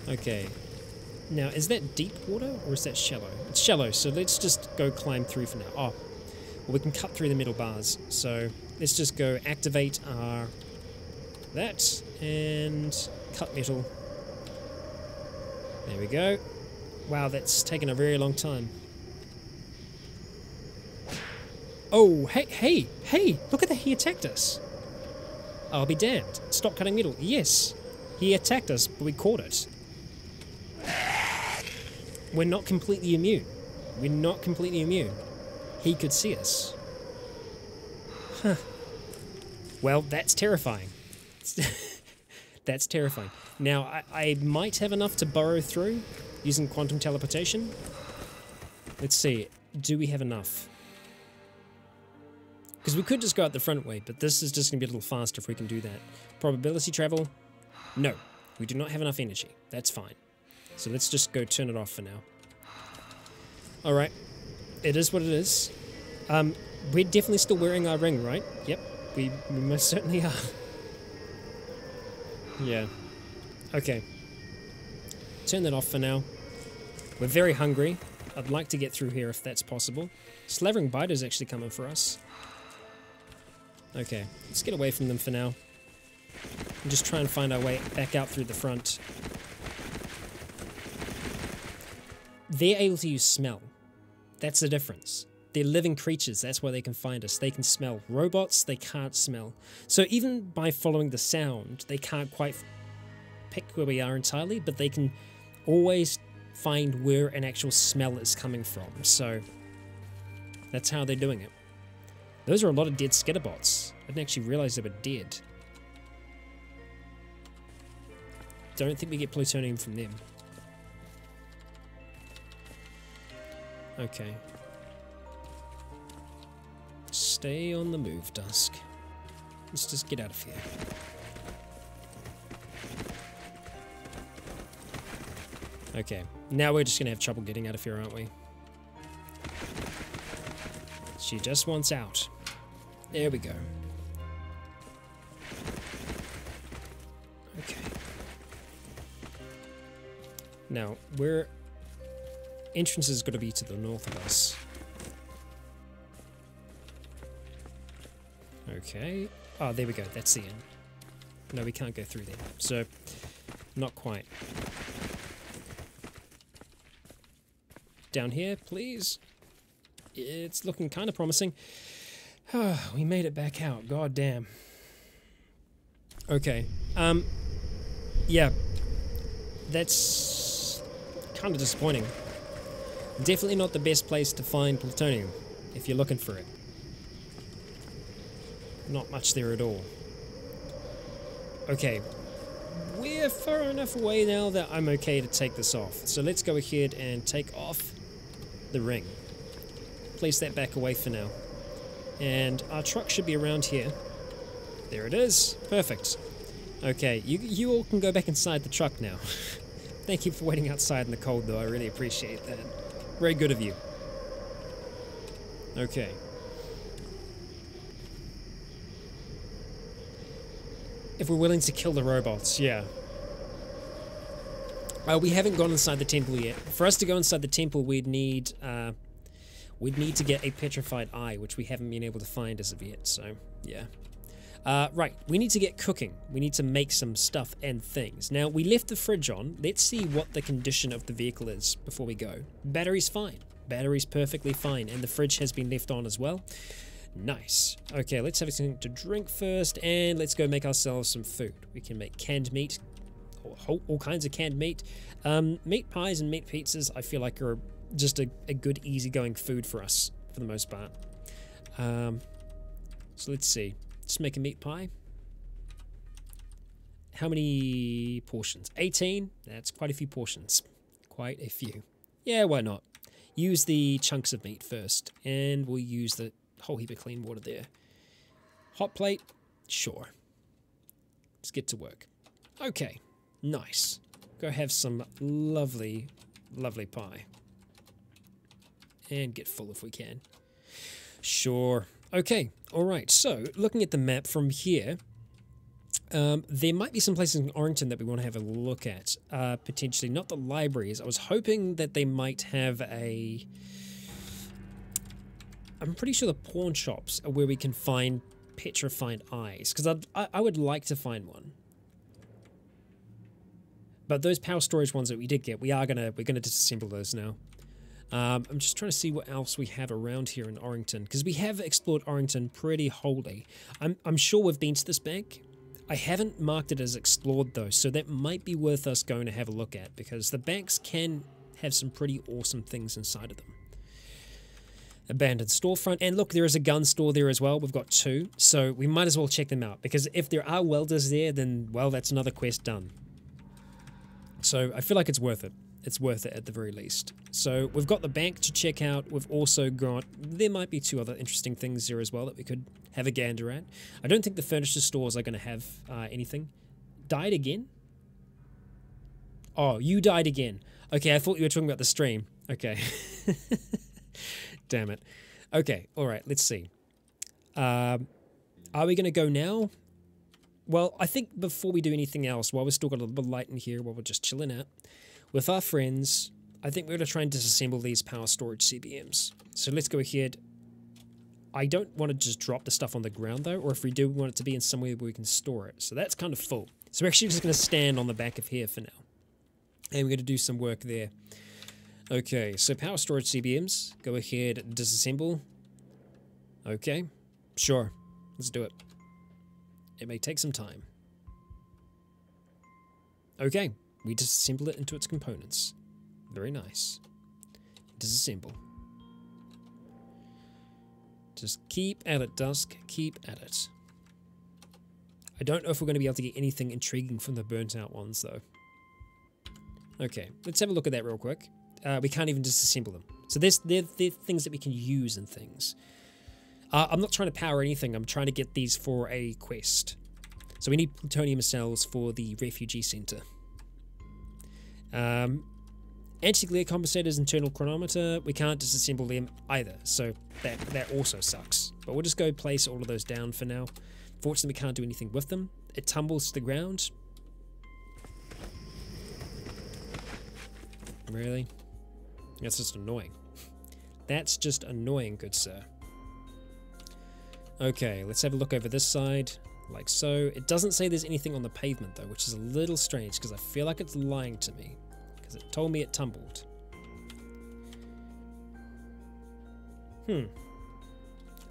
Okay. Now, is that deep water or is that shallow? It's shallow, so let's just go climb through for now. Oh, well, we can cut through the metal bars. So let's just go activate our... that, and cut metal. There we go. Wow, that's taken a very long time. Oh, hey, look at that, he attacked us. I'll be damned. Stop cutting metal. Yes, he attacked us, but we caught it. We're not completely immune. We're not completely immune. He could see us. Huh. Well, that's terrifying. That's terrifying. Now, I might have enough to burrow through using quantum teleportation. Let's see. Do we have enough? Because we could just go out the front way, but this is just going to be a little faster if we can do that. Probability travel? No. We do not have enough energy. That's fine. So let's just go turn it off for now. Alright. It is what it is. We're definitely still wearing our ring, right? Yep. We most certainly are. Yeah. Okay. Turn that off for now. We're very hungry. I'd like to get through here if that's possible. Slavering Biter's actually coming for us. Okay, let's get away from them for now. And just try and find our way back out through the front. They're able to use smell. That's the difference. They're living creatures, that's why they can find us. They can smell. Robots, they can't smell. So even by following the sound, they can't quite pick where we are entirely, but they can always find where an actual smell is coming from. So that's how they're doing it. Those are a lot of dead skitterbots. I didn't actually realize they were dead. Don't think we get plutonium from them. Okay. Stay on the move, Dusk. Let's just get out of here. Okay, now we're just gonna have trouble getting out of here, aren't we? She just wants out. There we go. Okay. Now, where entrance is going to be to the north of us. Okay. Oh, there we go. That's the end. No, we can't go through there. So, not quite. Down here, please. It's looking kind of promising. We made it back out. God damn. Okay. Yeah. That's kind of disappointing. Definitely not the best place to find plutonium if you're looking for it. Not much there at all. Okay. We're far enough away now that I'm okay to take this off. So let's go ahead and take off the ring. Place that back away for now. And our truck should be around here. There it is. Perfect. Okay, you all can go back inside the truck now. Thank you for waiting outside in the cold, though. I really appreciate that. Very good of you. Okay. If we're willing to kill the robots, yeah. We haven't gone inside the temple yet. For us to go inside the temple, we'd need to get a petrified eye, which we haven't been able to find as of yet, so, yeah. Right, we need to get cooking. We need to make some stuff and things. Now, we left the fridge on. Let's see what the condition of the vehicle is before we go. Battery's fine. Battery's perfectly fine, and the fridge has been left on as well. Nice. Okay, let's have something to drink first, and let's go make ourselves some food. We can make canned meat, all kinds of canned meat. Meat pies and meat pizzas, I feel like are just a good, easygoing food for us, for the most part. So let's see. Let's make a meat pie. How many portions? 18? That's quite a few portions. Quite a few. Yeah, why not? Use the chunks of meat first, and we'll use the whole heap of clean water there. Hot plate? Sure. Let's get to work. Okay, nice. Go have some lovely, lovely pie. And get full if we can. Sure. Okay, alright, so looking at the map from here, there might be some places in Orrington that we want to have a look at, potentially. Not the libraries. I was hoping that they might have a... I'm pretty sure the pawn shops are where we can find petrified eyes, because I would like to find one. But those power storage ones that we did get, we're gonna disassemble those now. I'm just trying to see what else we have around here in Orrington, because we have explored Orrington pretty wholly. I'm sure we've been to this bank. I haven't marked it as explored though, so that might be worth us going to have a look at, because the banks can have some pretty awesome things inside of them. Abandoned storefront, and look, there is a gun store there as well. We've got 2, so we might as well check them out, because if there are welders there, then, well, that's another quest done. So I feel like it's worth it. It's worth it at the very least. So we've got the bank to check out. We've also got, there might be 2 other interesting things there as well that we could have a gander at. I don't think the furniture stores are going to have anything. Died again? Oh, you died again. Okay, I thought you were talking about the stream. Okay. Damn it. Okay, alright, let's see. Are we going to go now? Well, I think before we do anything else, while we've still got a little bit of light in here, while we're just chilling out, with our friends, I think we're going to try and disassemble these power storage CBMs. So let's go ahead. I don't want to just drop the stuff on the ground though, or if we do, we want it to be in somewhere where we can store it. So that's kind of full. So we're actually just going to stand on the back of here for now. And we're going to do some work there. Okay, so power storage CBMs, go ahead, disassemble. Okay, sure, let's do it. It may take some time. Okay, we disassemble it into its components. Very nice. Disassemble. Just keep at it, Dusk, keep at it. I don't know if we're going to be able to get anything intriguing from the burnt out ones though. Okay, let's have a look at that real quick. We can't even disassemble them. So they're things that we can use and things. I'm not trying to power anything. I'm trying to get these for a quest. So we need plutonium cells for the refugee center. Anti-glare compensators, internal chronometer. We can't disassemble them either. So that also sucks. But we'll just go place all of those down for now. Fortunately, we can't do anything with them. It tumbles to the ground. Really? That's just annoying. That's just annoying, good sir. Okay, let's have a look over this side, like so. It doesn't say there's anything on the pavement though, which is a little strange because I feel like it's lying to me, because it told me it tumbled.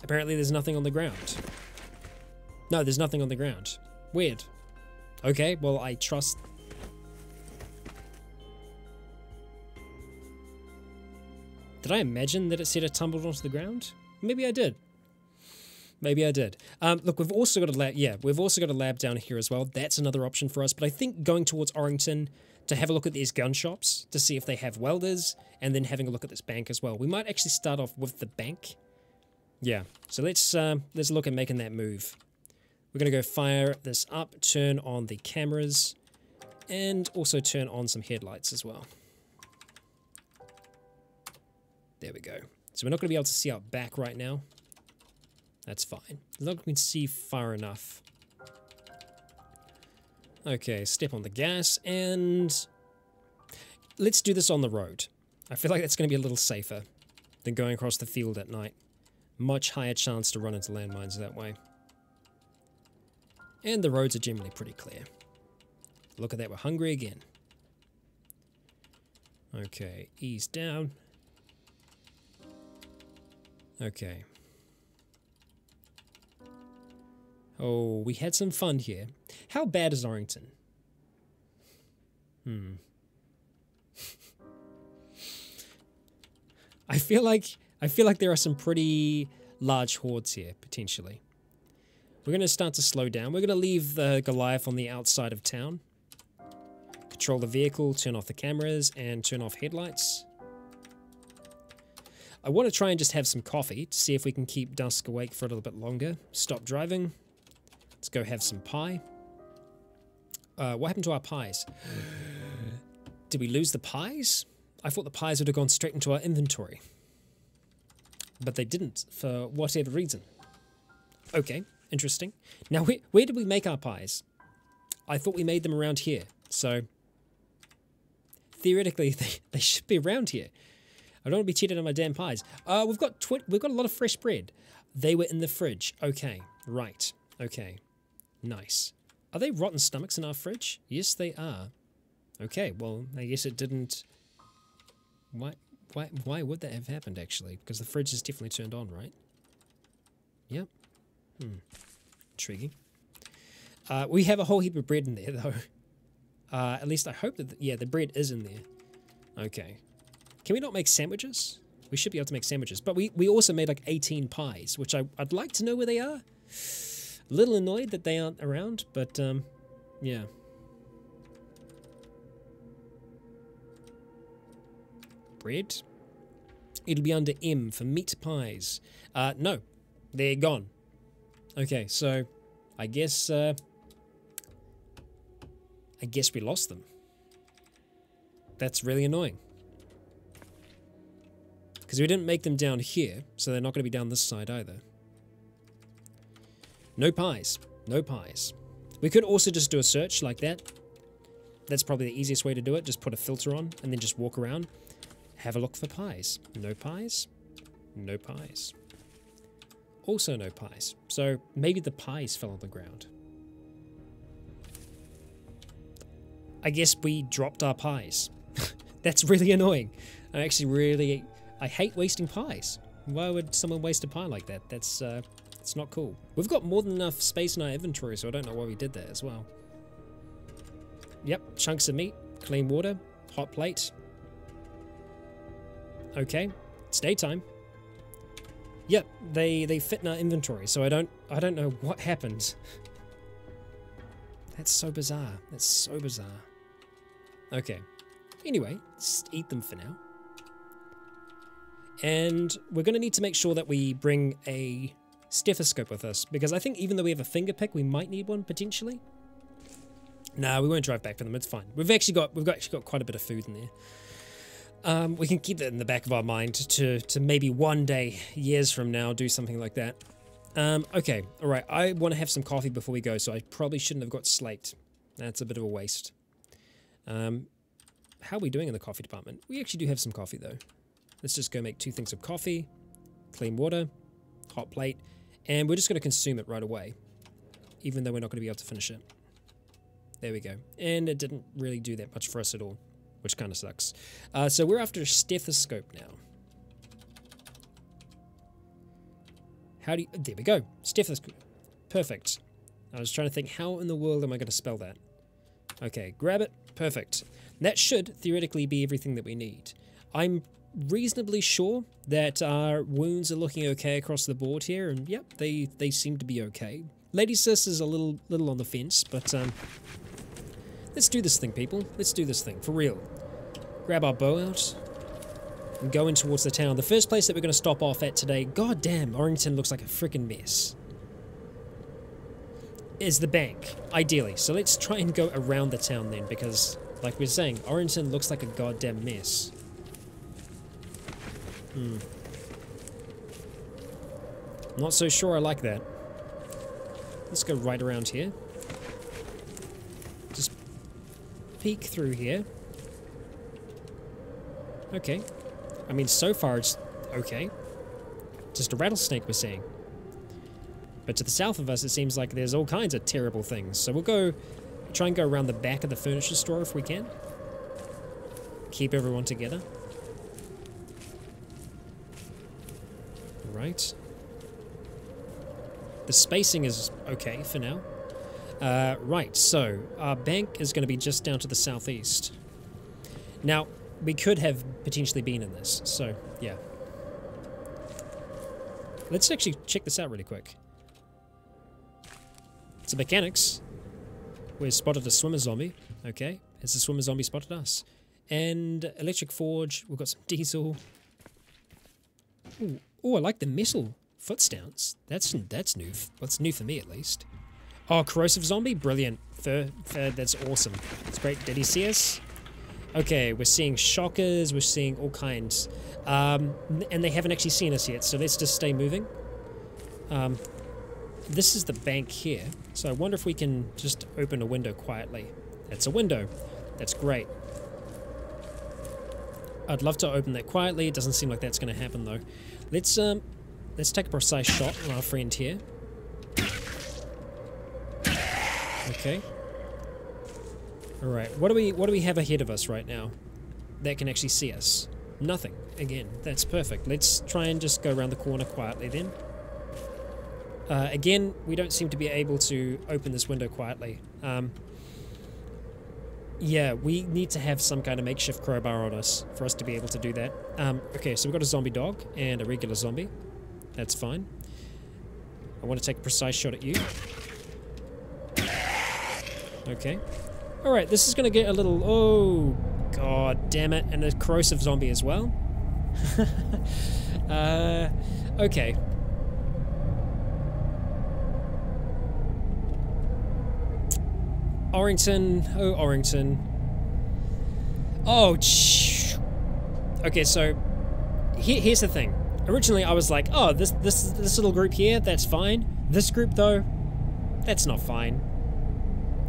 Apparently there's nothing on the ground. No, there's nothing on the ground. Weird. Okay, well I trust... Did I imagine that it said it tumbled onto the ground? Maybe I did. Maybe I did. Look, we've also got a lab. Yeah, we've also got a lab down here as well. That's another option for us. But I think going towards Orrington to have a look at these gun shops to see if they have welders, and then having a look at this bank as well. We might actually start off with the bank. Yeah. So let's look at making that move. We're gonna go fire this up, turn on the cameras, and also turn on some headlights as well. There we go. So we're not going to be able to see out back right now. That's fine. As long as we can see far enough. Okay, step on the gas, and let's do this on the road. I feel like that's going to be a little safer than going across the field at night. Much higher chance to run into landmines that way. And the roads are generally pretty clear. Look at that, we're hungry again. Okay, ease down. Okay. Oh, we had some fun here. How bad is Orrington? I feel like there are some pretty large hordes here, potentially. We're going to start to slow down. We're going to leave the Goliath on the outside of town. Control the vehicle, turn off the cameras, and turn off headlights. I want to try and just have some coffee to see if we can keep Dusk awake for a little bit longer. Stop driving. Let's go have some pie. What happened to our pies? Did we lose the pies? I thought the pies would have gone straight into our inventory. But they didn't, for whatever reason. Okay, interesting. Now, where did we make our pies? I thought we made them around here. So, theoretically, they should be around here. I don't want to be cheated on my damn pies. We've got a lot of fresh bread. They were in the fridge. Okay, right. Okay, nice. Are they rotten stomachs in our fridge? Yes, they are. Okay, well, I guess it didn't... Why would that have happened, actually? Because the fridge is definitely turned on, right? Yep. Intriguing. We have a whole heap of bread in there, though. At least I hope that... yeah, the bread is in there. Okay. Can we not make sandwiches? We should be able to make sandwiches. But we also made like 18 pies, which I'd like to know where they are. A little annoyed that they aren't around, but yeah. Bread. It'll be under M for meat pies. No, they're gone. Okay, so I guess we lost them. That's really annoying. Because we didn't make them down here, so they're not going to be down this side either. No pies. No pies. We could also just do a search like that. That's probably the easiest way to do it. Just put a filter on and then just walk around. Have a look for pies. No pies. No pies. Also no pies. So maybe the pies fell on the ground. I guess we dropped our pies. That's really annoying. I hate wasting pies. Why would someone waste a pie like that? That's it's not cool. We've got more than enough space in our inventory, so I don't know why we did that as well. Yep, chunks of meat, clean water, hot plate. Okay, it's daytime. Yep, they fit in our inventory, so I don't know what happened. That's so bizarre. That's so bizarre. Okay. Anyway, let's eat them for now. And we're going to need to make sure that we bring a stethoscope with us, because I think even though we have a finger pick, we might need one potentially. No, we won't drive back for them. It's fine. We've actually got quite a bit of food in there. We can keep that in the back of our mind to maybe one day, years from now, do something like that. Okay, all right. I want to have some coffee before we go, so I probably shouldn't have got slate. That's a bit of a waste. How are we doing in the coffee department? We actually do have some coffee though. Let's just go make 2 things of coffee, clean water, hot plate, and we're just going to consume it right away, even though we're not going to be able to finish it. There we go. And it didn't really do that much for us at all, which kind of sucks. So we're after a stethoscope now. There we go. Stethoscope. Perfect. I was trying to think, how in the world am I going to spell that? Okay, grab it. Perfect. That should theoretically be everything that we need. I'm reasonably sure that our wounds are looking okay across the board here, and yep, they seem to be okay. Lady Sis is a little on the fence, but let's do this thing, people. Let's do this thing, for real. Grab our bow out and go in towards the town. The first place that we're going to stop off at today, god damn, Orrington looks like a freaking mess, is the bank, ideally. So let's try and go around the town then, because, like we're saying, Orrington looks like a goddamn mess. Not so sure I like that. Let's go right around here. Just peek through here. Okay. I mean, so far it's okay. Just a rattlesnake we're seeing. But to the south of us, it seems like there's all kinds of terrible things. So we'll go try and go around the back of the furniture store if we can. Keep everyone together. Right. The spacing is okay for now. Right, so our bank is going to be just down to the southeast. Now, we could have potentially been in this, so yeah. Let's actually check this out really quick. So mechanics. We've spotted a swimmer zombie. Okay, has the swimmer zombie spotted us? And electric forge. We've got some diesel. Ooh. Oh, I like the metal foot stance. That's new. That's new for me, at least. Oh, corrosive zombie? Brilliant. Fur, that's awesome. It's great. Did he see us? Okay, we're seeing shockers. We're seeing all kinds. And they haven't actually seen us yet, so let's just stay moving. This is the bank here. So I wonder if we can just open a window quietly. That's a window. That's great. I'd love to open that quietly. It doesn't seem like that's going to happen, though. Let's take a precise shot on our friend here. Okay. All right. What do we have ahead of us right now that can actually see us? Nothing. again. That's perfect. Let's try and just go around the corner quietly then. Again, we don't seem to be able to open this window quietly. Yeah, we need to have some kind of makeshift crowbar on us for us to be able to do that. Okay, so we've got a zombie dog and a regular zombie. That's fine. I want to take a precise shot at you. Okay. Alright, this is going to get a little... Oh, god damn it. And a corrosive zombie as well. Okay. Orrington. Oh, Orrington. Oh, okay, so... Here's the thing. Originally, I was like, oh, this little group here, that's fine. This group, though, that's not fine.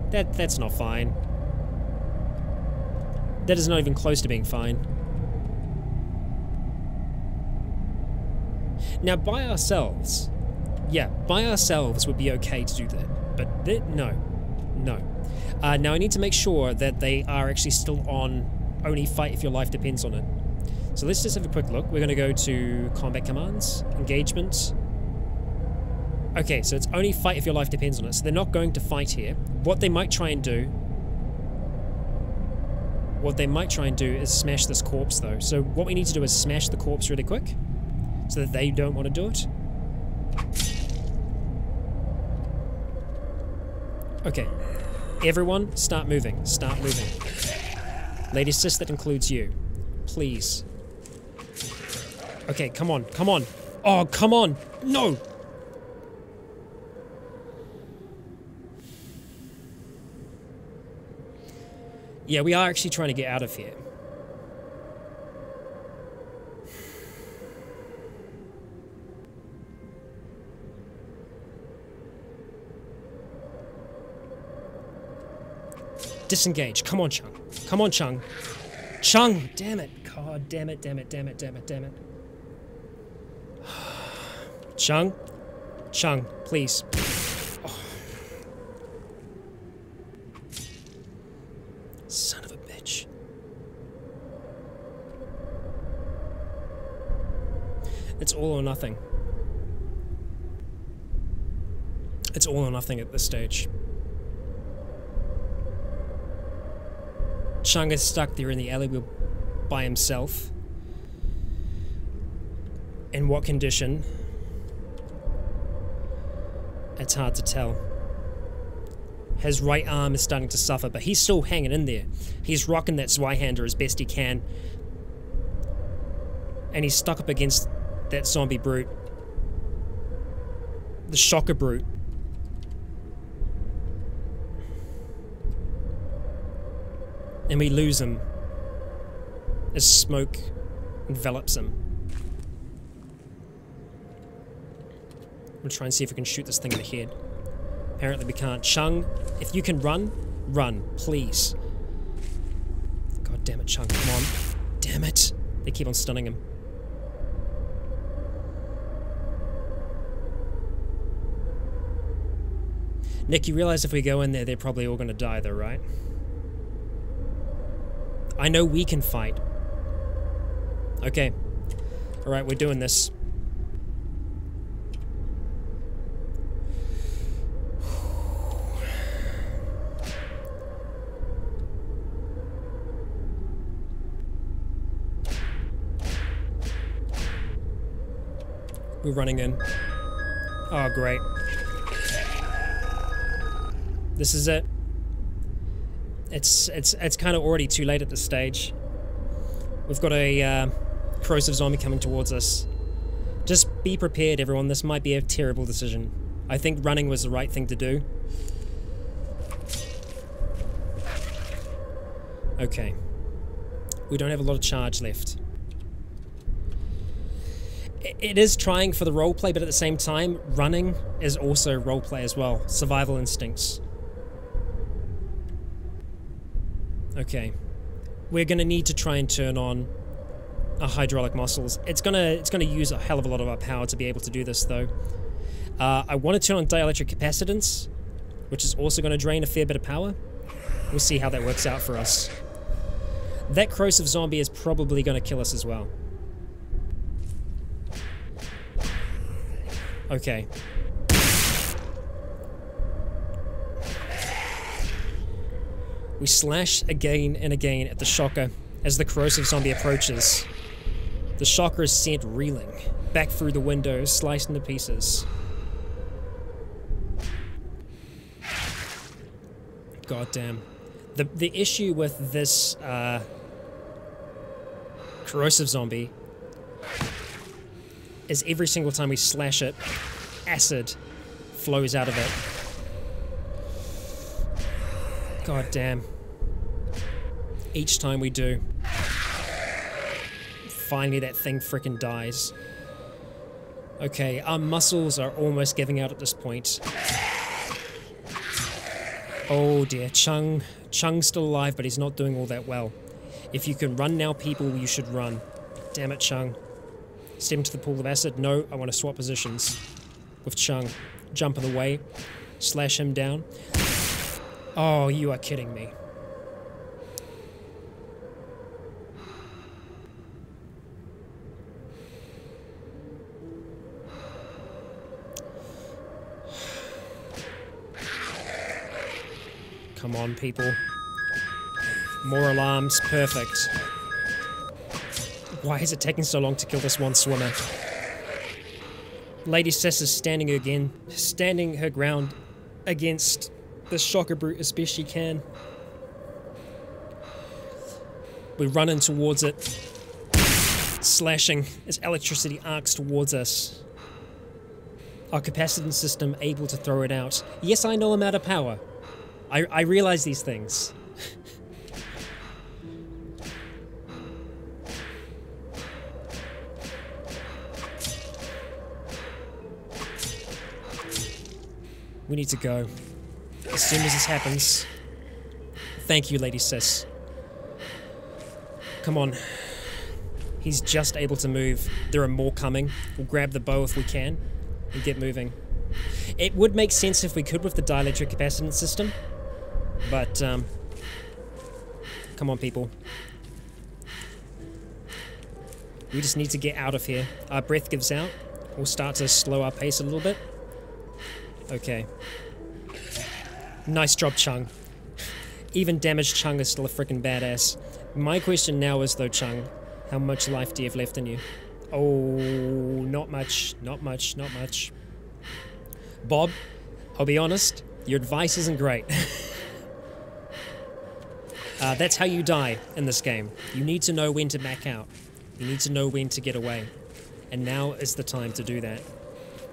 That's not fine. That is not even close to being fine. Now, by ourselves, yeah, by ourselves would be okay to do that. But no. No. Now, I need to make sure that they are actually still on only fight if your life depends on it. So let's just have a quick look. We're going to go to combat commands, engagement. Okay, so it's only fight if your life depends on it. So they're not going to fight here. What they might try and do is smash this corpse, though. So what we need to do is smash the corpse really quick so that they don't want to do it. Okay. Everyone, start moving. Start moving. Lady Sis, that includes you. Please. Okay, come on. Come on. Oh, come on. No! Yeah, we are actually trying to get out of here. Disengage. Come on, Chung. Come on, Chung. Chung! Damn it. God, damn it, damn it, damn it, damn it, damn it. Chung? Chung, please. Oh. Son of a bitch. It's all or nothing. It's all or nothing at this stage. Chung is stuck there in the alleyway by himself. In what condition? It's hard to tell. His right arm is starting to suffer, but he's still hanging in there. He's rocking that Zweihander as best he can. And he's stuck up against that zombie brute. The shocker brute. And we lose him as smoke envelops him. We'll try and see if we can shoot this thing in the head. Apparently we can't. Chung, if you can run, run, please. God damn it, Chung, come on. Damn it. They keep on stunning him. Nick, you realize if we go in there, they're probably all going to die though, right? I know we can fight. Okay. Alright, we're doing this. We're running in. Oh, great. This is it. It's kind of already too late at this stage. We've got a corrosive zombie coming towards us. Just be prepared, everyone. This might be a terrible decision. I think running was the right thing to do. Okay. We don't have a lot of charge left. It is trying for the roleplay, but at the same time, running is also roleplay as well. Survival instincts. Okay. We're gonna need to try and turn on our hydraulic muscles. It's gonna use a hell of a lot of our power to be able to do this, though. I want to turn on dielectric capacitance, which is also going to drain a fair bit of power. We'll see how that works out for us. That corrosive zombie is probably going to kill us as well. Okay. We slash again and again at the shocker as the corrosive zombie approaches. The shocker is sent reeling back through the window, sliced into pieces. God damn. The issue with this corrosive zombie is every single time we slash it, acid flows out of it. God damn. Each time we do. Finally that thing frickin' dies. Okay, our muscles are almost giving out at this point. Oh dear, Chung's still alive, but he's not doing all that well. If you can run now, people, you should run. Damn it, Chung. Step into the pool of acid. No, I want to swap positions with Chung. Jump in the way. Slash him down. Oh, you are kidding me. Come on, people. More alarms. Perfect. Why is it taking so long to kill this one swimmer? Lady Sis is standing her ground against the shocker brute as best she can. We run in towards it, slashing as electricity arcs towards us. Our capacitance system able to throw it out. Yes, I know I'm out of power. I realize these things. We need to go. As soon as this happens. Thank you, Lady Sis. Come on. He's just able to move. There are more coming. We'll grab the bow if we can and get moving. It would make sense if we could with the dielectric capacitance system. But, come on, people. We just need to get out of here. Our breath gives out. We'll start to slow our pace a little bit. Okay. Nice job, Chung. Even damaged Chung is still a freaking badass. My question now is, though, Chung, how much life do you have left in you? Oh, not much. Not much. Not much. Bob, I'll be honest, your advice isn't great. That's how you die in this game. You need to know when to back out. You need to know when to get away. And now is the time to do that.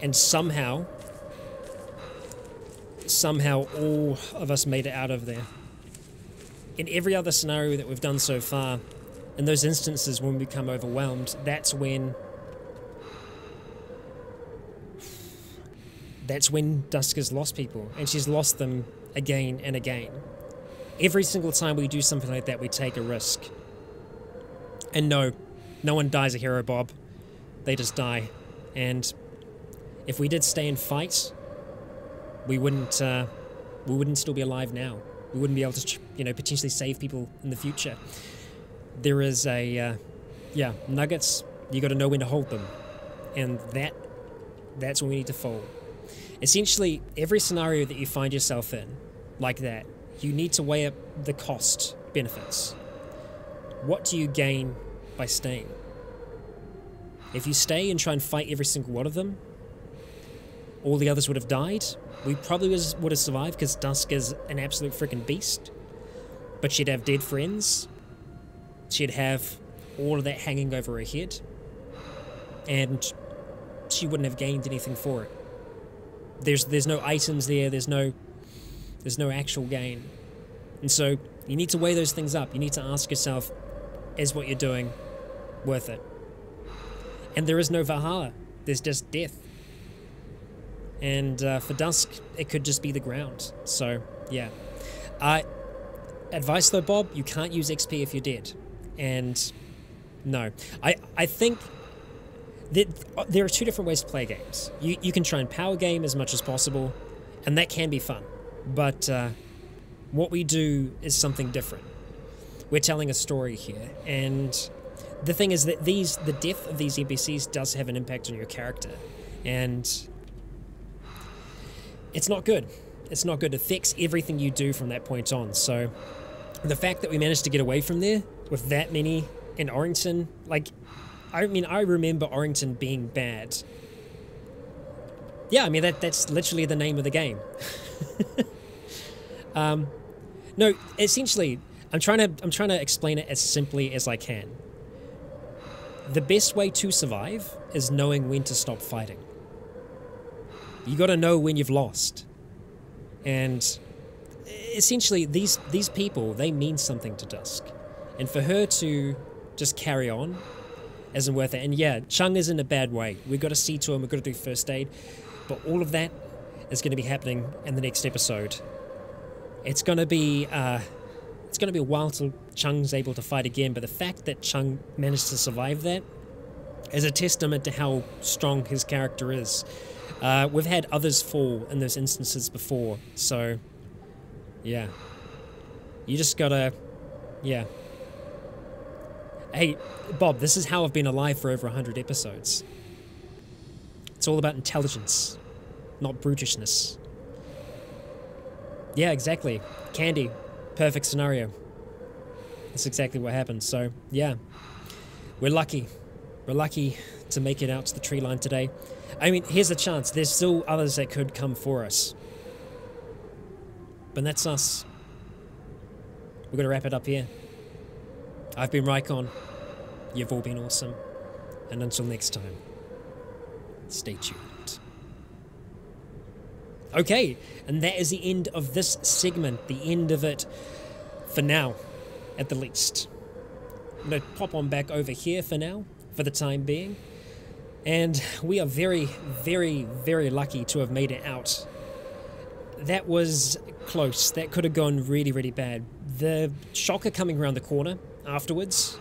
And somehow all of us made it out of there. In every other scenario that we've done so far, in those instances when we become overwhelmed, that's when Dusk has lost people, and she's lost them again and again. Every single time we do something like that, we take a risk. And no one dies a hero, Bob. They just die. And if we did stay and fight, we wouldn't still be alive now. We wouldn't be able to, potentially save people in the future. There is nuggets. You got to know when to hold them, and that's when we need to fold. Essentially, every scenario that you find yourself in, like that, you need to weigh up the cost benefits. What do you gain by staying? If you stay and try and fight every single one of them, all the others would have died. We probably would have survived because Dusk is an absolute freaking beast. But she'd have dead friends. She'd have all of that hanging over her head. And she wouldn't have gained anything for it. There's no items there, there's no actual gain. And so you need to weigh those things up. You need to ask yourself, is what you're doing worth it? And there is no Valhalla. There's just death. And for Dusk, it could just be the ground. So, yeah. Advice though, Bob, you can't use XP if you're dead. And no. I think that there are two different ways to play games. You can try and power game as much as possible, and that can be fun. But what we do is something different. We're telling a story here, and the thing is that the death of these NPCs does have an impact on your character. And it's not good. It's not good. It affects everything you do from that point on. So the fact that we managed to get away from there with that many in Orrington, like, I mean, I remember Orrington being bad. Yeah, I mean, that's literally the name of the game. No, essentially, I'm trying to explain it as simply as I can. The best way to survive is knowing when to stop fighting. You got to know when you've lost. And essentially, these people, they mean something to Dusk. And for her to just carry on isn't worth it. And yeah, Chung is in a bad way. We've got to see to him, we've got to do first aid. But all of that is going to be happening in the next episode. It's going to be a while till Chung's able to fight again, but the fact that Chung managed to survive that is a testament to how strong his character is. We've had others fall in those instances before, so yeah. You just gotta, yeah. Hey, Bob, this is how I've been alive for over 100 episodes. It's all about intelligence, not brutishness. Yeah, exactly. Candy. Perfect scenario. That's exactly what happened. So, yeah. We're lucky. We're lucky to make it out to the tree line today. I mean, here's a chance. There's still others that could come for us. But that's us. We're going to wrap it up here. I've been Rycon. You've all been awesome. And until next time, stay tuned. Okay, and that is the end of this segment, the end of it for now, at the least. I'm going to pop on back over here for now, for the time being. And we are very, very, very lucky to have made it out. That was close. That could have gone really, really bad. The shocker coming around the corner afterwards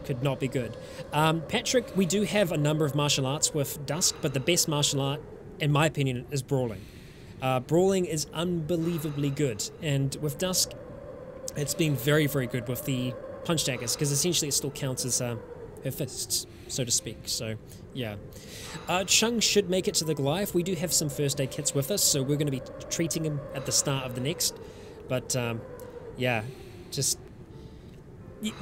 could not be good. Patrick, we do have a number of martial arts with Dusk, but the best martial art, in my opinion, is brawling. Brawling is unbelievably good, and with Dusk, it's been very, very good with the punch daggers, because essentially it still counts as her fists, so to speak. So, yeah. Chung should make it to the Goliath. We do have some first aid kits with us, so we're going to be treating him at the start of the next. But, yeah, just...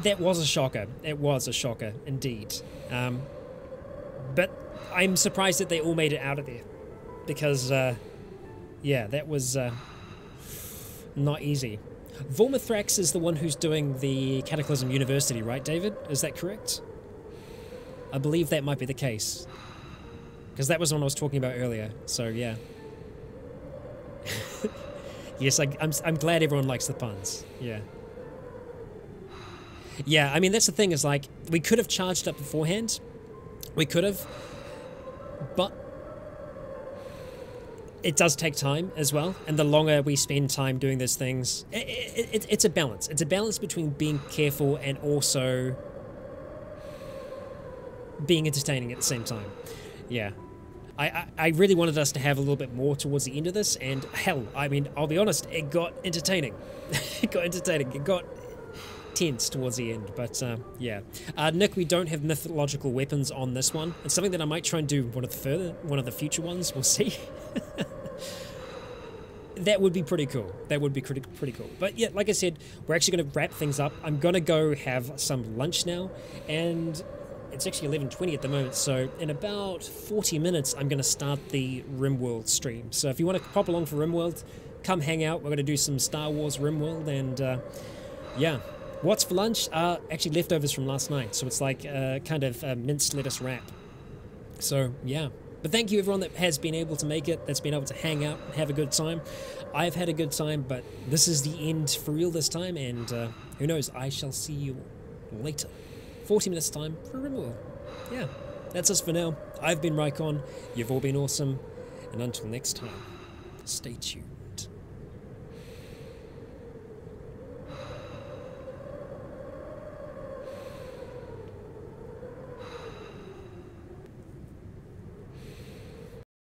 that was a shocker. It was a shocker, indeed. But I'm surprised that they all made it out of there, because... yeah, that was not easy. Vormithrax is the one who's doing the Cataclysm University, right, David? Is that correct? I believe that might be the case. Because that was the one I was talking about earlier, so yeah. Yes, I'm glad everyone likes the puns, yeah. Yeah, I mean, that's the thing, is like, we could have charged up beforehand. We could have, but it does take time as well, and the longer we spend time doing those things, it's a balance. It's a balance between being careful and also being entertaining at the same time. Yeah. I really wanted us to have a little bit more towards the end of this, and hell, I mean, I'll be honest, it got entertaining. It got entertaining. It got tense towards the end, but yeah. Nick, we don't have mythological weapons on this one. It's something that I might try and do one of the future ones. We'll see. That would be pretty cool. That would be pretty cool. But yeah, like I said, we're actually going to wrap things up. I'm going to go have some lunch now, and it's actually 11:20 at the moment, so in about 40 minutes I'm going to start the RimWorld stream. So if you want to pop along for RimWorld, come hang out. We're going to do some Star Wars RimWorld, and yeah. What's for lunch? Actually leftovers from last night, so it's like kind of minced lettuce wrap. So yeah. But thank you everyone that has been able to make it, that's been able to hang out and have a good time. I've had a good time, but this is the end for real this time, and who knows, I shall see you later. 40 minutes time for RimWorld. Yeah, that's us for now. I've been Rycon, you've all been awesome, and until next time, stay tuned.